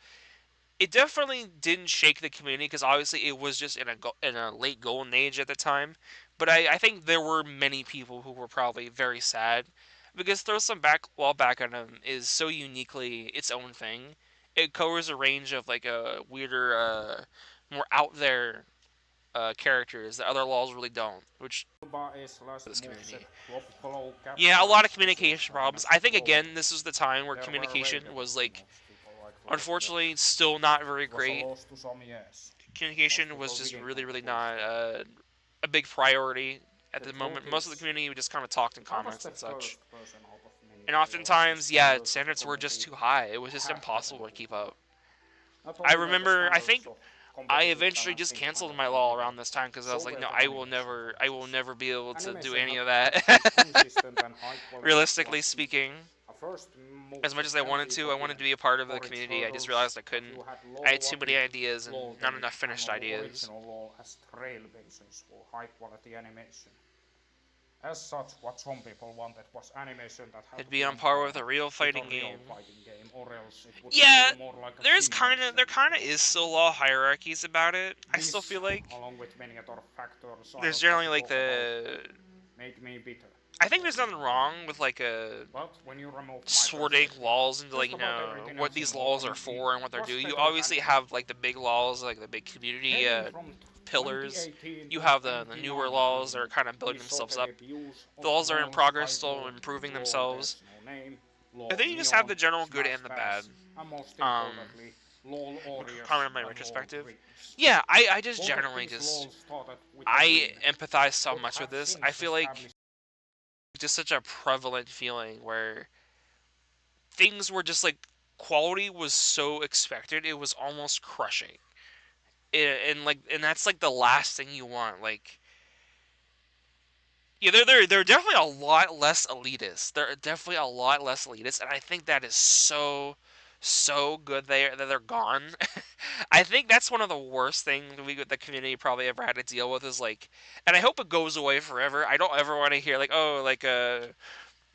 Speaker 1: it definitely didn't shake the community because obviously it was just in a late golden age at the time. But I think there were many people who were probably very sad because throw some back at him is so uniquely its own thing. It covers a range of like a weirder, more out there characters that other laws really don't, which this community. Yeah, a lot of communication problems. I think again this was the time where communication was like unfortunately still not very great. Communication was just really not a big priority at the moment. Most of the community just kind of talked in comments and such. And oftentimes, yeah, standards were just too high. It was just impossible to keep up. I remember, I think I eventually just canceled my law around this time because I was like, no, I will never be able to do any of that. Realistically speaking, as much as I wanted to be a part of the community. I just realized I couldn't. I had too many ideas and not enough finished ideas.
Speaker 2: As such, what some people wanted was animation that had
Speaker 1: It'd be on par with a real fighting game.
Speaker 2: Or else it would
Speaker 1: Yeah,
Speaker 2: feel more like
Speaker 1: there kind of is still law hierarchies about it. I still feel like
Speaker 2: along with many other factors,
Speaker 1: there's generally like the.
Speaker 2: Make me bitter.
Speaker 1: I think there's nothing wrong with like a sorting laws into like what these laws are for and what they're doing. You obviously have like the big laws, like the big community pillars. You have the newer laws that are kind of building themselves up. The laws are in progress, still improving themselves. I think you just have the general good and the bad. Comment on my retrospective. Yeah, I just generally I empathize so much with this. I feel like just such a prevalent feeling where things were just like quality was so expected it was almost crushing. And that's like the last thing you want. Like yeah, they're definitely a lot less elitist. They're definitely a lot less elitist, and I think that is so good that they're gone. I think that's one of the worst things the community probably ever had to deal with is like, and I hope it goes away forever. I don't ever want to hear like oh like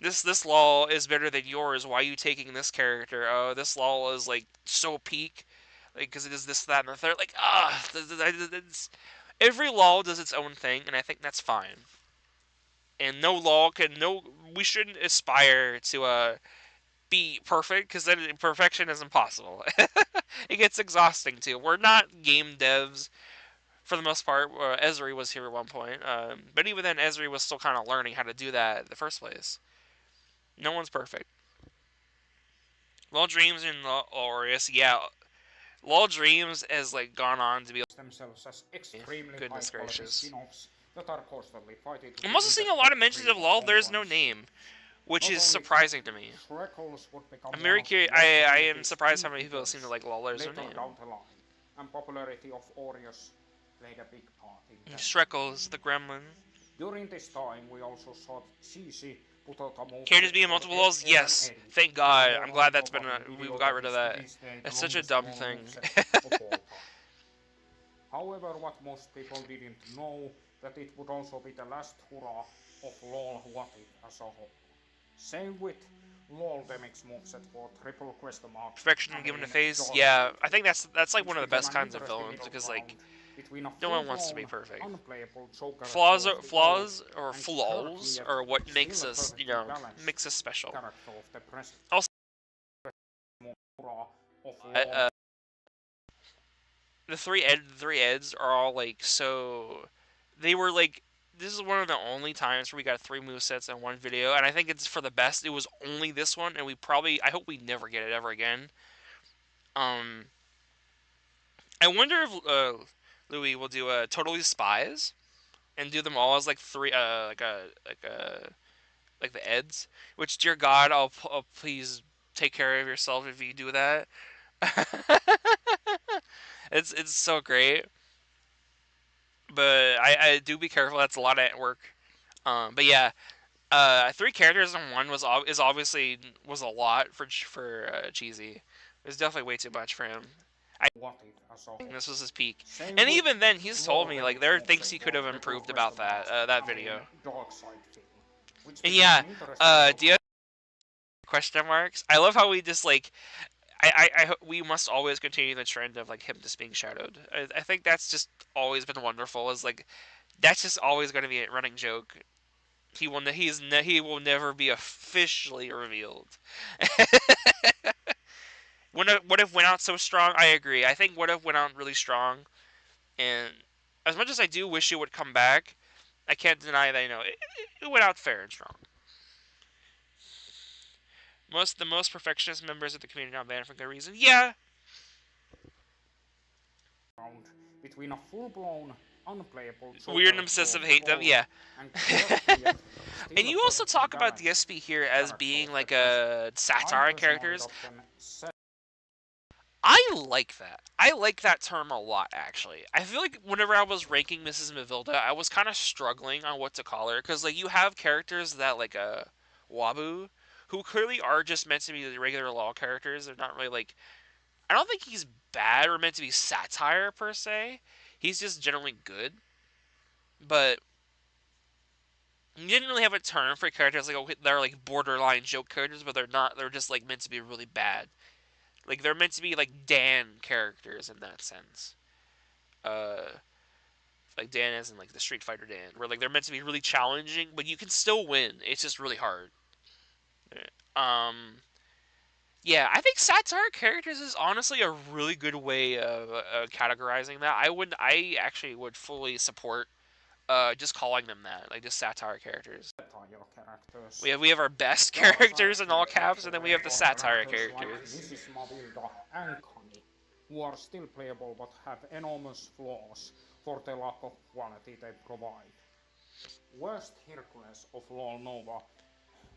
Speaker 1: this law is better than yours. Why are you taking this character? Oh, this law is like so peak, like because it is this, that, and the third. Like every law does its own thing, and I think that's fine. And no law can no. We shouldn't aspire to be perfect, because then perfection is impossible. It gets exhausting too. We're not game devs for the most part. Esri was here at one point, but even then, Esri was still kind of learning how to do that in the first place. No one's perfect. Lull Dreams and Aureus, yeah, Lull Dreams has like gone on to be
Speaker 2: themselves as extremely high
Speaker 1: goodness
Speaker 2: quality
Speaker 1: gracious.
Speaker 2: spin-offs that are constantly fighting to
Speaker 1: I'm
Speaker 2: be
Speaker 1: also
Speaker 2: in the
Speaker 1: seeing a lot
Speaker 2: top
Speaker 1: of mentions
Speaker 2: 3
Speaker 1: of
Speaker 2: of
Speaker 1: Lull. There's no
Speaker 2: on-premise
Speaker 1: name,
Speaker 2: Steam.
Speaker 1: which
Speaker 2: Not
Speaker 1: is
Speaker 2: only that,
Speaker 1: surprising to me.
Speaker 2: Shrekels would become
Speaker 1: I'm
Speaker 2: one
Speaker 1: very
Speaker 2: of
Speaker 1: curious.
Speaker 2: Lull
Speaker 1: I am
Speaker 2: community's
Speaker 1: surprised
Speaker 2: key
Speaker 1: how many people seem to
Speaker 2: figures
Speaker 1: like Lull. There's no
Speaker 2: later
Speaker 1: name.
Speaker 2: down the line, and popularity of Aureus played a big part in that.
Speaker 1: Shrekels, the gremlin.
Speaker 2: During this time, we also saw Shishi, Putoka
Speaker 1: Characters
Speaker 2: moved
Speaker 1: being
Speaker 2: for
Speaker 1: multiple
Speaker 2: Ed,
Speaker 1: lulls?
Speaker 2: Ed and
Speaker 1: Yes.
Speaker 2: Eddie,
Speaker 1: Thank
Speaker 2: and
Speaker 1: God.
Speaker 2: more
Speaker 1: I'm glad that's been
Speaker 2: unpopular
Speaker 1: we
Speaker 2: video
Speaker 1: got
Speaker 2: that
Speaker 1: rid of
Speaker 2: is to
Speaker 1: that.
Speaker 2: this day the
Speaker 1: It's such a
Speaker 2: longest
Speaker 1: dumb
Speaker 2: LoL
Speaker 1: thing.
Speaker 2: moveset of all time. However, what most people didn't know, that it would also be the last hurrah of LoL What If as a whole. Same with LoL Demix moveset for triple question mark,
Speaker 1: Perfection
Speaker 2: I
Speaker 1: given a
Speaker 2: mean
Speaker 1: face.
Speaker 2: dark
Speaker 1: Yeah,
Speaker 2: side
Speaker 1: I think
Speaker 2: field,
Speaker 1: that's like
Speaker 2: which
Speaker 1: one of the
Speaker 2: became
Speaker 1: best
Speaker 2: an
Speaker 1: kinds of
Speaker 2: interesting
Speaker 1: villains
Speaker 2: middle
Speaker 1: because like
Speaker 2: ground between a
Speaker 1: no one wants to be
Speaker 2: full-blown,
Speaker 1: perfect.
Speaker 2: unplayable Joker
Speaker 1: Flaws,
Speaker 2: of the old
Speaker 1: flaws or
Speaker 2: and quirky
Speaker 1: flaws
Speaker 2: yet
Speaker 1: are what
Speaker 2: still
Speaker 1: makes
Speaker 2: a
Speaker 1: us,
Speaker 2: perfectly balanced
Speaker 1: makes us special.
Speaker 2: character of the present.
Speaker 1: Also,
Speaker 2: Of LoL.
Speaker 1: the three Eds are all like so. They were like. This is one of the only times where we got 3 movesets in one video, and I think it's for the best. It was only this one, and we probably. I hope we never get it ever again. Um, I wonder if Louis will do Totally Spies and do them all as like 3, like the Eds. Which, dear God, I'll please take care of yourself if you do that. It's so great, but I do be careful. That's a lot of work. But yeah, 3 characters in one is obviously was a lot for Cheesy. It was definitely way too much for him. I
Speaker 2: What If as a whole.
Speaker 1: think this was his peak,
Speaker 2: Same
Speaker 1: and
Speaker 2: with
Speaker 1: even then, he's told
Speaker 2: LoL
Speaker 1: me like
Speaker 2: Demix
Speaker 1: there are things
Speaker 2: moveset
Speaker 1: he could
Speaker 2: for
Speaker 1: have
Speaker 2: triple
Speaker 1: improved
Speaker 2: question
Speaker 1: about
Speaker 2: mark,
Speaker 1: that
Speaker 2: I mean
Speaker 1: video.
Speaker 2: dark side field, which
Speaker 1: And
Speaker 2: became
Speaker 1: yeah,
Speaker 2: an interesting middle
Speaker 1: do you have
Speaker 2: ground.
Speaker 1: question marks? I love how we just like we must always continue the trend of like him just being shadowed. I think that's just always been wonderful. Is like that's just always going to be a running joke. He will never be officially revealed. What if went out so strong? I agree. I think what if went out really strong, and as much as I do wish it would come back, I can't deny that it went out fair and strong. The most perfectionist members of the community not banned for good reason. Yeah,
Speaker 2: Between a full-blown, unplayable
Speaker 1: weird and
Speaker 2: Joker
Speaker 1: obsessive
Speaker 2: of the
Speaker 1: hate them.
Speaker 2: old
Speaker 1: Yeah.
Speaker 2: and quirky yet
Speaker 1: And
Speaker 2: still a
Speaker 1: you also
Speaker 2: perfectly
Speaker 1: talk about the
Speaker 2: balanced
Speaker 1: SP here as
Speaker 2: character
Speaker 1: being
Speaker 2: of the
Speaker 1: like
Speaker 2: present.
Speaker 1: a
Speaker 2: I
Speaker 1: satire
Speaker 2: personally
Speaker 1: characters.
Speaker 2: often said
Speaker 1: I like that. I like that term a lot, actually. I feel like whenever I was ranking Mrs. Mavilda, I was kind of struggling on what to call her because like you have characters that like Wabu, who clearly are just meant to be the regular law characters. They're not really like. I don't think he's bad or meant to be satire per se. He's just generally good, but you didn't really have a term for characters like they're like borderline joke characters, but they're not. They're just like meant to be really bad. Like they're meant to be like Dan characters in that sense. Uh, like Dan as in like the Street Fighter Dan, where like they're meant to be really challenging, but you can still win. It's just really hard. Um, yeah, I think satire characters is honestly a really good way of categorizing that. I actually would fully support just calling them that, like just satire characters.
Speaker 2: satire characters.
Speaker 1: We have our best
Speaker 2: Dark side
Speaker 1: characters in all
Speaker 2: field
Speaker 1: caps, and then we
Speaker 2: actually
Speaker 1: have the
Speaker 2: for
Speaker 1: satire
Speaker 2: characters like
Speaker 1: characters.
Speaker 2: Mrs. Mavilda and Connie, who are still playable but have enormous flaws for the lack of quality they provide. Worst Hercules of LoL Nova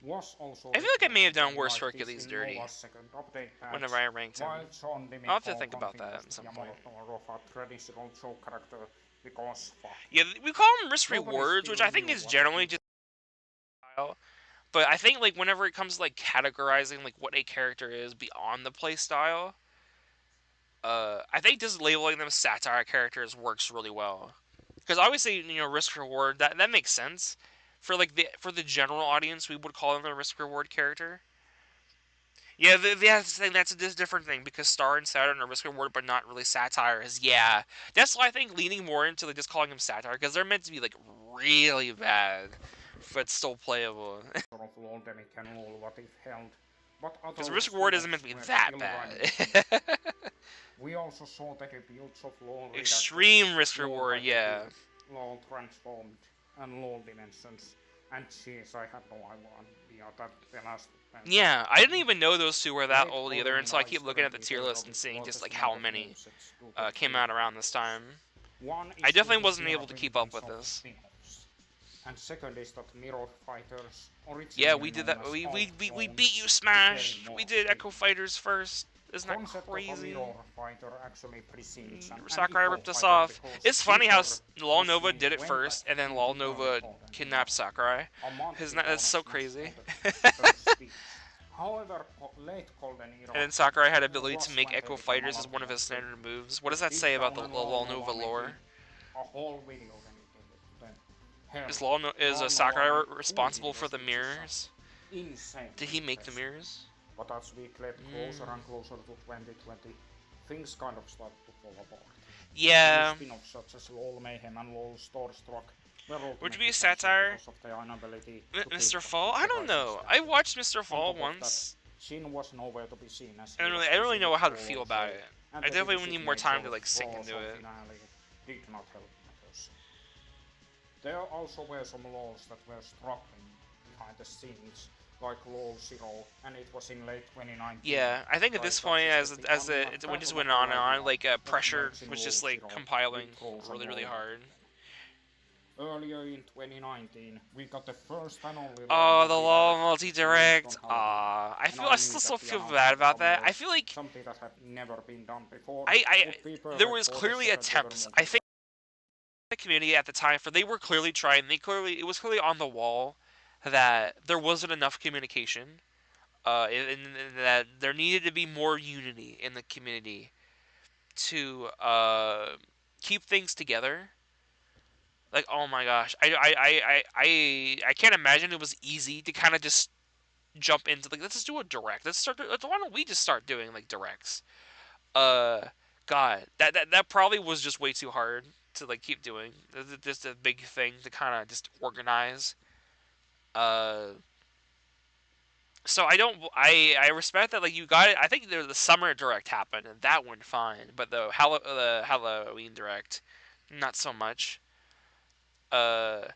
Speaker 2: was also
Speaker 1: I feel like I may have done
Speaker 2: something
Speaker 1: worse
Speaker 2: like this
Speaker 1: Hercules
Speaker 2: in
Speaker 1: dirty
Speaker 2: Nova's second update patch,
Speaker 1: whenever I ranked him.
Speaker 2: while John
Speaker 1: I'll have to
Speaker 2: Dimiko
Speaker 1: think about that
Speaker 2: continues
Speaker 1: at
Speaker 2: to
Speaker 1: some
Speaker 2: be a
Speaker 1: point.
Speaker 2: monotonous of a traditional show character because fuck.
Speaker 1: Yeah, we call them risk
Speaker 2: Nobody
Speaker 1: rewards,
Speaker 2: still
Speaker 1: which I
Speaker 2: knew
Speaker 1: think is
Speaker 2: what to
Speaker 1: generally
Speaker 2: think.
Speaker 1: just style. But I think like whenever it comes to like categorizing like what a character is beyond the play style, I think just labeling them satire characters works really well. Because obviously, risk reward that makes sense. For the general audience, we would call them a risk reward character. Yeah, that's a different thing because Star and Saturn are risk reward, but not really satire. Yeah, that's why I think leaning more into like just calling them satire because they're meant to be like really bad, but still playable.
Speaker 2: Of LoL Demic and LoL What If held but
Speaker 1: Because
Speaker 2: other
Speaker 1: risk reward isn't meant
Speaker 2: spin-offs
Speaker 1: to be
Speaker 2: were
Speaker 1: that
Speaker 2: still running
Speaker 1: bad.
Speaker 2: smoothly. We also saw the debuts of LoL Redacted,
Speaker 1: Extreme risk
Speaker 2: LoL
Speaker 1: reward, yeah.
Speaker 2: Hypercube, LoL Transformed, and LoL Dimensions. And jeez, I had no idea that the last
Speaker 1: Yeah, I didn't even know those two were that
Speaker 2: Late
Speaker 1: old either
Speaker 2: Golden
Speaker 1: until I keep
Speaker 2: Ice
Speaker 1: looking at the
Speaker 2: currently
Speaker 1: tier list and
Speaker 2: developed
Speaker 1: seeing just
Speaker 2: largest
Speaker 1: like
Speaker 2: amount
Speaker 1: how
Speaker 2: of
Speaker 1: many
Speaker 2: movesets to get
Speaker 1: came
Speaker 2: three
Speaker 1: out around this
Speaker 2: characters.
Speaker 1: time.
Speaker 2: One
Speaker 1: I
Speaker 2: is due
Speaker 1: definitely
Speaker 2: to
Speaker 1: wasn't
Speaker 2: sheer
Speaker 1: able to keep up
Speaker 2: abundance
Speaker 1: with
Speaker 2: of
Speaker 1: this.
Speaker 2: spin-offs. And second is that Mirror Fighters,
Speaker 1: Yeah,
Speaker 2: originally
Speaker 1: we did
Speaker 2: known
Speaker 1: that.
Speaker 2: as
Speaker 1: We
Speaker 2: Outclones,
Speaker 1: beat you,
Speaker 2: became
Speaker 1: Smash. We
Speaker 2: more
Speaker 1: did Echo
Speaker 2: stable.
Speaker 1: Fighters first. Isn't that
Speaker 2: Concept of a
Speaker 1: crazy?
Speaker 2: mirror fighter actually precedes an
Speaker 1: Sakurai
Speaker 2: echo
Speaker 1: ripped us
Speaker 2: fighter
Speaker 1: off.
Speaker 2: because
Speaker 1: It's funny how
Speaker 2: Reaper
Speaker 1: Lol
Speaker 2: was
Speaker 1: Nova
Speaker 2: made
Speaker 1: did it
Speaker 2: way back
Speaker 1: first, and then
Speaker 2: in
Speaker 1: Lol
Speaker 2: the early
Speaker 1: Nova
Speaker 2: Golden
Speaker 1: kidnapped
Speaker 2: Era,
Speaker 1: Sakurai.
Speaker 2: a month
Speaker 1: Isn't that
Speaker 2: before
Speaker 1: that's so
Speaker 2: Smash
Speaker 1: crazy?
Speaker 2: entered its first speech. However, late Golden
Speaker 1: And
Speaker 2: Era
Speaker 1: then Sakurai had ability to
Speaker 2: was
Speaker 1: make
Speaker 2: when they
Speaker 1: Echo
Speaker 2: became a
Speaker 1: Fighters as
Speaker 2: lot
Speaker 1: one of
Speaker 2: more
Speaker 1: his standard
Speaker 2: stable.
Speaker 1: moves. What does that
Speaker 2: Deep
Speaker 1: say about
Speaker 2: down
Speaker 1: the
Speaker 2: and Lol
Speaker 1: Lol Nova
Speaker 2: Nova
Speaker 1: lore?
Speaker 2: needed a whole video dedicated to them. Hell,
Speaker 1: Is
Speaker 2: Lol Nova
Speaker 1: Sakurai
Speaker 2: went full
Speaker 1: responsible for
Speaker 2: hideous,
Speaker 1: the
Speaker 2: which is
Speaker 1: mirrors?
Speaker 2: insanely
Speaker 1: Did he make the
Speaker 2: impressive.
Speaker 1: mirrors?
Speaker 2: But as we get closer and closer to 2020, things kind of start to fall apart. Many
Speaker 1: Yeah.
Speaker 2: spin-offs such as LoL Mayhem and LoL Starstruck were
Speaker 1: Would you be
Speaker 2: ultimately
Speaker 1: a
Speaker 2: cancelled
Speaker 1: satire?
Speaker 2: because of their inability to keep
Speaker 1: Mr.
Speaker 2: up
Speaker 1: Fall?
Speaker 2: with
Speaker 1: I
Speaker 2: the
Speaker 1: don't
Speaker 2: rising
Speaker 1: know. I
Speaker 2: standard.
Speaker 1: watched Mr.
Speaker 2: On
Speaker 1: Fall
Speaker 2: top of that,
Speaker 1: once.
Speaker 2: Shin was nowhere to be seen as
Speaker 1: I
Speaker 2: he was
Speaker 1: don't
Speaker 2: busy
Speaker 1: really know
Speaker 2: with
Speaker 1: how to
Speaker 2: Fall
Speaker 1: feel
Speaker 2: of
Speaker 1: about
Speaker 2: Fate,
Speaker 1: it.
Speaker 2: and
Speaker 1: I
Speaker 2: the
Speaker 1: definitely would
Speaker 2: divisive
Speaker 1: need more
Speaker 2: nature
Speaker 1: time to
Speaker 2: of
Speaker 1: like sink into
Speaker 2: Raw's
Speaker 1: it.
Speaker 2: finale did not help matters. There also were some LoLs that were struggling behind the scenes, like LoL Zero, and it was in late 2019.
Speaker 1: Yeah, I think at
Speaker 2: Guys
Speaker 1: this
Speaker 2: such
Speaker 1: point,
Speaker 2: as the
Speaker 1: as
Speaker 2: becoming
Speaker 1: it when just went on and
Speaker 2: battle
Speaker 1: on,
Speaker 2: idea
Speaker 1: like
Speaker 2: of
Speaker 1: pressure
Speaker 2: merging
Speaker 1: was
Speaker 2: LoL
Speaker 1: just like
Speaker 2: Zero
Speaker 1: compiling
Speaker 2: with pros and
Speaker 1: really
Speaker 2: LoL
Speaker 1: hard.
Speaker 2: back then. Earlier in 2019, we got the first and only LoL
Speaker 1: Oh, the LOL
Speaker 2: multi-direct, which released on
Speaker 1: multi-direct.
Speaker 2: Halloween. And
Speaker 1: I
Speaker 2: I knew
Speaker 1: still
Speaker 2: that the
Speaker 1: feel bad
Speaker 2: announcement
Speaker 1: about
Speaker 2: from
Speaker 1: that. I
Speaker 2: LoL,
Speaker 1: feel like
Speaker 2: something that had never been done before,
Speaker 1: I
Speaker 2: would be
Speaker 1: there
Speaker 2: perfect
Speaker 1: was
Speaker 2: for the
Speaker 1: clearly
Speaker 2: second ever
Speaker 1: attempts. I think
Speaker 2: multi-direct.
Speaker 1: the community at the time for they were clearly trying. It was clearly on the wall that there wasn't enough communication. And that there needed to be more unity in the community to keep things together. Like, oh my gosh, I can't imagine it was easy to kind of just jump into like let's just do a direct. Why don't we just start doing like directs? Uh, God, that probably was just way too hard to like keep doing. Just a big thing to kind of just organize. Uh, so I respect that like you got it. I think the summer direct happened and that went fine, but the Halloween direct, not so much. Uh,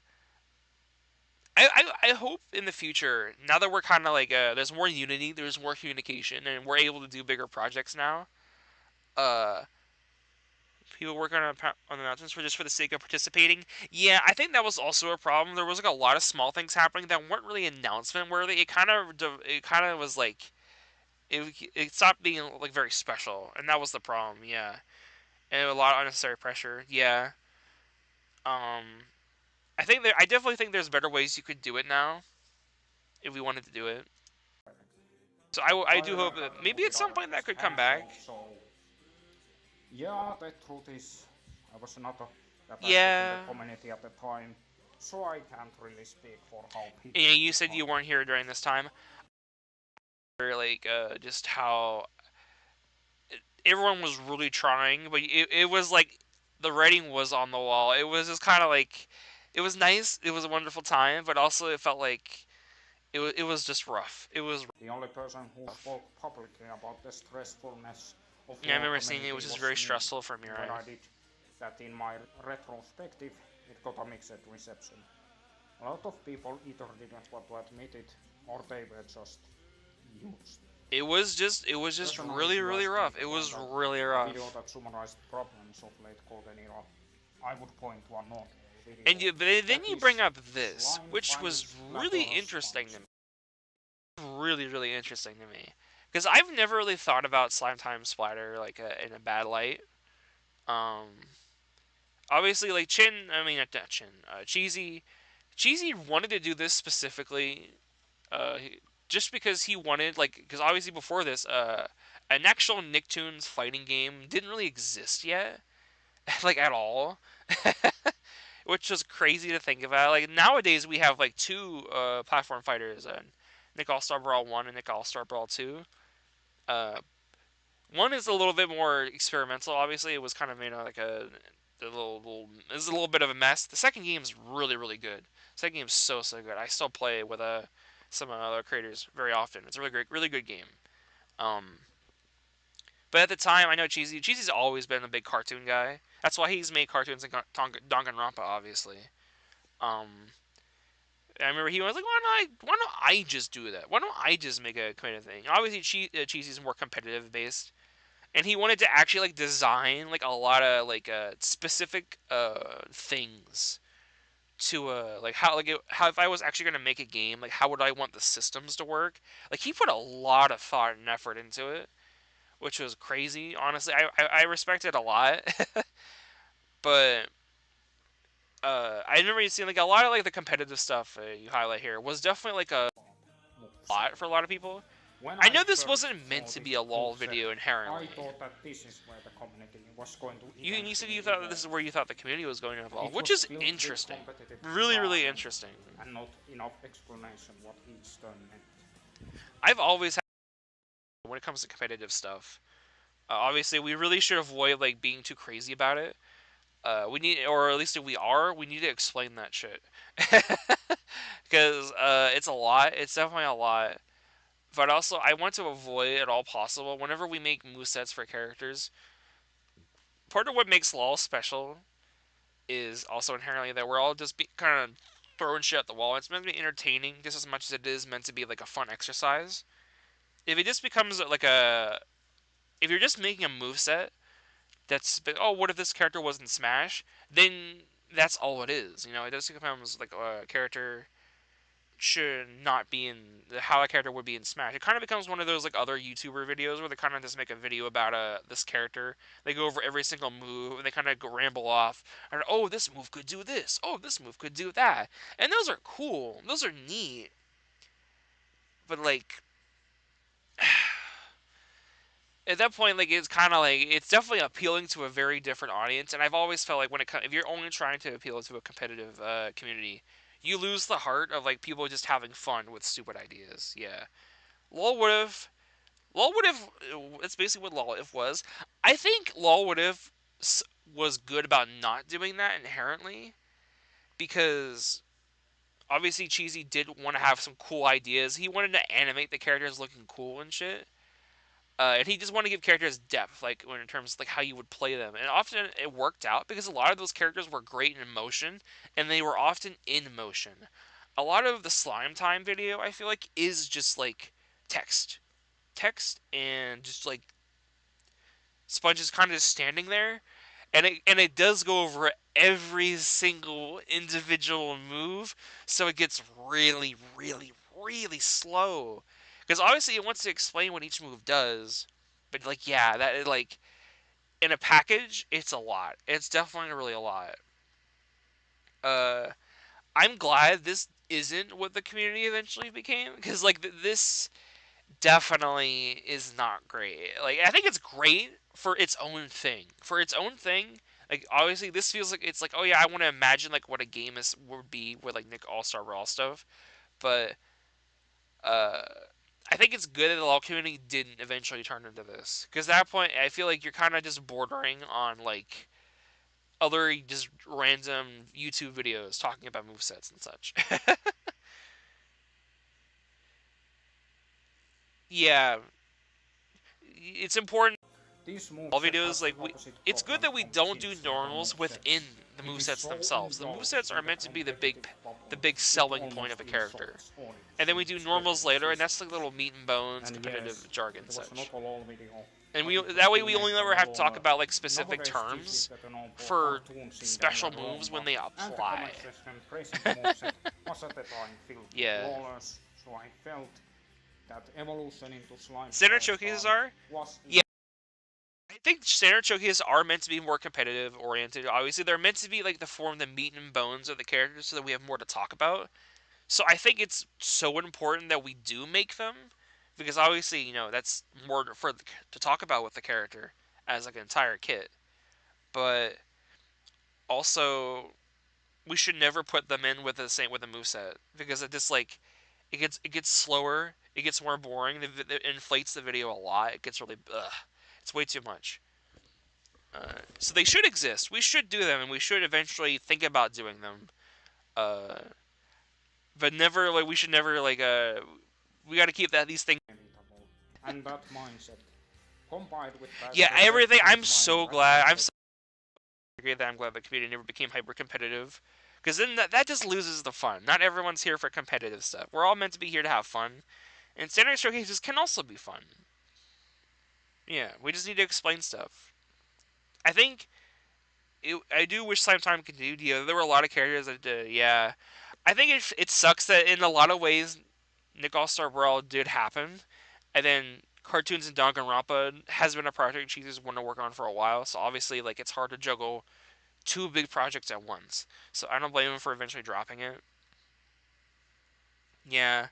Speaker 1: I hope in the future, now that we're kind of like there's more unity, there's more communication, and we're able to do bigger projects now. Uh, People working on announcements for just for the sake of participating. Yeah, I think that was also a problem. There was like a lot of small things happening that weren't really announcement worthy. It kind of was like it stopped being like very special, and that was the problem. Yeah, and a lot of unnecessary pressure. Yeah. I definitely think there's better ways you could do it now if we wanted to do it. So I do
Speaker 2: However,
Speaker 1: hope that
Speaker 2: that
Speaker 1: maybe at some
Speaker 2: multi-direct
Speaker 1: point
Speaker 2: was
Speaker 1: that could come back.
Speaker 2: cancelled, so yeah, the truth is, I was not that active in the
Speaker 1: Yeah.
Speaker 2: community at the time, so I can't really speak for how people
Speaker 1: Yeah, you
Speaker 2: took
Speaker 1: said
Speaker 2: on
Speaker 1: you
Speaker 2: it.
Speaker 1: weren't here during this time. Or like just how everyone was really trying, but it was like the writing was on the wall. It was just kind of like it was nice. It was a wonderful time, but also it felt like it was just rough. It was
Speaker 2: The only person who
Speaker 1: rough.
Speaker 2: spoke publicly about the stressfulness of
Speaker 1: Yeah, I
Speaker 2: LoL
Speaker 1: remember seeing it,
Speaker 2: community
Speaker 1: which is
Speaker 2: was
Speaker 1: very
Speaker 2: me.
Speaker 1: stressful from your
Speaker 2: When
Speaker 1: end.
Speaker 2: I did that in my retrospective, it got a mixed reception. A lot of people either didn't want to admit it, or they were just used.
Speaker 1: It was just
Speaker 2: Personally,
Speaker 1: really
Speaker 2: if you
Speaker 1: really
Speaker 2: ask me
Speaker 1: rough.
Speaker 2: to
Speaker 1: It
Speaker 2: find
Speaker 1: was
Speaker 2: a
Speaker 1: really
Speaker 2: video
Speaker 1: rough.
Speaker 2: that summarized problems of late Golden Era, I would point to a non
Speaker 1: And
Speaker 2: video.
Speaker 1: then
Speaker 2: That
Speaker 1: you
Speaker 2: is
Speaker 1: bring up this,
Speaker 2: slime
Speaker 1: which was
Speaker 2: finds
Speaker 1: really
Speaker 2: Lazarus
Speaker 1: interesting to
Speaker 2: Sponge.
Speaker 1: me. Really interesting to me because I've never really thought about Slime Time Splatter like in a bad light. Um, Obviously, like I mean not Chin, Cheesy wanted to do this specifically, uh, just because he wanted like because obviously before this, an actual Nicktoons fighting game didn't really exist yet, like at all. Which was crazy to think about. Like nowadays, we have like two platform fighters, Nick All Star Brawl 1 and Nick All Star Brawl 2. Uh, One is a little bit more experimental. Obviously, it was kind of like it's a little bit of a mess. The second game is really good. The second game is so good. I still play with a some other creators very often. It's a really good game. Um, but at the time, I know Cheesy. Cheesy's always been a big cartoon guy. That's why he's made cartoons like Danganronpa, obviously. Um, I remember he was like, why don't I just do that? Why don't I just make a kind of thing? Obviously, Cheesy's more competitive based, and he wanted to actually like design like a lot of like specific things to like how if I was actually gonna make a game, like how would I want the systems to work? Like he put a lot of thought and effort into it, which was crazy. Honestly, I respect it a lot, but I never seen like a lot of like the competitive stuff you highlight here was definitely like a lot for a lot of people.
Speaker 2: When
Speaker 1: I
Speaker 2: I
Speaker 1: know this
Speaker 2: first
Speaker 1: wasn't meant
Speaker 2: saw
Speaker 1: to
Speaker 2: this
Speaker 1: be a LOL
Speaker 2: moveset,
Speaker 1: video
Speaker 2: I
Speaker 1: inherently.
Speaker 2: thought that this is where the community was going to
Speaker 1: You said
Speaker 2: eventually
Speaker 1: you thought that this
Speaker 2: evolve.
Speaker 1: is where you thought the community was going to evolve,
Speaker 2: It
Speaker 1: which
Speaker 2: was
Speaker 1: is
Speaker 2: filled with
Speaker 1: interesting.
Speaker 2: competitive
Speaker 1: Really
Speaker 2: jargon
Speaker 1: interesting.
Speaker 2: and not enough explanation what each turn meant.
Speaker 1: I've always had when it comes to competitive stuff. Obviously, we really should avoid like being too crazy about it. We need, or at least if we are, we need to explain that shit because it's a lot. It's definitely a lot. But also, I want to avoid at all possible whenever we make movesets for characters. Part of what makes LoL special is also inherently that we're all just kind of throwing shit at the wall. It's meant to be entertaining just as much as it is meant to be like a fun exercise. If it just becomes like a, if you're just making a moveset that's, oh, what if this character was in Smash? Then that's all it is. You know, it just becomes like a character should not be in how a character would be in Smash. It kind of becomes one of those like other YouTuber videos where they kind of just make a video about this character. They go over every single move and they kind of go ramble off. And oh, this move could do this. Oh, this move could do that. And those are cool. Those are neat. But like at that point, like it's kind of like it's definitely appealing to a very different audience. And I've always felt like when it if you're only trying to appeal to a competitive community, you lose the heart of like people just having fun with stupid ideas. Yeah. LOL would have. LOL would have. That's basically what LOL if was. I think LOL would have was good about not doing that inherently because obviously Cheesy did want to have some cool ideas. He wanted to animate the characters looking cool and shit. And he just wanted to give characters depth, like when in terms of like how you would play them. And often it worked out because a lot of those characters were great in motion, and they were often in motion. A lot of the Slime Time video, I feel like, is just like text and just like Sponge is kind of just standing there, and it does go over every single individual move, so it gets really slow. Because obviously it wants to explain what each move does, but like yeah, that like in a package, it's a lot. It's definitely really a lot. Uh, I'm glad this isn't what the community eventually became, because like this definitely is not great. Like I think it's great for its own thing. For its own thing, like obviously this feels like it's like oh yeah, I want to imagine like what a game is would be with like Nick All Star Raw stuff, but uh. I think it's good that the LoL community didn't eventually turn into this because at that point I feel like you're kind of just bordering on like other just random YouTube videos talking about movesets and such. Yeah, it's important
Speaker 2: This
Speaker 1: all
Speaker 2: moveset
Speaker 1: videos
Speaker 2: has the
Speaker 1: like
Speaker 2: opposite
Speaker 1: it's good
Speaker 2: problem
Speaker 1: that we
Speaker 2: from
Speaker 1: don't do
Speaker 2: Chin's later
Speaker 1: normals within
Speaker 2: movesets.
Speaker 1: the
Speaker 2: It is
Speaker 1: movesets
Speaker 2: so
Speaker 1: themselves. The
Speaker 2: indulged
Speaker 1: movesets are
Speaker 2: in the
Speaker 1: meant to be
Speaker 2: competitive
Speaker 1: the
Speaker 2: bubble,
Speaker 1: big
Speaker 2: it
Speaker 1: selling point of
Speaker 2: almost
Speaker 1: a character.
Speaker 2: insults audience
Speaker 1: And then
Speaker 2: in
Speaker 1: we do
Speaker 2: its very
Speaker 1: normals later and that's like
Speaker 2: existence.
Speaker 1: little meat and bones
Speaker 2: And
Speaker 1: competitive
Speaker 2: yes,
Speaker 1: jargon
Speaker 2: it
Speaker 1: and
Speaker 2: was not
Speaker 1: such.
Speaker 2: a LOL video,
Speaker 1: And
Speaker 2: but
Speaker 1: we
Speaker 2: it was
Speaker 1: that way
Speaker 2: still
Speaker 1: we
Speaker 2: made
Speaker 1: only
Speaker 2: by
Speaker 1: ever have to
Speaker 2: LOL
Speaker 1: talk about
Speaker 2: nerds.
Speaker 1: like specific
Speaker 2: Nowadays this is
Speaker 1: terms
Speaker 2: better known for
Speaker 1: for
Speaker 2: cartoons in
Speaker 1: special moves when
Speaker 2: Danganronpa,
Speaker 1: they
Speaker 2: and the
Speaker 1: apply.
Speaker 2: comment section present moveset was at the time filled with
Speaker 1: Yeah.
Speaker 2: LOLers, so I felt that evolution into slime
Speaker 1: Standard
Speaker 2: style
Speaker 1: showcases
Speaker 2: style
Speaker 1: are
Speaker 2: was
Speaker 1: yeah. I think standard showcases are meant to be more competitive oriented. Obviously, they're meant to be like the form, the meat and bones of the characters, so that we have more to talk about. So I think it's so important that we do make them, because obviously you know that's more for to talk about with the character as like an entire kit. But also, we should never put them in with the same with the moveset because it just like it gets slower, it gets more boring, it inflates the video a lot. It gets really ugh. It's way too much. So they should exist. We should do them, and we should eventually think about doing them. Uh, but never like we should never like we got to keep these things.
Speaker 2: And that mindset, combined with
Speaker 1: yeah,
Speaker 2: the
Speaker 1: everything. I'm
Speaker 2: checkpoint
Speaker 1: so
Speaker 2: mining
Speaker 1: glad.
Speaker 2: aspect,
Speaker 1: I'm glad the community never became hyper competitive, because then that just loses the fun. Not everyone's here for competitive stuff. We're all meant to be here to have fun, and standard showcases can also be fun. Yeah, we just need to explain stuff. I think I do wish time continued. Yeah, there were a lot of characters that yeah. I think it sucks that in a lot of ways, Nick All Star Brawl did happen, and then Cartoons and Danganronpa has been a project Cheese's want to work on for a while. So obviously, like it's hard to juggle two big projects at once. So I don't blame him for eventually dropping it. Yeah.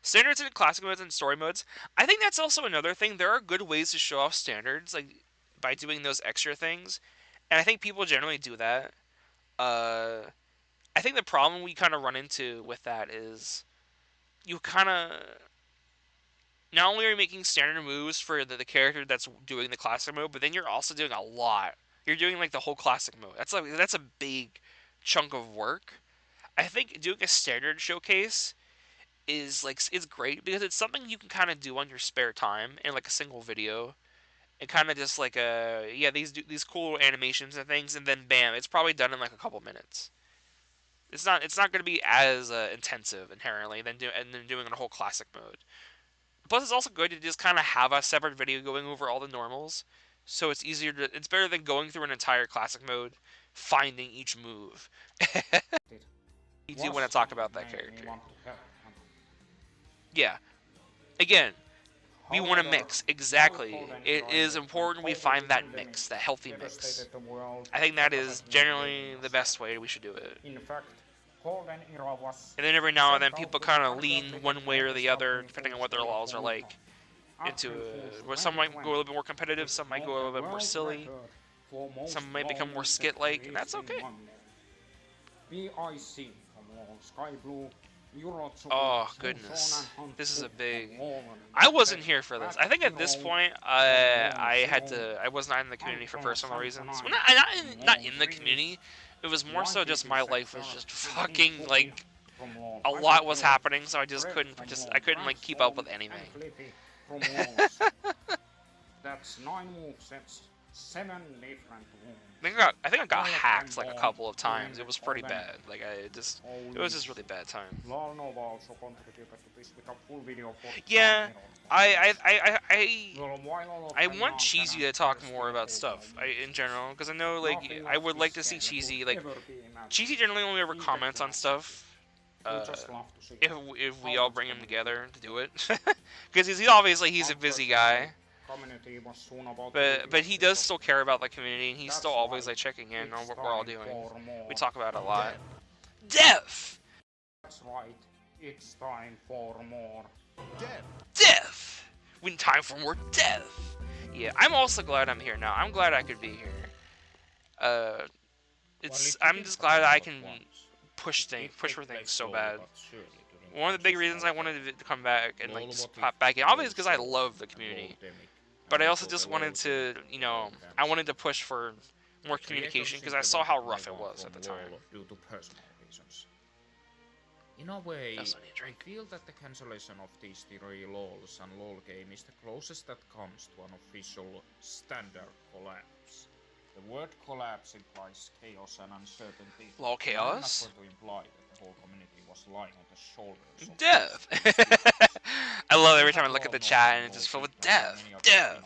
Speaker 1: Standards and classic modes and story modes. I think that's also another thing. There are good ways to show off standards, like by doing those extra things, and I think people generally do that. Uh, I think the problem we kind of run into with that is you kind of not only are you making standard moves for the character that's doing the classic mode, but then you're also doing a lot. You're doing like the whole classic mode. That's a big chunk of work. I think doing a standard showcase is great because it's something you can kind of do on your spare time in like a single video and kind of just like yeah these cool animations and things, and then bam, it's probably done in like a couple minutes. It's not going to be as intensive inherently than doing a whole classic mode. Plus, it's also good to just kind of have a separate video going over all the normals, so it's easier to. It's better than going through an entire classic mode, finding each move. You do want to talk about that character. Yeah. Again, we want to mix. Exactly. It is important we find that mix, that healthy mix. I think that is generally the best way we should do it.
Speaker 2: In fact, Golden Era was
Speaker 1: And then every now and then people kind of lean one way or the other, depending on what their laws are like, into where some might go a little bit more competitive, some might go a little bit more silly, some might become more skit-like, and that's okay.
Speaker 2: VIC from Sky Blue.
Speaker 1: Oh goodness, this is a big. I wasn't here for this. I think at this point, I was not in the community for personal reasons. Well, not in the community. It was more so just my life was just fucking like a lot was happening, so I just I couldn't like keep up with anything.
Speaker 2: That's 9 movesets, 7 different
Speaker 1: moves. I think I got hacked like a couple of times. It was pretty bad. Like it was just really bad time. Yeah, I want Cheesy to talk more about stuff in general, because I know like I would like to see Cheesy like Cheesy generally only ever comments on stuff. If we all bring him together to do it, because he's a busy guy. But he does still care about the community, and he's still always like checking in on what we're all doing. We talk about it a lot. Death!
Speaker 2: That's right. It's time for more
Speaker 1: death! When time for more death! Yeah, I'm also glad I'm here now. I'm glad I could be here. I'm just glad I can push for things so bad. One of the big reasons I wanted to come back and like just pop back in, obviously because I love the community. But I also just wanted to, I wanted to push for more communication because I saw how rough it was at the time.
Speaker 2: In a way, I feel that the cancellation of these 3 LOLs and LOL game is the closest that comes to an official standard collapse. The word collapse implies chaos and uncertainty.
Speaker 1: LOL chaos?
Speaker 2: I'm not going to imply that the whole community was lying on the shoulders of
Speaker 1: death. I love every time I look at the chat and it's just filled with death. Death.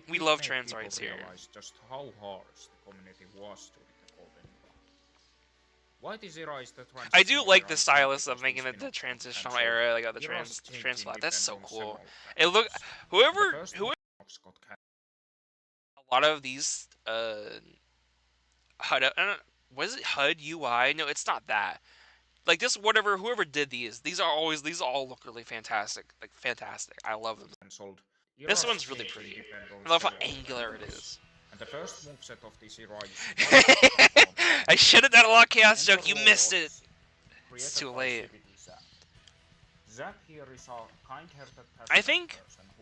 Speaker 1: We love trans rights here.
Speaker 2: Just how harsh the community was during the Golden Era. Why this era is the transitional
Speaker 1: I do like the stylus of making it the transitional era, like the trans flag. That's so cool. It whoever a lot of these HUD was it HUD UI? No, it's not that. Like just whoever did these all look really fantastic. Like fantastic. I love them. This one's really pretty. I love how angular it is.
Speaker 2: And the first moveset of this era
Speaker 1: I should have done a lot of chaos joke. You missed it. It's too late. I think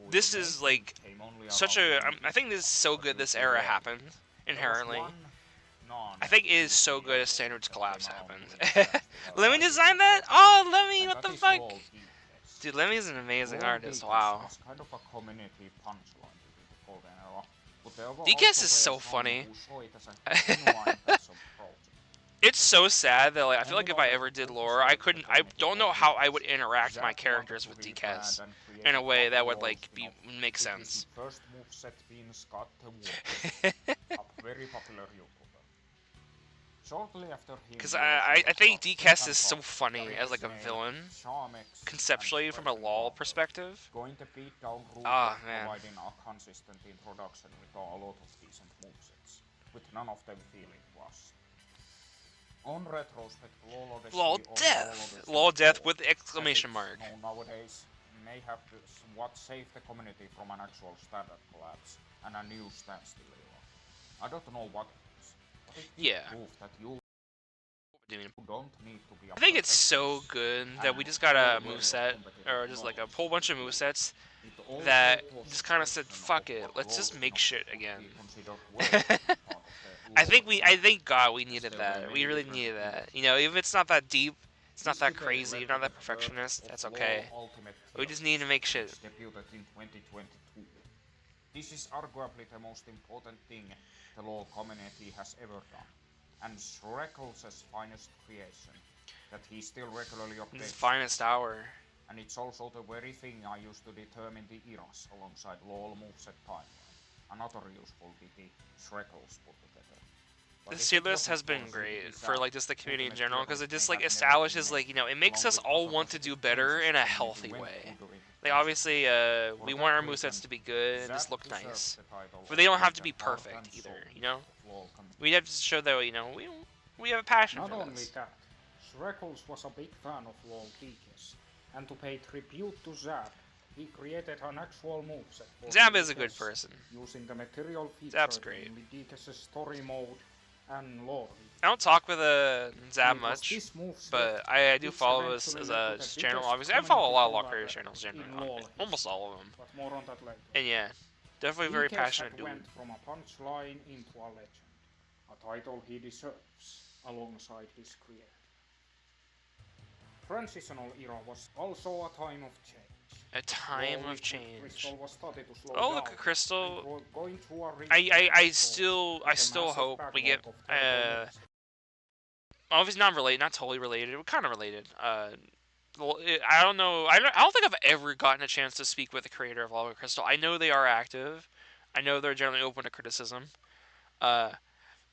Speaker 1: this is like such a. I think this is so good. This era happened inherently. I think it is so good as Standards collapse happens. Let me design that? Oh, let me, what the fuck? Dude, Lemmy's an amazing artist, wow.
Speaker 2: Was kind of a community punchline during the golden era, but there were
Speaker 1: DCast
Speaker 2: also
Speaker 1: is so
Speaker 2: some
Speaker 1: funny.
Speaker 2: who saw it as a genuine passion project.
Speaker 1: It's so sad that, like, I feel like if I ever did lore, I don't know how I would interact my characters with DCast in a way that would, like, make sense.
Speaker 2: First moveset being Scott the a very popular YouTuber. Shortly after him,
Speaker 1: because I think DCast is so funny as, like, a villain, conceptually, from a lol perspective.
Speaker 2: Going to beat down
Speaker 1: Man.
Speaker 2: providing a consistent introduction with a lot of decent movesets, with none of them feeling rushed. On retrospect,
Speaker 1: LOL death with exclamation mark.
Speaker 2: Nowadays may have what saved the community from an actual standard collapse and a new standstill era. I don't know what it is, but it
Speaker 1: Yeah.
Speaker 2: proves that you don't need to be a
Speaker 1: I think it's so good that we just got a moveset, or just like a whole bunch of movesets that just kind of said, fuck it, let's just make shit again. I think God, we needed that. We really needed that. You know, even if it's not that deep, it's not that crazy, not that perfectionist, that's okay. We just need to make shit.
Speaker 2: Debuted in 2022. This is arguably the most important thing the LoL community has ever done, and Shreckles' finest creation that he still regularly updates.
Speaker 1: His finest hour.
Speaker 2: And it's also the very thing I used to determine the eras alongside LoL moveset timeline. Another useful DT Shreckles put together.
Speaker 1: This tier list has been great for, like, just the community in general, because it just, like, establishes, like, you know, it makes us all want to do better in a healthy way. Like, obviously, we want our movesets to be good and just look nice, but they don't have to be perfect either, you know? We have to show that, you know, we have a passion for this.
Speaker 2: Not only that, Shreckles was a big fan of LoL DKs, and to pay tribute to Zab, he created an actual moveset.
Speaker 1: Zab is a good person.
Speaker 2: Using the material featured
Speaker 1: Zab's great.
Speaker 2: in DK's story mode and lore.
Speaker 1: I don't talk with Zab much, but I do follow his channel, obviously. I follow a lot of LoL creators' channels, generally, almost all of them.
Speaker 2: But more on that later.
Speaker 1: And yeah, definitely very passionate dude.
Speaker 2: Went from a punchline into a legend, a title he deserves, alongside his creator. Transitional era was also a time of change.
Speaker 1: A time of change.
Speaker 2: Crystal was started to slow
Speaker 1: oh, look at Crystal.
Speaker 2: Going through a
Speaker 1: I still hope we get obviously not related, not totally related, but kind of related. I don't know. I don't think I've ever gotten a chance to speak with the creator of Lava Crystal. I know they are active. I know they're generally open to criticism. I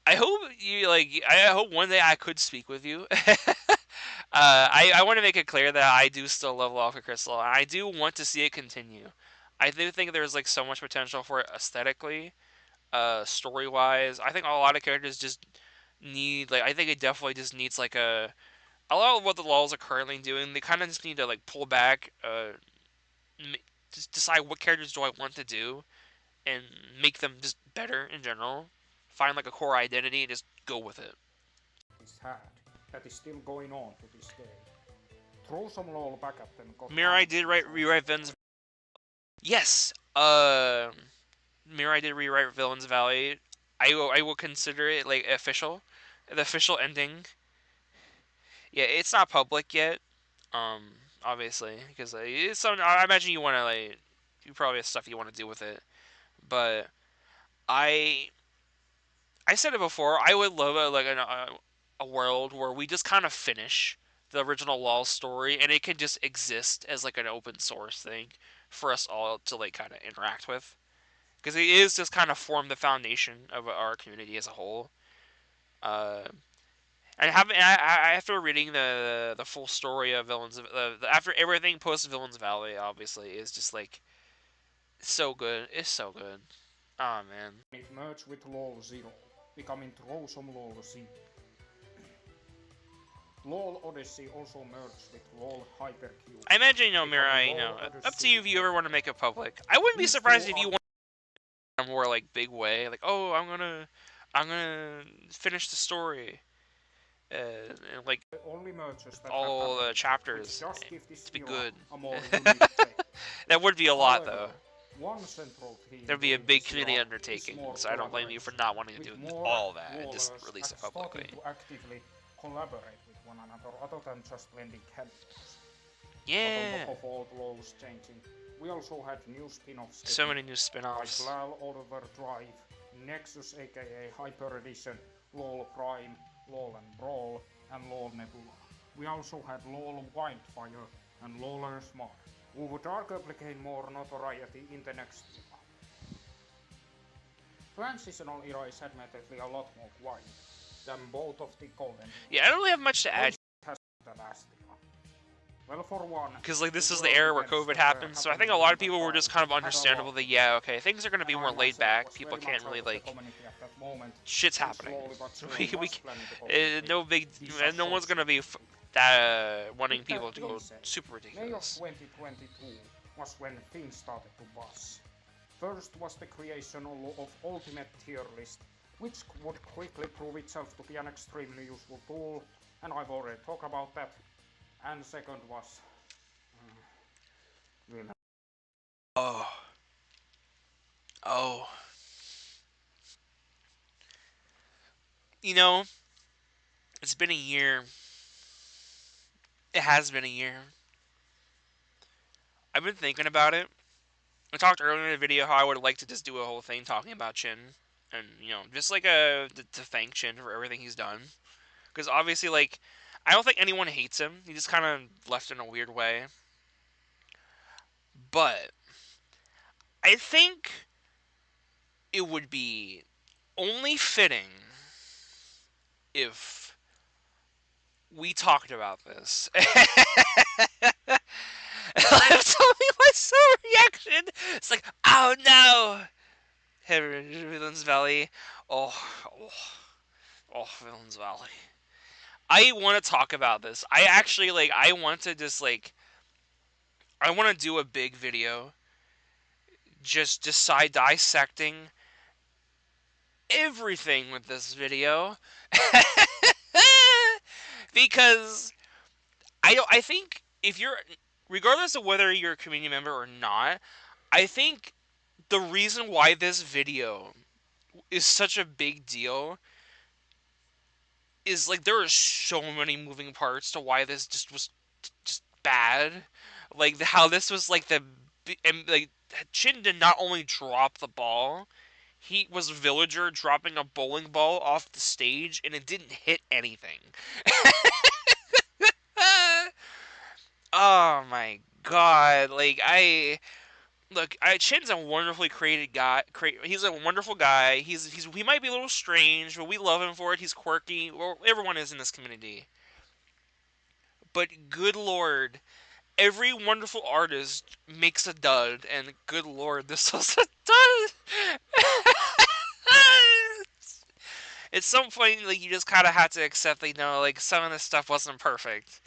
Speaker 1: hope you I hope one day I could speak with you. I want to make it clear that I do still love Lava Crystal, and I do want to see it continue. I do think there's, like, so much potential for it aesthetically, story-wise. I think a lot of characters just need, like, I think it definitely just needs, like, a lot of what the LoLs are currently doing. They kind of just need to, like, pull back, just decide what characters do I want to do, and make them just better in general. Find, like, a core identity and just go with it.
Speaker 2: That is still going on to this day. Throw some LoL back at them.
Speaker 1: Mirai did rewrite Villains. Yes. Mirai did rewrite Villains Valley. I will consider it, like, official, the official ending. Yeah, it's not public yet. Obviously, because it's something. I imagine you want to, like, you probably have stuff you want to do with it, but I said it before. I would love a world where we just kind of finish the original LoL story and it can just exist as, like, an open source thing for us all to, like, kind of interact with, because it is just kind of form the foundation of our community as a whole. And after reading the full story of Villains, after everything post Villains Valley, obviously, is just, like, so good. It's so good. Oh man.
Speaker 2: It merged with LoL Zero, becoming Trozom LoL Z. LoL Odyssey also merged with LoL Hypercube.
Speaker 1: I imagine, Mirai, up to you if you ever want to make it public. I wouldn't be surprised if you want in a more, like, big way, like, oh, I'm gonna finish the story, and, like, all the chapters to be good. That would be a lot, though.
Speaker 2: One central theme
Speaker 1: There'd be a
Speaker 2: during
Speaker 1: big
Speaker 2: this
Speaker 1: community
Speaker 2: era is
Speaker 1: undertaking,
Speaker 2: more
Speaker 1: so I don't blame you for
Speaker 2: collaboration,
Speaker 1: not wanting to
Speaker 2: with
Speaker 1: do
Speaker 2: more
Speaker 1: all that and just
Speaker 2: lawlers
Speaker 1: release it
Speaker 2: starting
Speaker 1: publicly.
Speaker 2: to actively collaborate with one another other than just blending cameos. But on top
Speaker 1: Yeah.
Speaker 2: of all the laws changing, we also had new spin-offs
Speaker 1: So
Speaker 2: getting
Speaker 1: many new
Speaker 2: like
Speaker 1: spin-offs.
Speaker 2: LAL Overdrive, Nexus aka Hyper Edition, LOL Prime, LOL and Brawl, and LOL Nebula. We also had LOL Wildfire and LOL Smart, who would arguably gain more notoriety in the next era. Transitional era is admittedly a lot more quiet than both of the golden
Speaker 1: Yeah, I don't really have much to
Speaker 2: eras.
Speaker 1: add.
Speaker 2: It has the last era. Well, for one,
Speaker 1: Because like
Speaker 2: the
Speaker 1: this is the
Speaker 2: world
Speaker 1: era where
Speaker 2: events
Speaker 1: COVID
Speaker 2: that were
Speaker 1: happened, so I think
Speaker 2: happening
Speaker 1: a lot
Speaker 2: during
Speaker 1: of
Speaker 2: that
Speaker 1: people were just
Speaker 2: time
Speaker 1: kind of
Speaker 2: had a lot
Speaker 1: understandable
Speaker 2: to
Speaker 1: that
Speaker 2: do.
Speaker 1: yeah, okay, things are gonna be
Speaker 2: And
Speaker 1: more
Speaker 2: I
Speaker 1: laid
Speaker 2: myself
Speaker 1: back.
Speaker 2: was
Speaker 1: People
Speaker 2: very much
Speaker 1: can't
Speaker 2: out
Speaker 1: really
Speaker 2: of the
Speaker 1: like
Speaker 2: community at that moment,
Speaker 1: shit's
Speaker 2: and
Speaker 1: happening.
Speaker 2: slowly but surely
Speaker 1: we
Speaker 2: was planning to go with
Speaker 1: no big. No one's
Speaker 2: disassociate.
Speaker 1: gonna be wanting
Speaker 2: With
Speaker 1: people
Speaker 2: that
Speaker 1: to
Speaker 2: being
Speaker 1: go
Speaker 2: said,
Speaker 1: super
Speaker 2: May of
Speaker 1: ridiculous.
Speaker 2: 2022 was when things started to buzz. First was the creation of Ultimate Tier List, which would quickly prove itself to be an extremely useful tool, and I've already talked about that. And second was women.
Speaker 1: Oh, oh. You know, it's been a year. It has been a year. I've been thinking about it. I talked earlier in the video how I would like to just do a whole thing talking about Chin, and just like to thank Chin for everything he's done. Because obviously, like, I don't think anyone hates him. He just kind of left in a weird way. But I think it would be only fitting if we talked about this. Tell me what's the reaction. It's like, oh no, Villains Valley. Oh, oh, oh, Villains Valley. I want to talk about this. I actually like. I want to just like. I want to do a big video, just decide dissecting everything with this video, because I think if you're, regardless of whether you're a community member or not, I think the reason why this video is such a big deal is like there are so many moving parts to why this just was just bad. Like how this was like and like Chin did not only drop the ball, he was Villager dropping a bowling ball off the stage and it didn't hit anything. Oh my god! Like Chin's a wonderfully created guy. He's a wonderful guy. He might be a little strange, but we love him for it. He's quirky. Well, everyone is in this community. But good lord, every wonderful artist makes a dud, and good lord, this was a dud. At some point, like you just kind of have to accept, that, like some of this stuff wasn't perfect.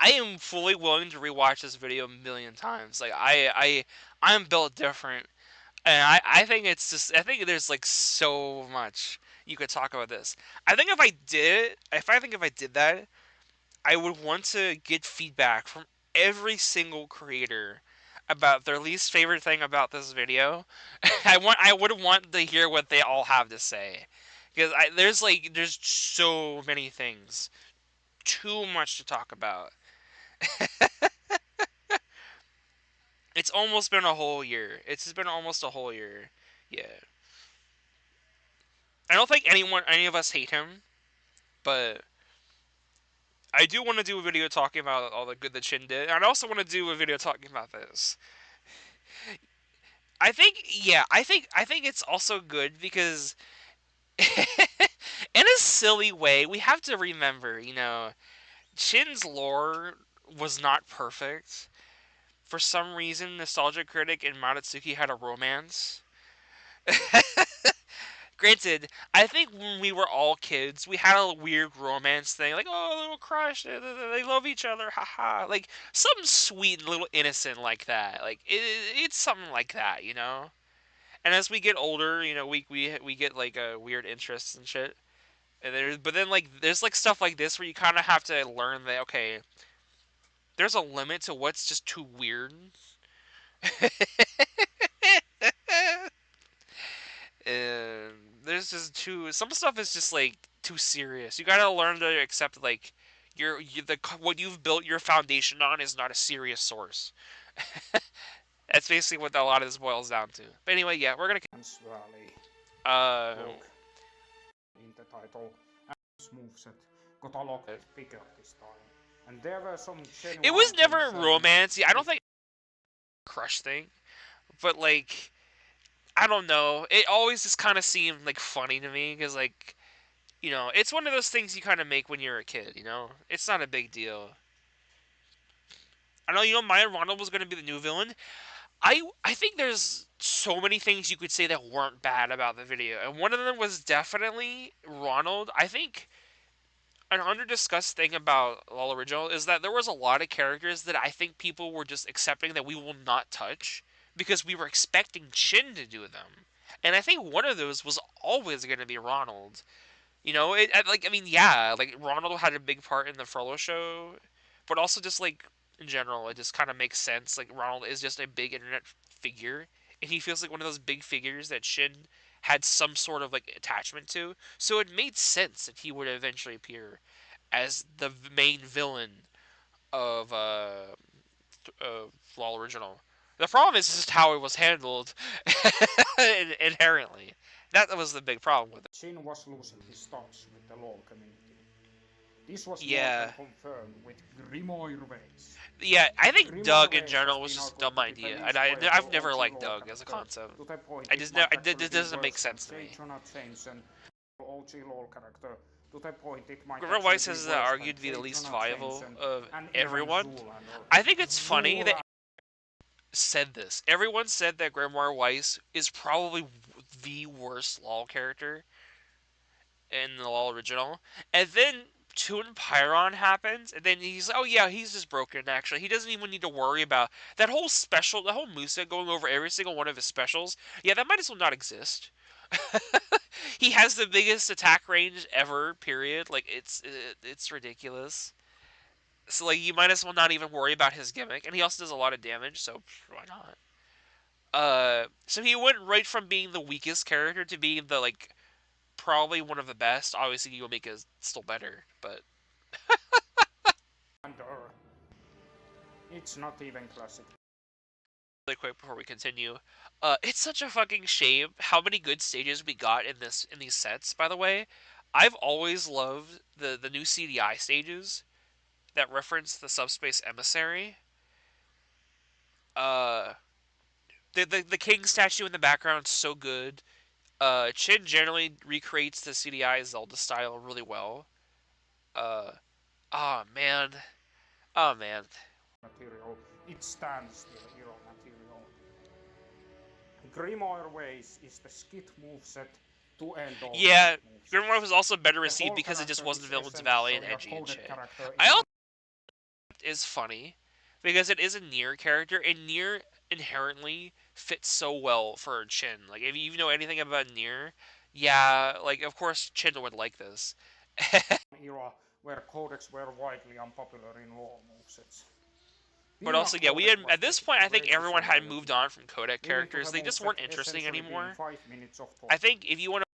Speaker 1: I am fully willing to rewatch this video a million times. Like I'm built different, and I think it's just I think there's like so much you could talk about this. I think if I did that, I would want to get feedback from every single creator about their least favorite thing about this video. I would want to hear what they all have to say, because there's so many things, too much to talk about. It's almost been a whole year. It's just been almost a whole year. Yeah. I don't think any of us hate him, but I do want to do a video talking about all the good that Chin did. And I also want to do a video talking about this. I think it's also good because in a silly way, we have to remember, Chin's lore was not perfect. For some reason, Nostalgia Critic and Madatsuki had a romance. Granted, I think when we were all kids, we had a weird romance thing, like, oh, a little crush, they love each other, haha. Like, something sweet, little innocent like that. Like, it's something like that, And as we get older, we get, like, weird interests and shit. But then, like, there's, like, stuff like this where you kind of have to learn that, okay, there's a limit to what's just too weird. And there's just too some stuff is just like too serious. You gotta learn to accept like what you've built your foundation on is not a serious source. That's basically what a lot of this boils down to. But anyway, yeah, we're gonna.
Speaker 2: Valley
Speaker 1: Uh,
Speaker 2: log in the title, and this moveset got a lot bigger this time. And there were some genuine
Speaker 1: it was never
Speaker 2: concerns
Speaker 1: romancy. I don't think crush thing, but like I don't know. It always just kind of seemed like funny to me because like it's one of those things you kind of make when you're a kid. It's not a big deal. I know Maya Ronald was going to be the new villain. I think there's so many things you could say that weren't bad about the video, and one of them was definitely Ronald. I think an under-discussed thing about LOL Original is that there was a lot of characters that I think people were just accepting that we will not touch because we were expecting Chin to do them. And I think one of those was always going to be Ronald. Yeah, like Ronald had a big part in the Frollo show, but also just like in general, it just kind of makes sense. Like Ronald is just a big internet figure, and he feels like one of those big figures that Shin had some sort of like attachment to. So it made sense that he would eventually appear as the main villain of LOL Original. The problem is just how it was handled inherently. That was the big problem with it.
Speaker 2: Shin was losing his touch with the LoL community. This was more
Speaker 1: Yeah.
Speaker 2: than confirmed with Grimoire Ways.
Speaker 1: Yeah, I think
Speaker 2: Grimoire
Speaker 1: Doug in
Speaker 2: Ways
Speaker 1: general
Speaker 2: has
Speaker 1: was
Speaker 2: been
Speaker 1: just a
Speaker 2: argued
Speaker 1: dumb
Speaker 2: to be the
Speaker 1: idea,
Speaker 2: least
Speaker 1: and I've
Speaker 2: viable
Speaker 1: never
Speaker 2: OG
Speaker 1: liked
Speaker 2: LoL
Speaker 1: Doug as a
Speaker 2: character,
Speaker 1: concept.
Speaker 2: to the point
Speaker 1: I
Speaker 2: it
Speaker 1: just
Speaker 2: might
Speaker 1: it
Speaker 2: actually be
Speaker 1: doesn't make
Speaker 2: worse
Speaker 1: sense to
Speaker 2: than
Speaker 1: me.
Speaker 2: Jonah Jameson, OG LoL character, to the point it might
Speaker 1: Grimmer
Speaker 2: actually
Speaker 1: Weiss
Speaker 2: be
Speaker 1: is
Speaker 2: worse
Speaker 1: argued to
Speaker 2: than
Speaker 1: be the least
Speaker 2: Jonah
Speaker 1: viable
Speaker 2: Jameson
Speaker 1: of
Speaker 2: and even
Speaker 1: everyone.
Speaker 2: Zoolander.
Speaker 1: I think it's funny that
Speaker 2: Zoolander
Speaker 1: said this. Everyone said that Grimoire Weiss is probably the worst LOL character in the LOL original, and then Toon Pyron happens, and then he's like, oh yeah, he's just broken actually. He doesn't even need to worry about that whole special, the whole Musa going over every single one of his specials. Yeah, that might as well not exist. He has the biggest attack range ever. Period. Like it's ridiculous. So like you might as well not even worry about his gimmick, and he also does a lot of damage. So why not? So he went right from being the weakest character to being the like probably one of the best. Obviously, Yomika is still better, but
Speaker 2: it's not even classic.
Speaker 1: really quick before we continue, it's such a fucking shame how many good stages we got in these sets. By the way, I've always loved the new CDI stages that reference the subspace emissary. Uh, the king statue in the background is so good. Chin generally recreates the CDI Zelda style really well. Uh, oh man, oh man.
Speaker 2: Material. It stands still hero material. Grimoire Ways is the skit moveset to end all.
Speaker 1: Yeah, Grimoire was also better received because it just wasn't Villain's Valley and edgy and shit. I also is funny because it is a Nier character, and Nier inherently fits so well for Chin. Like if you know anything about Nier, yeah, like of course Chin would like this.
Speaker 2: Era where codecs were widely unpopular in LoL movesets.
Speaker 1: But also, yeah, we had at this point. I think everyone had moved on from codec characters. They just weren't interesting anymore. I think if you want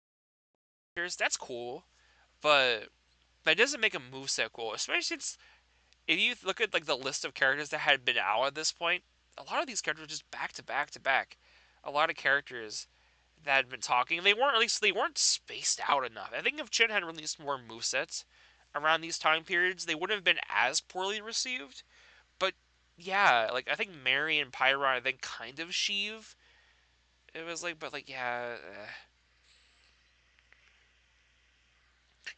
Speaker 1: to, that's cool, but that doesn't make a moveset cool. Especially since if you look at like the list of characters that had been out at this point, a lot of these characters were just back to back to back. A lot of characters that had been talking, they weren't spaced out enough. I think if Chin had released more movesets around these time periods, they wouldn't have been as poorly received. But yeah, like I think Mary and Pyron, I think kind of Sheev. It was like, but like yeah,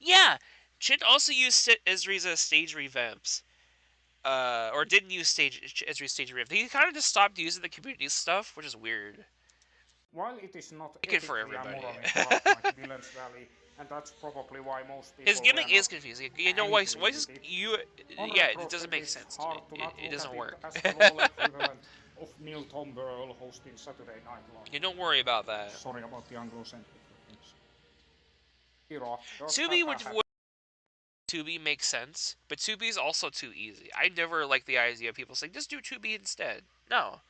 Speaker 1: yeah. Chin also used Ezri's stage revamps. Or didn't use Ezri's stage revamp. He kind of just stopped using the community stuff, which is weird.
Speaker 2: While it is not
Speaker 1: It for everybody.
Speaker 2: Like Villain's Valley, and that's probably why most people.
Speaker 1: His gimmick is confusing. You know why? Why is you? Yeah, it doesn't make sense. It doesn't work.
Speaker 2: Of Neil Tom Burl hosting Saturday Night Live.
Speaker 1: You don't worry about that.
Speaker 2: Sorry about the Anglo-centric things.
Speaker 1: Tubi would 2B makes sense, but 2B is also too easy. I never like the idea of people saying just do 2B instead. No,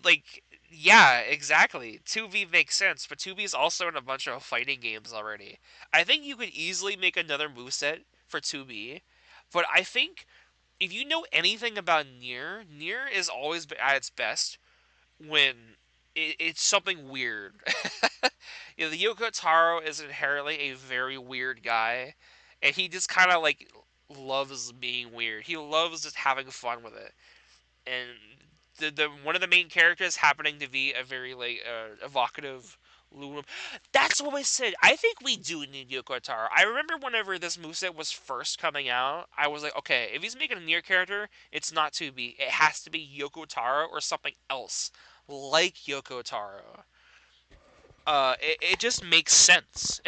Speaker 1: Like, yeah, exactly. 2B makes sense, but 2B is also in a bunch of fighting games already. I think you could easily make another moveset for 2B, but I think if you know anything about Nier is always at its best when it's something weird. The Yoko Taro is inherently a very weird guy, and he just kind of like loves being weird. He loves just having fun with it, and the one of the main characters happening to be a very like evocative Luna. That's what I said. I think we do need Yoko Taro. I remember whenever this moveset was first coming out, I was like, okay, if he's making a Nier character, it's not to be. It has to be Yoko Taro or something else like Yoko Taro. It just makes sense.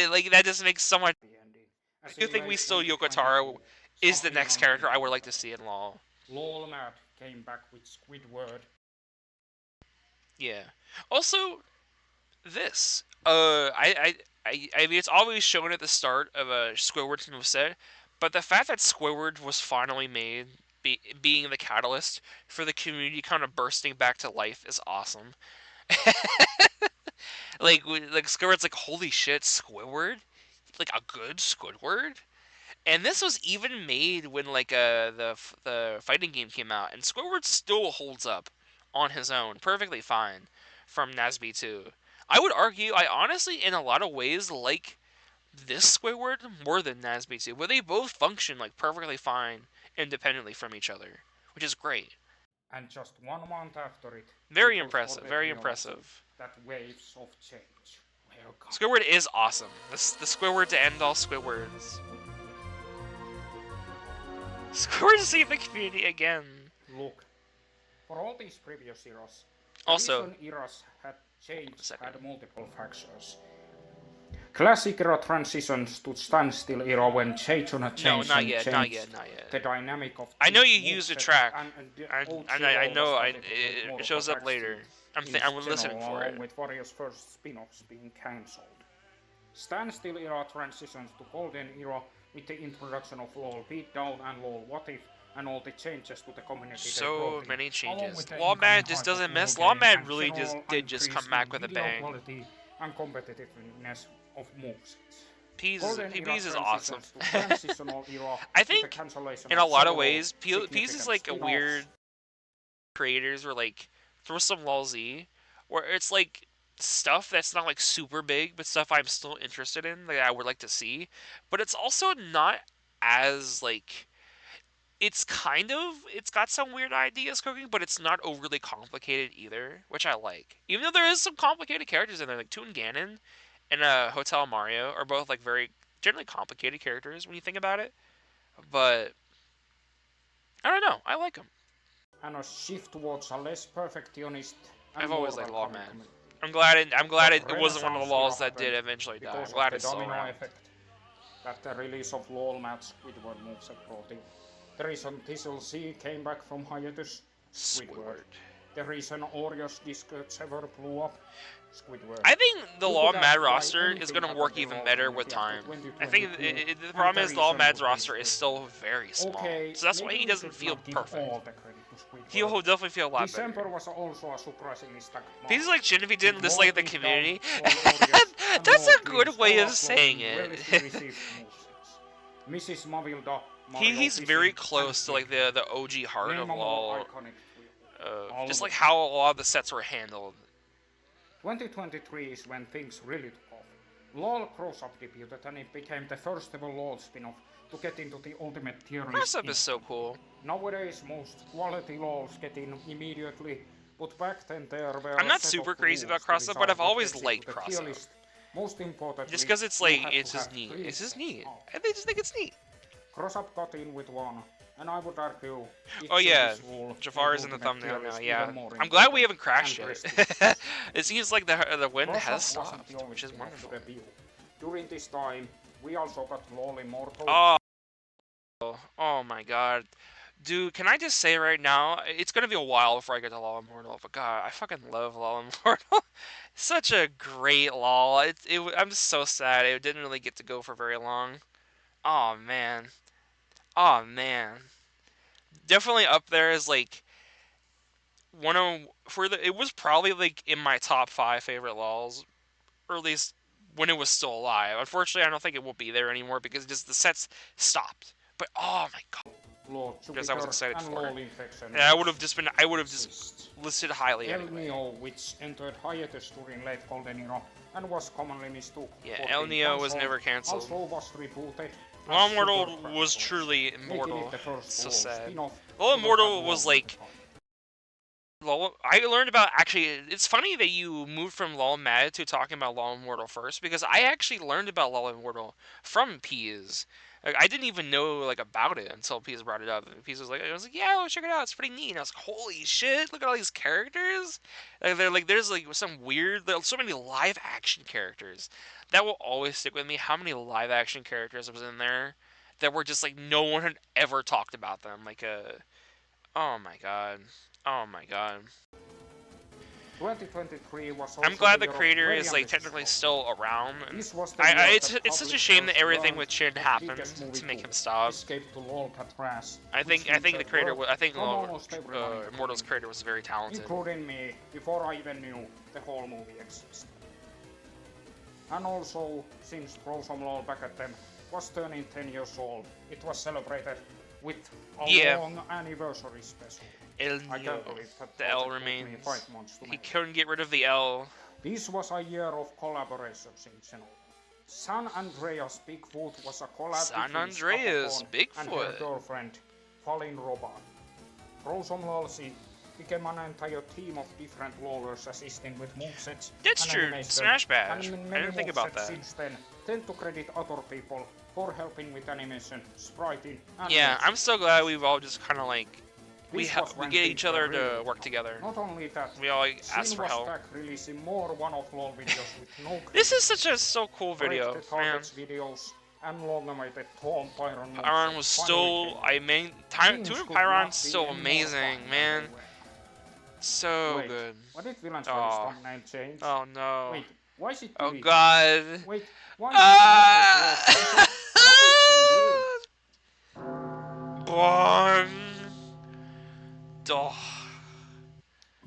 Speaker 1: Like that just makes so much.
Speaker 2: The ending.
Speaker 1: I
Speaker 2: As
Speaker 1: do
Speaker 2: in
Speaker 1: think we
Speaker 2: late
Speaker 1: still Yoko Taro
Speaker 2: 2022,
Speaker 1: is the
Speaker 2: something
Speaker 1: next character I would like
Speaker 2: unthinkable
Speaker 1: to see in
Speaker 2: happened.
Speaker 1: LoL.
Speaker 2: LOLMAD came back with Squidward.
Speaker 1: Yeah. Also, this. I mean, it's always shown at the start of a Squidward moveset, but the fact that Squidward was finally made, being the catalyst for the community kind of bursting back to life, is awesome. Like Squidward's like, holy shit, Squidward, like a good Squidward. And this was even made when like the fighting game came out, and Squidward still holds up on his own perfectly fine from Nasby 2. I would argue I honestly in a lot of ways like this Squidward more than Nasby 2, but they both function like perfectly fine independently from each other, which is great.
Speaker 2: And just 1 month after it,
Speaker 1: Very
Speaker 2: people
Speaker 1: impressive,
Speaker 2: started
Speaker 1: very
Speaker 2: realizing
Speaker 1: impressive.
Speaker 2: that waves of change were coming.
Speaker 1: Squidward is awesome. The Squidward to end all Squidwards. Squidward to save the community again.
Speaker 2: Look, for all these previous eras, the
Speaker 1: Also,
Speaker 2: reason eras had changed
Speaker 1: second.
Speaker 2: had multiple factors. Classic era transitions to standstill era when Seijun
Speaker 1: No, not
Speaker 2: changed
Speaker 1: yet, not yet, not
Speaker 2: the
Speaker 1: yet.
Speaker 2: dynamic of
Speaker 1: I know you
Speaker 2: each
Speaker 1: used a
Speaker 2: moveset,
Speaker 1: track.
Speaker 2: and the
Speaker 1: I,
Speaker 2: OG
Speaker 1: I, I
Speaker 2: role was
Speaker 1: know.
Speaker 2: starting to take more
Speaker 1: It
Speaker 2: of a
Speaker 1: shows up
Speaker 2: backseat
Speaker 1: later.
Speaker 2: in
Speaker 1: I'm
Speaker 2: general,
Speaker 1: listening for
Speaker 2: along
Speaker 1: it.
Speaker 2: with various first spin-offs being cancelled. Standstill era transitions to golden era with the introduction of LoL Beatdown and LoL What If, and all the changes to the community they
Speaker 1: So
Speaker 2: brought in,
Speaker 1: many
Speaker 2: along
Speaker 1: changes.
Speaker 2: with the incoming
Speaker 1: Lawman just
Speaker 2: hype of
Speaker 1: doesn't
Speaker 2: LoL
Speaker 1: miss.
Speaker 2: game
Speaker 1: Lawman
Speaker 2: and
Speaker 1: really just
Speaker 2: general
Speaker 1: did just come
Speaker 2: increase
Speaker 1: back
Speaker 2: in
Speaker 1: with a
Speaker 2: video
Speaker 1: bang.
Speaker 2: quality and competitiveness of movesets.
Speaker 1: Peas
Speaker 2: Golden era
Speaker 1: Peas is awesome.
Speaker 2: transitions to transitional era
Speaker 1: I
Speaker 2: with the
Speaker 1: think
Speaker 2: cancellation
Speaker 1: in a
Speaker 2: of
Speaker 1: lot of
Speaker 2: several
Speaker 1: ways, Peas is
Speaker 2: significant
Speaker 1: like a weird
Speaker 2: spin-offs.
Speaker 1: creators were like throw some Lol Z, where it's like stuff that's not like super big, but stuff I'm still interested in, that I would like to see. But it's also not as like it's got some weird ideas cooking, but it's not overly complicated either, which I like. Even though there is some complicated characters in there, like Toon Ganon and Hotel Mario are both like very generally complicated characters when you think about it. But I don't know, I like them.
Speaker 2: And a shift towards a less perfectionist and
Speaker 1: I've
Speaker 2: more
Speaker 1: always liked
Speaker 2: welcoming
Speaker 1: Lawman.
Speaker 2: community.
Speaker 1: I'm glad
Speaker 2: The
Speaker 1: it wasn't one of the
Speaker 2: Renaissance era
Speaker 1: laws that did
Speaker 2: happened
Speaker 1: eventually die. I'm
Speaker 2: because of
Speaker 1: glad
Speaker 2: the
Speaker 1: it's still
Speaker 2: domino
Speaker 1: around.
Speaker 2: effect that the release of LoL Match Squidward moveset brought in. The reason Thistle Z came back from hiatus, Squidward.
Speaker 1: Squidward.
Speaker 2: The reason Orio's Discord server blew up, Squidward.
Speaker 1: I think the
Speaker 2: You
Speaker 1: Law
Speaker 2: could
Speaker 1: Mad
Speaker 2: ask why
Speaker 1: roster is
Speaker 2: anything
Speaker 1: going to
Speaker 2: happened
Speaker 1: work
Speaker 2: in
Speaker 1: even
Speaker 2: LoL
Speaker 1: better with
Speaker 2: community after
Speaker 1: time. I think
Speaker 2: 2022,
Speaker 1: the
Speaker 2: and
Speaker 1: problem
Speaker 2: the
Speaker 1: is Law
Speaker 2: reason
Speaker 1: Mad's
Speaker 2: would be
Speaker 1: roster is
Speaker 2: Squidward.
Speaker 1: still very small.
Speaker 2: Okay,
Speaker 1: So that's why
Speaker 2: maybe
Speaker 1: he
Speaker 2: we
Speaker 1: doesn't
Speaker 2: should
Speaker 1: feel
Speaker 2: not give
Speaker 1: perfect.
Speaker 2: all the credit to Squidward.
Speaker 1: He'll definitely feel a lot
Speaker 2: December
Speaker 1: better.
Speaker 2: was also a surprisingly stacked month.
Speaker 1: He's like Jin if he
Speaker 2: With
Speaker 1: didn't
Speaker 2: LoL
Speaker 1: dislike the
Speaker 2: Beatdown,
Speaker 1: community.
Speaker 2: LoL Warriors, and
Speaker 1: That's
Speaker 2: LoL
Speaker 1: a good
Speaker 2: Twins
Speaker 1: way
Speaker 2: all
Speaker 1: of saying
Speaker 2: uploading
Speaker 1: it.
Speaker 2: relatively received movesets. Mrs. Mavilda, Mario
Speaker 1: He's very
Speaker 2: Fishing,
Speaker 1: close to
Speaker 2: and
Speaker 1: like the OG heart
Speaker 2: name
Speaker 1: of
Speaker 2: a more
Speaker 1: LoL.
Speaker 2: iconic trio.
Speaker 1: Just like
Speaker 2: Almost.
Speaker 1: how a lot of the sets were handled.
Speaker 2: 2023 is when things really took off. LoL Cross-Up debuted and it became the first ever LoL spin-off to get into the ultimate tier list.
Speaker 1: Cross-Up is so cool.
Speaker 2: Nowadays, most quality LoLs get in immediately, but back then there were
Speaker 1: I'm not super crazy about Cross-Up, but I've always liked Cross-Up.
Speaker 2: Most importantly,
Speaker 1: just because it's
Speaker 2: you
Speaker 1: like,
Speaker 2: had
Speaker 1: it's
Speaker 2: to
Speaker 1: just
Speaker 2: have
Speaker 1: neat.
Speaker 2: three
Speaker 1: It's just
Speaker 2: sets
Speaker 1: neat.
Speaker 2: up.
Speaker 1: I just think it's neat.
Speaker 2: Cross-Up got in with one, and I would argue...
Speaker 1: Oh yeah, Jafar is in the thumbnail now, yeah. I'm glad we haven't crashed yet. It seems like the wind has stopped, which is wonderful.
Speaker 2: During this time, we also got LoL Immortal.
Speaker 1: Oh my god. Dude, can I just say right now, it's gonna be a while before I get to LoL Immortal, but god, I fucking love LoL Immortal. Such a great LoL. I'm so sad it didn't really get to go for very long. Oh man. Oh man. definitely up there as like it was probably like in my top 5 favorite lols, or at least when it was still alive. Unfortunately, I don't think it will be there anymore because just the sets stopped. But oh my god,
Speaker 2: Lord
Speaker 1: because I was
Speaker 2: Jupiter
Speaker 1: excited
Speaker 2: and
Speaker 1: for it.
Speaker 2: Lol Infection,
Speaker 1: And I would have just
Speaker 2: exist.
Speaker 1: listed highly anyway.
Speaker 2: lmao, which entered hiatus during late Golden Era and was commonly mistook
Speaker 1: Yeah,
Speaker 2: for
Speaker 1: El
Speaker 2: being
Speaker 1: Neo was
Speaker 2: cancelled,
Speaker 1: never cancelled.
Speaker 2: also was rebooted as
Speaker 1: Law
Speaker 2: Super
Speaker 1: Immortal was
Speaker 2: Chronicles,
Speaker 1: truly
Speaker 2: making it
Speaker 1: immortal.
Speaker 2: the
Speaker 1: It's
Speaker 2: first
Speaker 1: so
Speaker 2: LoL
Speaker 1: sad.
Speaker 2: spin-off
Speaker 1: Law
Speaker 2: ever to have
Speaker 1: Immortal
Speaker 2: LoL
Speaker 1: was
Speaker 2: in the
Speaker 1: like
Speaker 2: title.
Speaker 1: LOL. I learned about actually. It's funny that you moved from LOL Mad to talking about LOL Immortal first because I actually learned about LOL Immortal from Peas. Like, I didn't even know like about it until Peas brought it up. And Peas was like, I was like, yeah, well, check it out. It's pretty neat. And I was like, holy shit! Look at all these characters. Like, they're like, there's like some weird, there's so many live action characters that will always stick with me. How many live action characters was in there that were just like no one had ever talked about them? Like oh my god. Oh my god.
Speaker 2: 2023 was
Speaker 1: I'm
Speaker 2: also
Speaker 1: glad
Speaker 2: the
Speaker 1: the
Speaker 2: year of
Speaker 1: creator is
Speaker 2: Radiant
Speaker 1: like technically
Speaker 2: Discovery.
Speaker 1: still around. And
Speaker 2: This was the year that
Speaker 1: it's such a shame that
Speaker 2: publishers
Speaker 1: everything
Speaker 2: learned
Speaker 1: with Chin
Speaker 2: of
Speaker 1: happened
Speaker 2: biggest movie
Speaker 1: to make
Speaker 2: coup,
Speaker 1: him stop.
Speaker 2: Escape to Lolcatraz,
Speaker 1: I
Speaker 2: which
Speaker 1: think the
Speaker 2: featured
Speaker 1: creator
Speaker 2: work
Speaker 1: I think
Speaker 2: from almost everyone in the
Speaker 1: Immortal's
Speaker 2: community,
Speaker 1: creator was very talented.
Speaker 2: including me, before I even knew the whole movie existed. And also, since Throw Some Lol Back at Them was turning 10 years old, it was celebrated with a long anniversary special.
Speaker 1: El Neo, the L remains.
Speaker 2: 5 months to
Speaker 1: He
Speaker 2: make.
Speaker 1: couldn't get rid of the L.
Speaker 2: This was a year of collaborations in general. San Andreas Bigfoot was a collab
Speaker 1: San
Speaker 2: between
Speaker 1: Andreas
Speaker 2: Scapacon and her
Speaker 1: Bigfoot.
Speaker 2: girlfriend, Fallen Robot. Frozen Lolsy became an entire team of different lolers assisting with movesets
Speaker 1: That's
Speaker 2: and
Speaker 1: true.
Speaker 2: animation,
Speaker 1: Smash Bash.
Speaker 2: and
Speaker 1: I
Speaker 2: many
Speaker 1: didn't think about
Speaker 2: movesets
Speaker 1: that.
Speaker 2: since then tend to credit other people for helping with animation, spriting, and
Speaker 1: Yeah,
Speaker 2: motion.
Speaker 1: I'm so glad we've all just kind of like we
Speaker 2: This was when
Speaker 1: get
Speaker 2: things
Speaker 1: each
Speaker 2: were
Speaker 1: other
Speaker 2: really
Speaker 1: to work together.
Speaker 2: Not only that,
Speaker 1: We all like, ask
Speaker 2: Sin
Speaker 1: for
Speaker 2: was
Speaker 1: help.
Speaker 2: back releasing more one-off LOL videos with no
Speaker 1: This is such a so cool video,
Speaker 2: Break the
Speaker 1: man.
Speaker 2: Targets videos and long-awaited Tom Pyron
Speaker 1: Pyron was still, Toon Pyron's still amazing, man. So
Speaker 2: Wait,
Speaker 1: good.
Speaker 2: what did Villain's thumbnail change?
Speaker 1: Oh no.
Speaker 2: Wait, why is it
Speaker 1: Oh
Speaker 2: deleted?
Speaker 1: god.
Speaker 2: Wait, why is it not
Speaker 1: Born. Oh.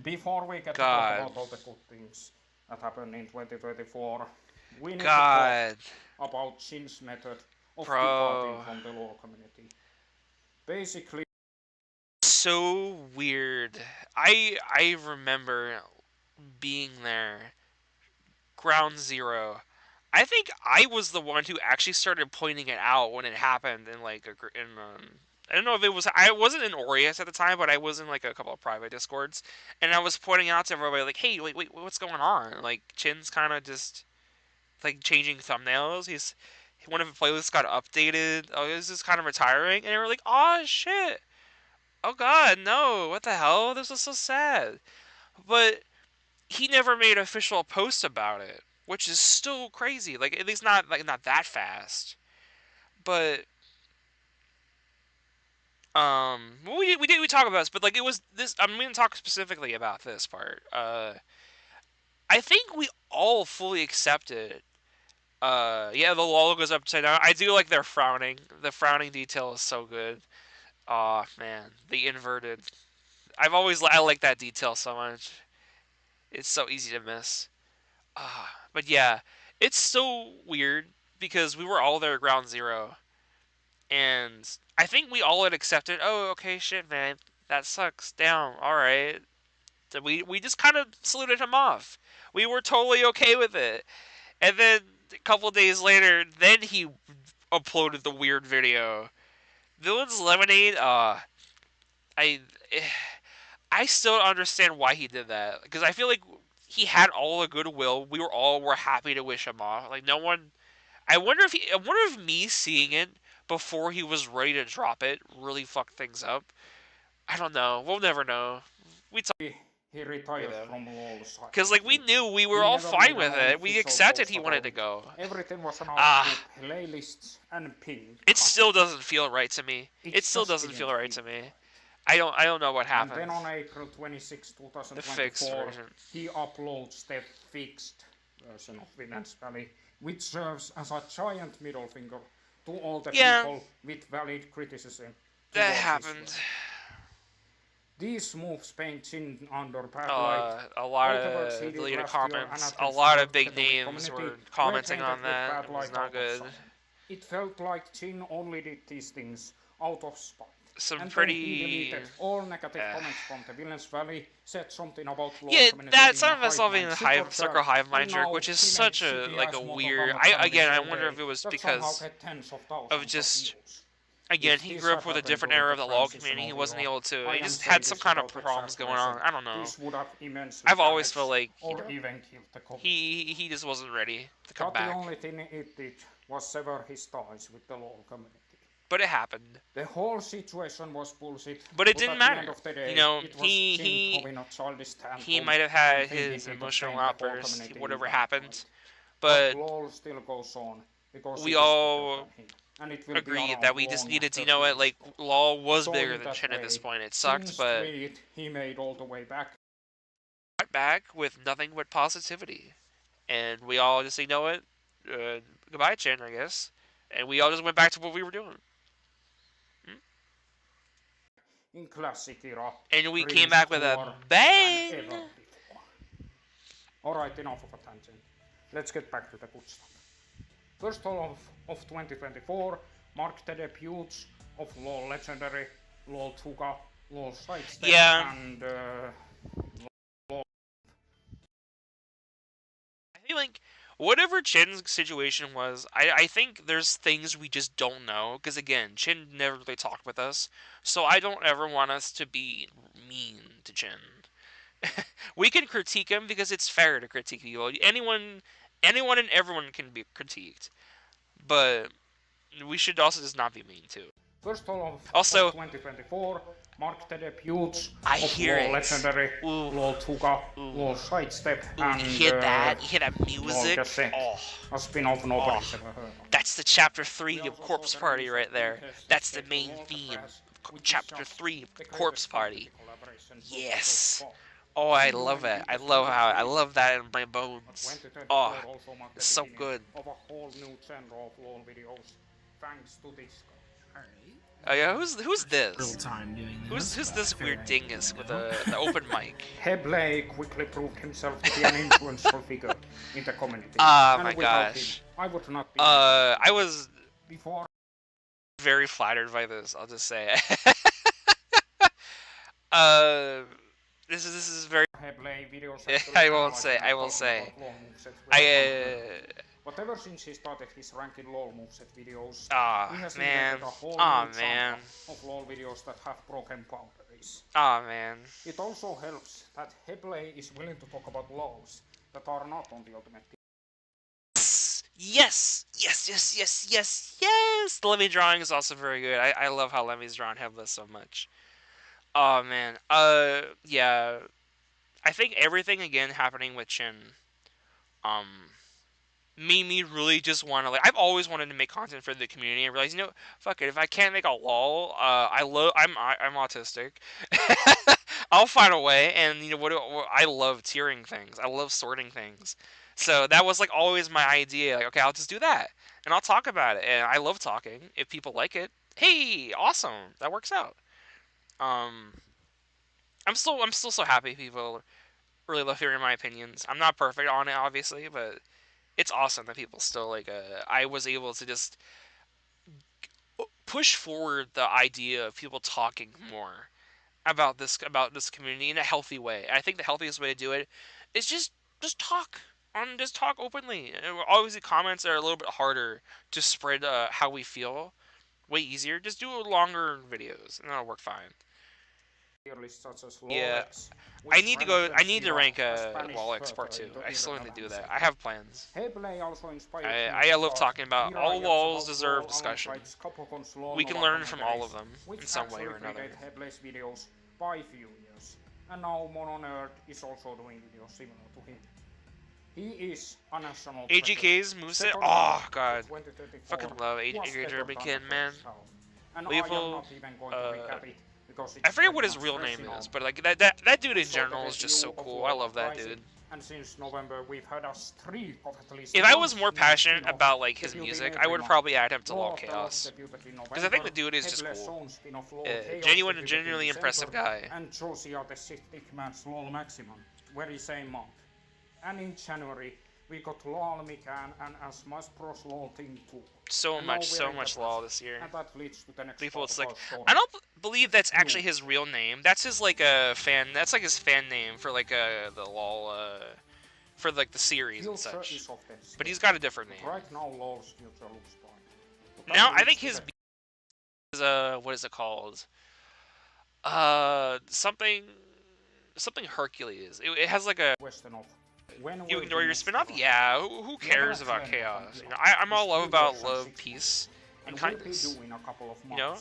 Speaker 2: Before we get to talk about all the good things that happened in 2024, we need to talk about Shin's method of departing from the lore community. Basically,
Speaker 1: so weird. I remember being there, ground zero. I think I was the one who actually started pointing it out when it happened in like I don't know if it was I wasn't in Aureus at the time, but I was in like a couple of private discords, and I was pointing out to everybody like, hey, wait, what's going on? Like Chin's kind of just like changing thumbnails. One of the playlists got updated. Oh, this is kind of retiring, and they were like, oh shit. Oh god, no! What the hell? This was so sad. But he never made an official post about it, which is still crazy. Like at least not that fast. But well, we talk about this, but like it was this. I'm going to talk specifically about this part. I think we all fully accepted. Yeah, the logo goes upside down. I do like their frowning. The frowning detail is so good. Aw, man, the inverted. I like that detail so much. It's so easy to miss. But yeah, it's so weird because we were all there at ground zero, and I think we all had accepted. Oh, okay, shit, man, that sucks. Down. All right. So we just kind of saluted him off. We were totally okay with it, and then a couple days later, then he uploaded the weird video. Villains Lemonade. I I still don't understand why he did that because I feel like he had all the goodwill. We were happy to wish him off. Like no one. I wonder if me seeing it before he was ready to drop it really fucked things up. I don't know. We'll never know. We talk
Speaker 2: he retired
Speaker 1: though.
Speaker 2: from LoL
Speaker 1: Because like we knew we were all fine with it. We accepted he wanted to go.
Speaker 2: Everything was on our playlists and ping.
Speaker 1: It still doesn't feel right to me. It still doesn't feel right to me. I don't know what happened.
Speaker 2: And then on April 26, 2024, he uploads the fixed version of Villains Valley, which serves as a giant middle finger to all the people with valid criticism.
Speaker 1: That happened.
Speaker 2: These moves paint Jin under bad light.
Speaker 1: A lot
Speaker 2: All the words he
Speaker 1: of
Speaker 2: did
Speaker 1: deleted
Speaker 2: last year
Speaker 1: comments.
Speaker 2: and
Speaker 1: A
Speaker 2: attempts to
Speaker 1: lot of
Speaker 2: work
Speaker 1: big
Speaker 2: together with
Speaker 1: names
Speaker 2: community
Speaker 1: were
Speaker 2: were
Speaker 1: commenting
Speaker 2: painted
Speaker 1: on
Speaker 2: with
Speaker 1: that.
Speaker 2: bad
Speaker 1: It was
Speaker 2: light
Speaker 1: not
Speaker 2: out of
Speaker 1: good.
Speaker 2: sight. It felt like Jin only did these things out of spite.
Speaker 1: Some
Speaker 2: And
Speaker 1: pretty...
Speaker 2: then he deleted all negative comments from the Villains Valley, said something about LoL
Speaker 1: yeah,
Speaker 2: community
Speaker 1: that
Speaker 2: being
Speaker 1: some
Speaker 2: a
Speaker 1: of us all being
Speaker 2: hive
Speaker 1: a
Speaker 2: mind
Speaker 1: hive circle
Speaker 2: superstar,
Speaker 1: hive mind
Speaker 2: and
Speaker 1: jerk,
Speaker 2: now
Speaker 1: which is
Speaker 2: he
Speaker 1: such
Speaker 2: makes
Speaker 1: a
Speaker 2: shitty
Speaker 1: like
Speaker 2: ass
Speaker 1: a
Speaker 2: Mortal
Speaker 1: weird.
Speaker 2: Kombat comedies
Speaker 1: I
Speaker 2: all
Speaker 1: wonder
Speaker 2: day
Speaker 1: if it was
Speaker 2: that somehow
Speaker 1: because
Speaker 2: get tens of
Speaker 1: of
Speaker 2: thousands of
Speaker 1: just
Speaker 2: views.
Speaker 1: again
Speaker 2: If
Speaker 1: he
Speaker 2: this
Speaker 1: grew up
Speaker 2: had
Speaker 1: with a
Speaker 2: happened
Speaker 1: different
Speaker 2: during
Speaker 1: era
Speaker 2: the
Speaker 1: of the LoL community.
Speaker 2: transitional
Speaker 1: He wasn't
Speaker 2: era,
Speaker 1: able to.
Speaker 2: I
Speaker 1: He
Speaker 2: am
Speaker 1: just
Speaker 2: saying
Speaker 1: had some
Speaker 2: this
Speaker 1: kind of
Speaker 2: without
Speaker 1: problems going
Speaker 2: exaggeration,
Speaker 1: on. I don't know.
Speaker 2: this would have immensely
Speaker 1: I've always
Speaker 2: damaged
Speaker 1: felt like
Speaker 2: or even killed the community.
Speaker 1: he just wasn't ready to come
Speaker 2: But the
Speaker 1: back.
Speaker 2: only thing it did was sever his ties with the LoL community.
Speaker 1: But it happened.
Speaker 2: The whole situation was bullshit.
Speaker 1: But it didn't
Speaker 2: at
Speaker 1: matter.
Speaker 2: the end of the day,
Speaker 1: You know,
Speaker 2: it was Jin having a childish
Speaker 1: he
Speaker 2: tantrum
Speaker 1: might have
Speaker 2: and
Speaker 1: had
Speaker 2: thinking
Speaker 1: his
Speaker 2: he could
Speaker 1: emotional
Speaker 2: paint the whole
Speaker 1: outburst,
Speaker 2: community
Speaker 1: whatever
Speaker 2: in
Speaker 1: happened.
Speaker 2: light.
Speaker 1: But
Speaker 2: LoL still goes on because
Speaker 1: we
Speaker 2: it is bigger
Speaker 1: all
Speaker 2: than him. And it will be
Speaker 1: agreed
Speaker 2: around
Speaker 1: that we just
Speaker 2: long
Speaker 1: needed to,
Speaker 2: after
Speaker 1: you know
Speaker 2: he
Speaker 1: what,
Speaker 2: is
Speaker 1: like,
Speaker 2: gone.
Speaker 1: LoL was
Speaker 2: So
Speaker 1: bigger
Speaker 2: in
Speaker 1: than
Speaker 2: that
Speaker 1: Chen at
Speaker 2: way,
Speaker 1: this point. It sucked,
Speaker 2: Jin's
Speaker 1: but
Speaker 2: tweet he made all the way back.
Speaker 1: got back with nothing but positivity. And we all just, you know what, goodbye, Chen, I guess. And we all just went back to what we were doing.
Speaker 2: In classic era,
Speaker 1: And we came
Speaker 2: Prince
Speaker 1: back with a
Speaker 2: cooler
Speaker 1: bang!
Speaker 2: than ever before. Alright, enough of a tangent. Let's get back to the good stuff. First half of 2024 marked the debuts of LoL Legendary, LoL Tuga, LoL Sidestep, and LoL.
Speaker 1: I feel like whatever Chin's situation was, I think there's things we just don't know. Because again, Chin never really talked with us, so I don't ever want us to be mean to Chin. We can critique him because it's fair to critique people. Anyone and everyone can be critiqued, but we should also just not be mean too.
Speaker 2: First half
Speaker 1: Also,
Speaker 2: of 2024 marked the debuts
Speaker 1: of
Speaker 2: LoL Legendary, LoL Tuga, LoL Sidestep, and
Speaker 1: you hear that? You hear that music?
Speaker 2: A spin-off nobody's ever heard of.
Speaker 1: That's the Chapter 3 of Corpse Party right there. That's the main theme. Chapter 3, Corpse Party. Yes. Oh, I love it. I love that in my bones. Oh, it's so good.
Speaker 2: Of a whole new genre of LoL videos, thanks to this guy.
Speaker 1: Oh yeah, who's this?
Speaker 3: Real time doing this.
Speaker 1: Who's this weird dingus with the open mic?
Speaker 2: Hebley quickly proved himself to be an influential figure in the community.
Speaker 1: Oh
Speaker 2: and
Speaker 1: my
Speaker 2: gosh.
Speaker 1: gosh.
Speaker 2: I would not be
Speaker 1: I was
Speaker 2: before
Speaker 1: very flattered by this, I'll just say. This is very. I will say.
Speaker 2: But ever since he started his ranking LoL moveset videos,
Speaker 1: Aw,
Speaker 2: he has
Speaker 1: man.
Speaker 2: invented a whole
Speaker 1: Aw,
Speaker 2: new
Speaker 1: man.
Speaker 2: genre of LoL videos that have broken boundaries.
Speaker 1: Aw, man.
Speaker 2: It also helps that Hebley is willing to talk about LoLs that are not on the Ultimate Team.
Speaker 1: Yes! The Lemmy drawing is also very good. I love how Lemmy's drawn Headless so much. Oh, man. Yeah. I think everything, again, happening with Chin, made me really just want to, like, I've always wanted to make content for the community. I realized, you know, fuck it, if I can't make a LOL, I'm autistic. I'll find a way, and, you know, I love tiering things. I love sorting things. So that was, like, always my idea. Like, okay, I'll just do that, and I'll talk about it, and I love talking. If people like it, hey, awesome, that works out. I'm still so happy people really love hearing my opinions. I'm not perfect on it, obviously, but it's awesome that people still, like, I was able to just push forward the idea of people talking more about this community in a healthy way. I think the healthiest way to do it is just talk. Just talk openly. Obviously, comments are a little bit harder to spread how we feel. Way easier. Just do longer videos, and that'll work fine. Yeah, I need to rank Wall-X Part 2. I still need to do that. I have plans. I love talking about all walls deserve discussion. We can learn from all of them in some way or another.
Speaker 2: And now Mono Nerd is also doing videos similar to him. He is a national
Speaker 1: AGK's moveset? Oh god. Fucking love AGK Kid, man. Lethal, I forget what his real name is, but like that dude in general is just so cool. I love that dude.
Speaker 2: And since November, we've had a streak of at least.
Speaker 1: If I was more passionate about like his music, I would probably add him to Law Chaos. Because I think the dude is just cool. Genuine and genuinely impressive guy.
Speaker 2: And Josiah the Stickman's LOL Maximum, very same month. And in January, we got LOL Mikan and Smash Bros. LOL Team 2.
Speaker 1: So much LOL this year.
Speaker 2: And that leads to the next
Speaker 1: I don't believe that's actually his real name. That's his like fan. That's like his fan name for like the LOL for like the series and such. But he's got a different name.
Speaker 2: Right now, LOL's future looks fine.
Speaker 1: Now I think his is what is it called? Something Hercules. It has like a. You ignore your spin-off? Yeah, who cares about chaos? You know, I'm all about love, peace, and kindness. You know,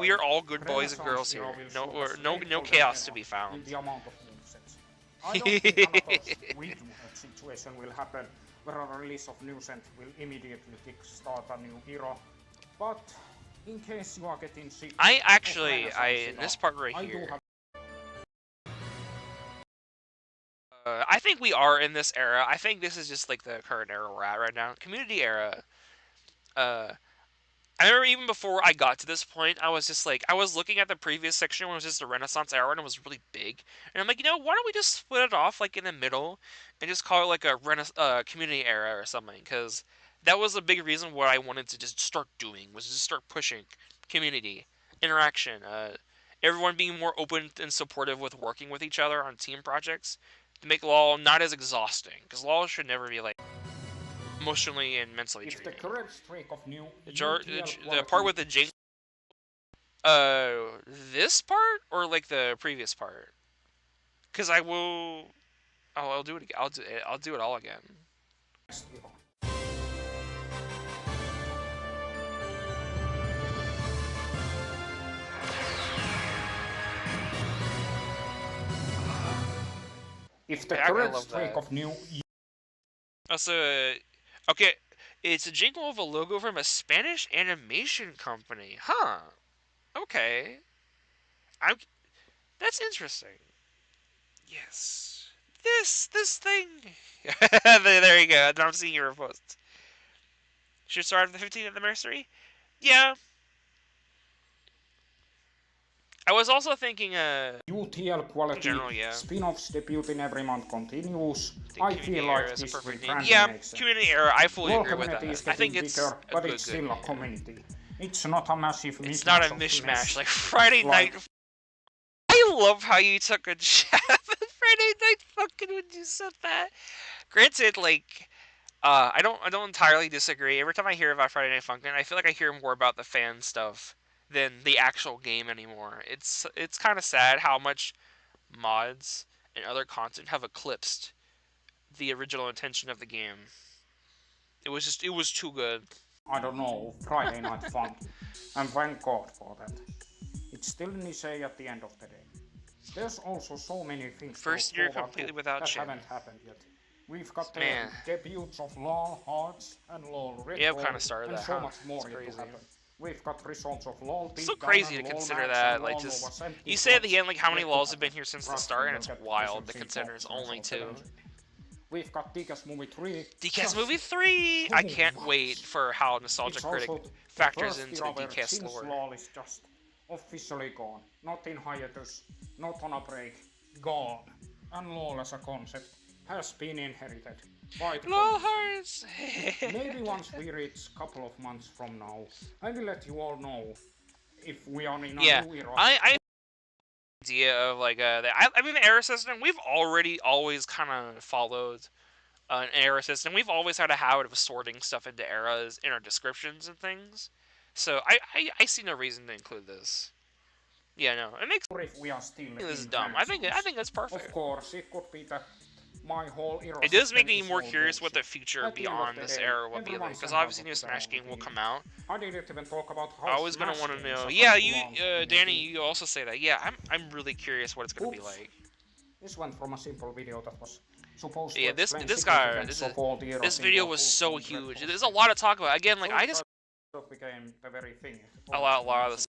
Speaker 1: we are all good boys and girls here. No chaos to be found.
Speaker 2: I don't think another situation will happen where a release of new scent will immediately kickstart a new era. But in case you are getting sick,
Speaker 1: in this part right here. I think we are in this era. I think this is just like the current era we're at right now. Community era. I remember even before I got to this point, I was just like, I was looking at the previous section when it was just the Renaissance era and it was really big. And I'm like, you know, why don't we just split it off like in the middle and just call it like a community era or something? Because that was a big reason what I wanted to just start doing, was just start pushing community, interaction, everyone being more open and supportive with working with each other on team projects to make LoL not as exhausting. Because LoL should never be like emotionally and mentally draining.
Speaker 2: The current streak of new
Speaker 1: the part with the jinx. This part or like the previous part? Because I will. Oh, I'll do it again. I'll do it all again.
Speaker 2: If the current streak of new.
Speaker 1: Also, okay, it's a jingle of a logo from a Spanish animation company. Huh. Okay. That's interesting. Yes. This thing. There you go. I'm seeing your posts. Should start at the 15th anniversary? Yeah. I was also thinking,
Speaker 2: UTL quality
Speaker 1: general, yeah.
Speaker 2: Spin-offs debuting every month continues. I feel like this will
Speaker 1: community era, I fully agree with that. I think it's
Speaker 2: bigger, but it's still a community. It's not a massive mishmash.
Speaker 1: It's not a mishmash, like Friday night. I love how you took a jab at Friday Night Funkin' when you said that. Granted, like, I don't entirely disagree. Every time I hear about Friday Night Funkin', I feel like I hear more about the fan stuff than the actual game anymore. It's kind of sad how much mods and other content have eclipsed the original intention of the game. It was too good.
Speaker 2: I don't know, Friday Night Fun. And thank God for that. It's still niche at the end of the day. There's also so many things
Speaker 1: First year completely without
Speaker 2: that
Speaker 1: Shin.
Speaker 2: Haven't happened yet. We've got the debuts of LOL Hearts and LOL Retro,
Speaker 1: yeah, kind of started
Speaker 2: and
Speaker 1: that.
Speaker 2: So much more yet to happen. We've got results of LOL.
Speaker 1: It's so crazy to consider that. Like, just you say at the end, like, how many LOLs have been here since the start, and it's wild to consider it's only 2.
Speaker 2: We've got DCAS Movie 3.
Speaker 1: DCAS Movie 3! I can't wait for how Nostalgia Critic factors into the DCAS lore.
Speaker 2: LOL is just officially gone. Not in hiatus, not on a break. Gone. And LOL as a concept has been inherited.
Speaker 1: LOL Hearts!
Speaker 2: Maybe once we reach a couple of months from now, I will let you all know if we are in a new era.
Speaker 1: I idea of like I mean the era system, we've already always kind of followed an era system. We've always had a habit of sorting stuff into eras in our descriptions and things. So I see no reason to include this. Yeah, no, it makes.
Speaker 2: If we are still
Speaker 1: this is dumb. I think it's perfect.
Speaker 2: Of course, it could be that my whole era.
Speaker 1: It does make me more curious what the future beyond this era will be like, because obviously new Smash game will come out.
Speaker 2: I didn't even talk about how
Speaker 1: I always gonna want to know. Yeah, you, Danny, you also say that. Yeah, I'm really curious what it's gonna be like.
Speaker 2: This went from a simple video that was supposed to.
Speaker 1: Yeah, this video was so huge. There's a lot to talk about. Again, like I just
Speaker 2: became the very thing.
Speaker 1: a lot of this.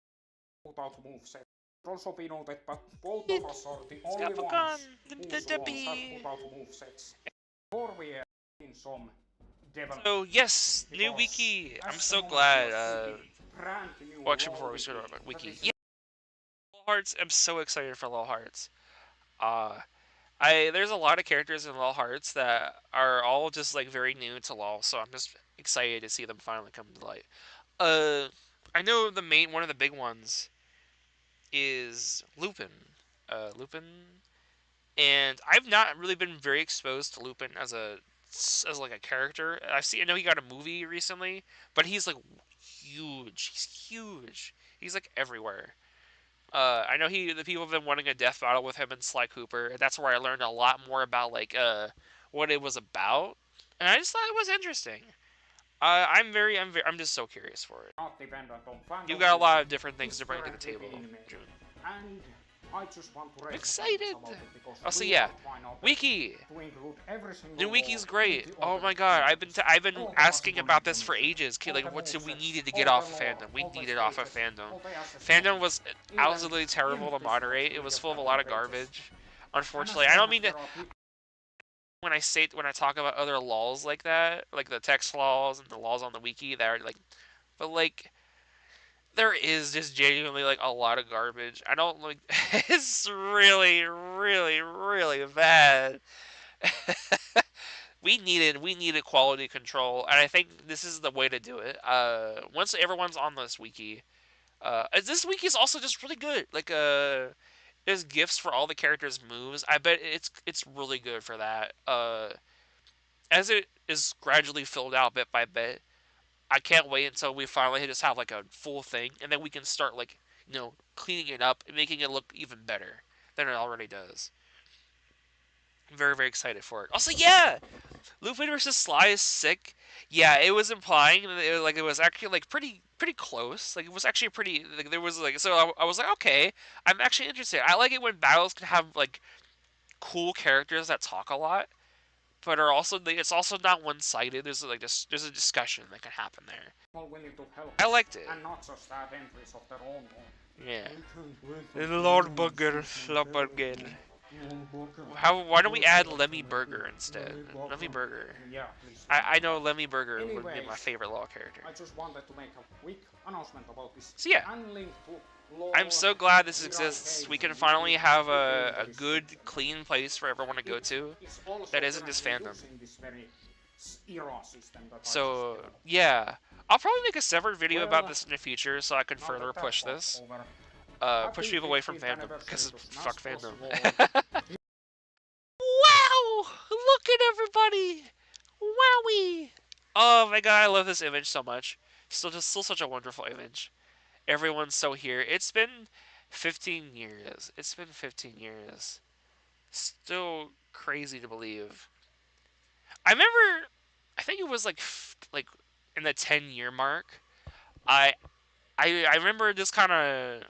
Speaker 2: Also be noted, but both of us are the only ones whose walls have put out movesets. Before we in some development.
Speaker 1: So yes, new wiki. I'm so glad. Well, actually, before we start on wiki, yeah, Lil Hearts. I'm so excited for Lil Hearts. There's a lot of characters in Lil Hearts that are all just like very new to LoL, so I'm just excited to see them finally come to light. I know one of the big ones is Lupin. Lupin, and I've not really been very exposed to Lupin as like a character. I know he got a movie recently, but he's like huge. He's huge. He's like everywhere. I know the people have been wanting a death battle with him and Sly Cooper, and that's where I learned a lot more about like what it was about, and I just thought it was interesting. I'm just so curious for it. You got a lot of different things to bring to the table, June.
Speaker 2: And I just want to
Speaker 1: I'm excited.
Speaker 2: Also,
Speaker 1: yeah, wiki. New wiki's great. Oh my god, I've been asking about this for ages. Like, we needed to get off of fandom. We needed off of fandom. Fandom was absolutely terrible to moderate. It was full of a lot of garbage. Unfortunately, I don't mean to. When I talk about other laws like that, like the text laws and the laws on the wiki, that are like, but like. There is just genuinely like a lot of garbage. I don't like it's really, really, really bad. we needed quality control, and I think this is the way to do it. Once everyone's on this wiki, this wiki is also just really good. Like there's gifts for all the characters' moves. I bet it's really good for that. As it is gradually filled out bit by bit, I can't wait until we finally just have like a full thing, and then we can start like cleaning it up and making it look even better than it already does. I'm very, very excited for it. Also, yeah, Lupin versus Sly is sick. Yeah, it was implying that it was actually like pretty close. Like it was actually pretty. Like, there was like I was like, okay, I'm actually interested. I like it when battles can have like cool characters that talk a lot, but are also it's also not one-sided. There's like there's a discussion that can happen there. I liked it.
Speaker 2: And not just add entries of their own.
Speaker 1: Yeah. Lord Burger, Lord Burger. Why don't we add Lemmy Burger instead? Lemmy Burger.
Speaker 2: Yeah, please.
Speaker 1: I know Lemmy Burger would be my favorite law character.
Speaker 2: I just wanted to make a quick announcement about this.
Speaker 1: So yeah. I'm so glad this exists. We can finally have a good, clean place for everyone to go to that isn't just fandom. So, yeah. I'll probably make a separate video about this in the future so I can further push this. Push people away from fandom, because fuck fandom. Wow! Look at everybody! Wowie! Oh my god, I love this image so much. Still such a wonderful image. Everyone's so here. It's been 15 years. It's been 15 years. Still crazy to believe. I remember, I think it was like in the 10-year mark. I remember this kind of.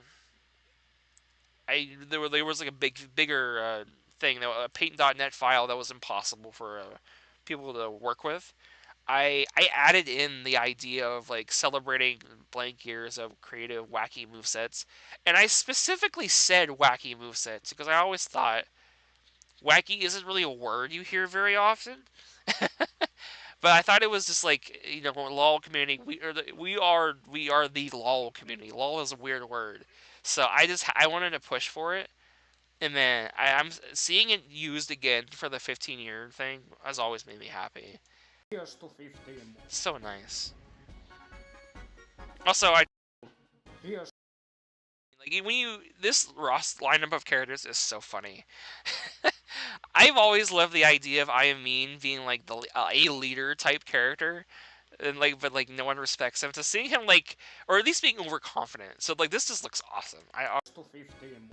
Speaker 1: There was like a bigger thing, a paint.net file that was impossible for people to work with. I added in the idea of like celebrating blank years of creative wacky movesets, and I specifically said wacky movesets because I always thought wacky isn't really a word you hear very often. But I thought it was just like, LOL community. We are the LOL community. LOL is a weird word, so I wanted to push for it, and then I'm seeing it used again for the 15-year thing has always made me happy.
Speaker 2: Here's to 15.
Speaker 1: So nice. Also,
Speaker 2: Here's
Speaker 1: like this Ross lineup of characters is so funny. I've always loved the idea of I Am Mean being like a leader type character, and but no one respects him. To seeing him or at least being overconfident. So this just looks awesome.
Speaker 2: To 15.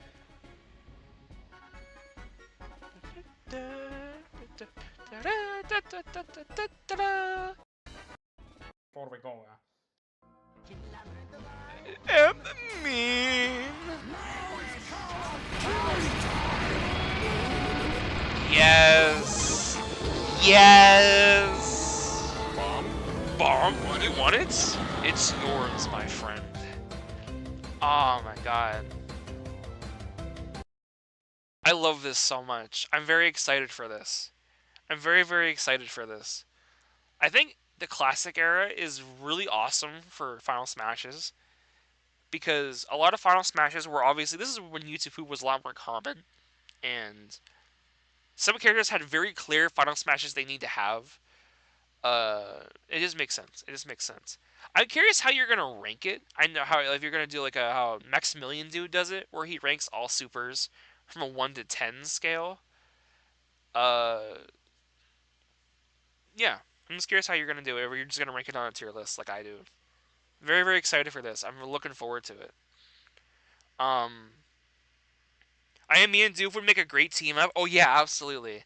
Speaker 2: Before we go,
Speaker 1: Am Mean. Yes. Yes. Bomb. You want it? It's yours, my friend. Oh my god. I love this so much. I'm very excited for this. I'm very, very excited for this. I think the classic era is really awesome for Final Smashes because a lot of Final Smashes were obviously this is when YouTube Poop was a lot more common, and some characters had very clear Final Smashes they need to have. It just makes sense. It just makes sense. I'm curious how you're gonna rank it. I know how if you're gonna do like a how Maximilian Dude does it, where he ranks all supers from a 1 to 10 scale. Uh, yeah, I'm just curious how you're gonna do it. Or you're just gonna rank it on a tier list like I do. Very very excited for this. I'm looking forward to it. Um, I am me and Doof would make a great team up. Oh yeah, absolutely.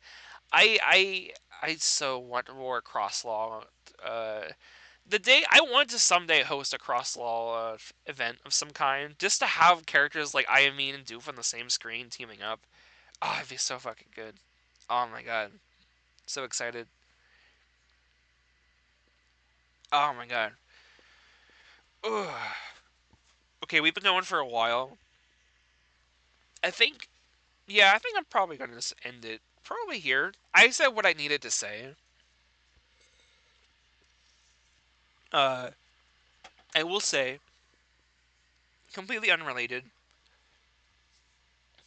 Speaker 1: I so want more cross law. Uh, the day I want to someday host a cross law event of some kind, just to have characters like I Mean and Doof on the same screen teaming up. Oh, it'd be so fucking good. Oh my god, so excited. Oh my god. Ugh. Okay, we've been going for a while. I think, yeah, I think I'm probably gonna just end it probably here. I said what I needed to say. Uh, I will say, completely unrelated,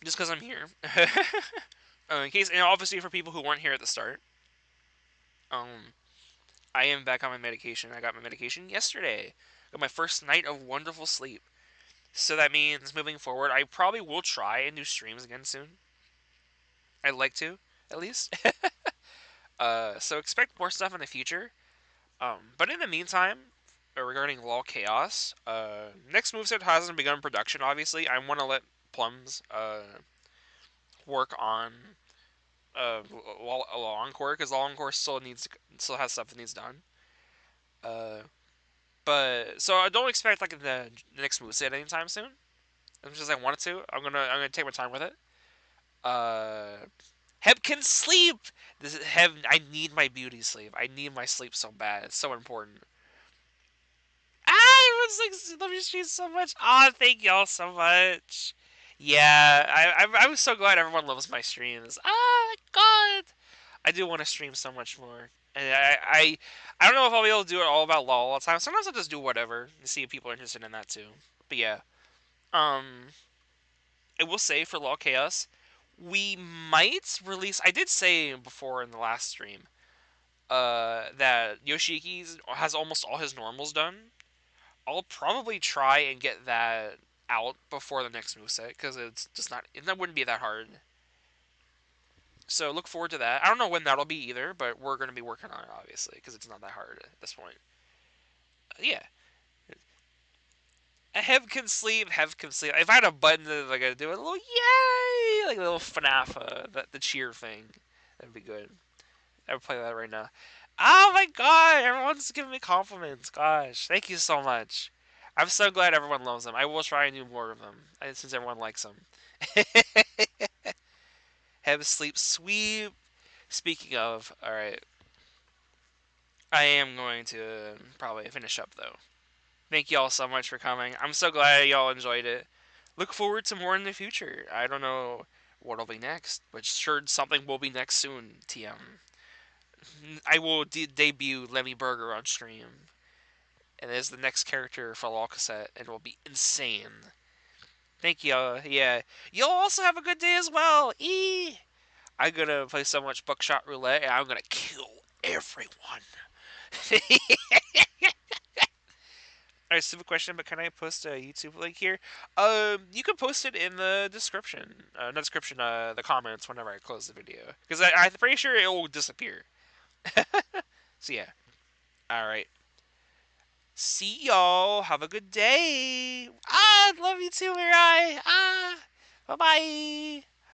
Speaker 1: just because I'm here. In case, and obviously for people who weren't here at the start, um, I am back on my medication. I got my medication yesterday. Got my first night of wonderful sleep. So that means moving forward, I probably will try and do streams again soon. I'd like to, at least. So expect more stuff in the future. But in the meantime, regarding LoL Chaos, next moveset hasn't begun production. Obviously, I want to let Plums work on Encore because Encore still has stuff that needs done. Uh, but so I don't expect like the next moveset anytime soon. As much as I wanted to, I'm gonna take my time with it. Uh, Heb can sleep. This is Heb. I need my beauty sleep. I need my sleep so bad. It's so important. Everyone's like, love your streams so much. Ah, oh, thank y'all so much. Yeah, I'm so glad everyone loves my streams. Oh my god, I do want to stream so much more. And I don't know if I'll be able to do it all about LOL all the time. Sometimes I'll just do whatever and see if people are interested in that too. But yeah, um, I will say for LOL Chaos, we might release. I did say before in the last stream, that Yoshiki has almost all his normals done. I'll probably try and get that out before the next moveset because it's just not. That wouldn't be that hard. So look forward to that. I don't know when that'll be either, but we're going to be working on it obviously because it's not that hard at this point. Yeah, Hev can sleep. Hev can sleep. If I had a button to like do a little yay, like a little FNAF, the cheer thing, that'd be good. I would play that right now. Oh my god, everyone's giving me compliments. Gosh, thank you so much. I'm so glad everyone loves them. I will try and do more of them since everyone likes them. Have sleep sweep. Speaking of, all right, I am going to probably finish up though. Thank y'all so much for coming. I'm so glad y'all enjoyed it. Look forward to more in the future. I don't know what'll be next, but sure something will be next soon. TM. I will debut Lemmy Burger on stream, and as the next character for LOL Cassette, and it will be insane. Thank you. Yeah, you'll also have a good day as well. I'm gonna play so much buckshot roulette, and I'm gonna kill everyone. Alright, stupid question, but can I post a YouTube link here? You can post it in the description. Not description, the comments whenever I close the video. Because I'm pretty sure it will disappear. So yeah. Alright. See y'all. Have a good day. Ah, love you too, Mirai. Ah, bye bye.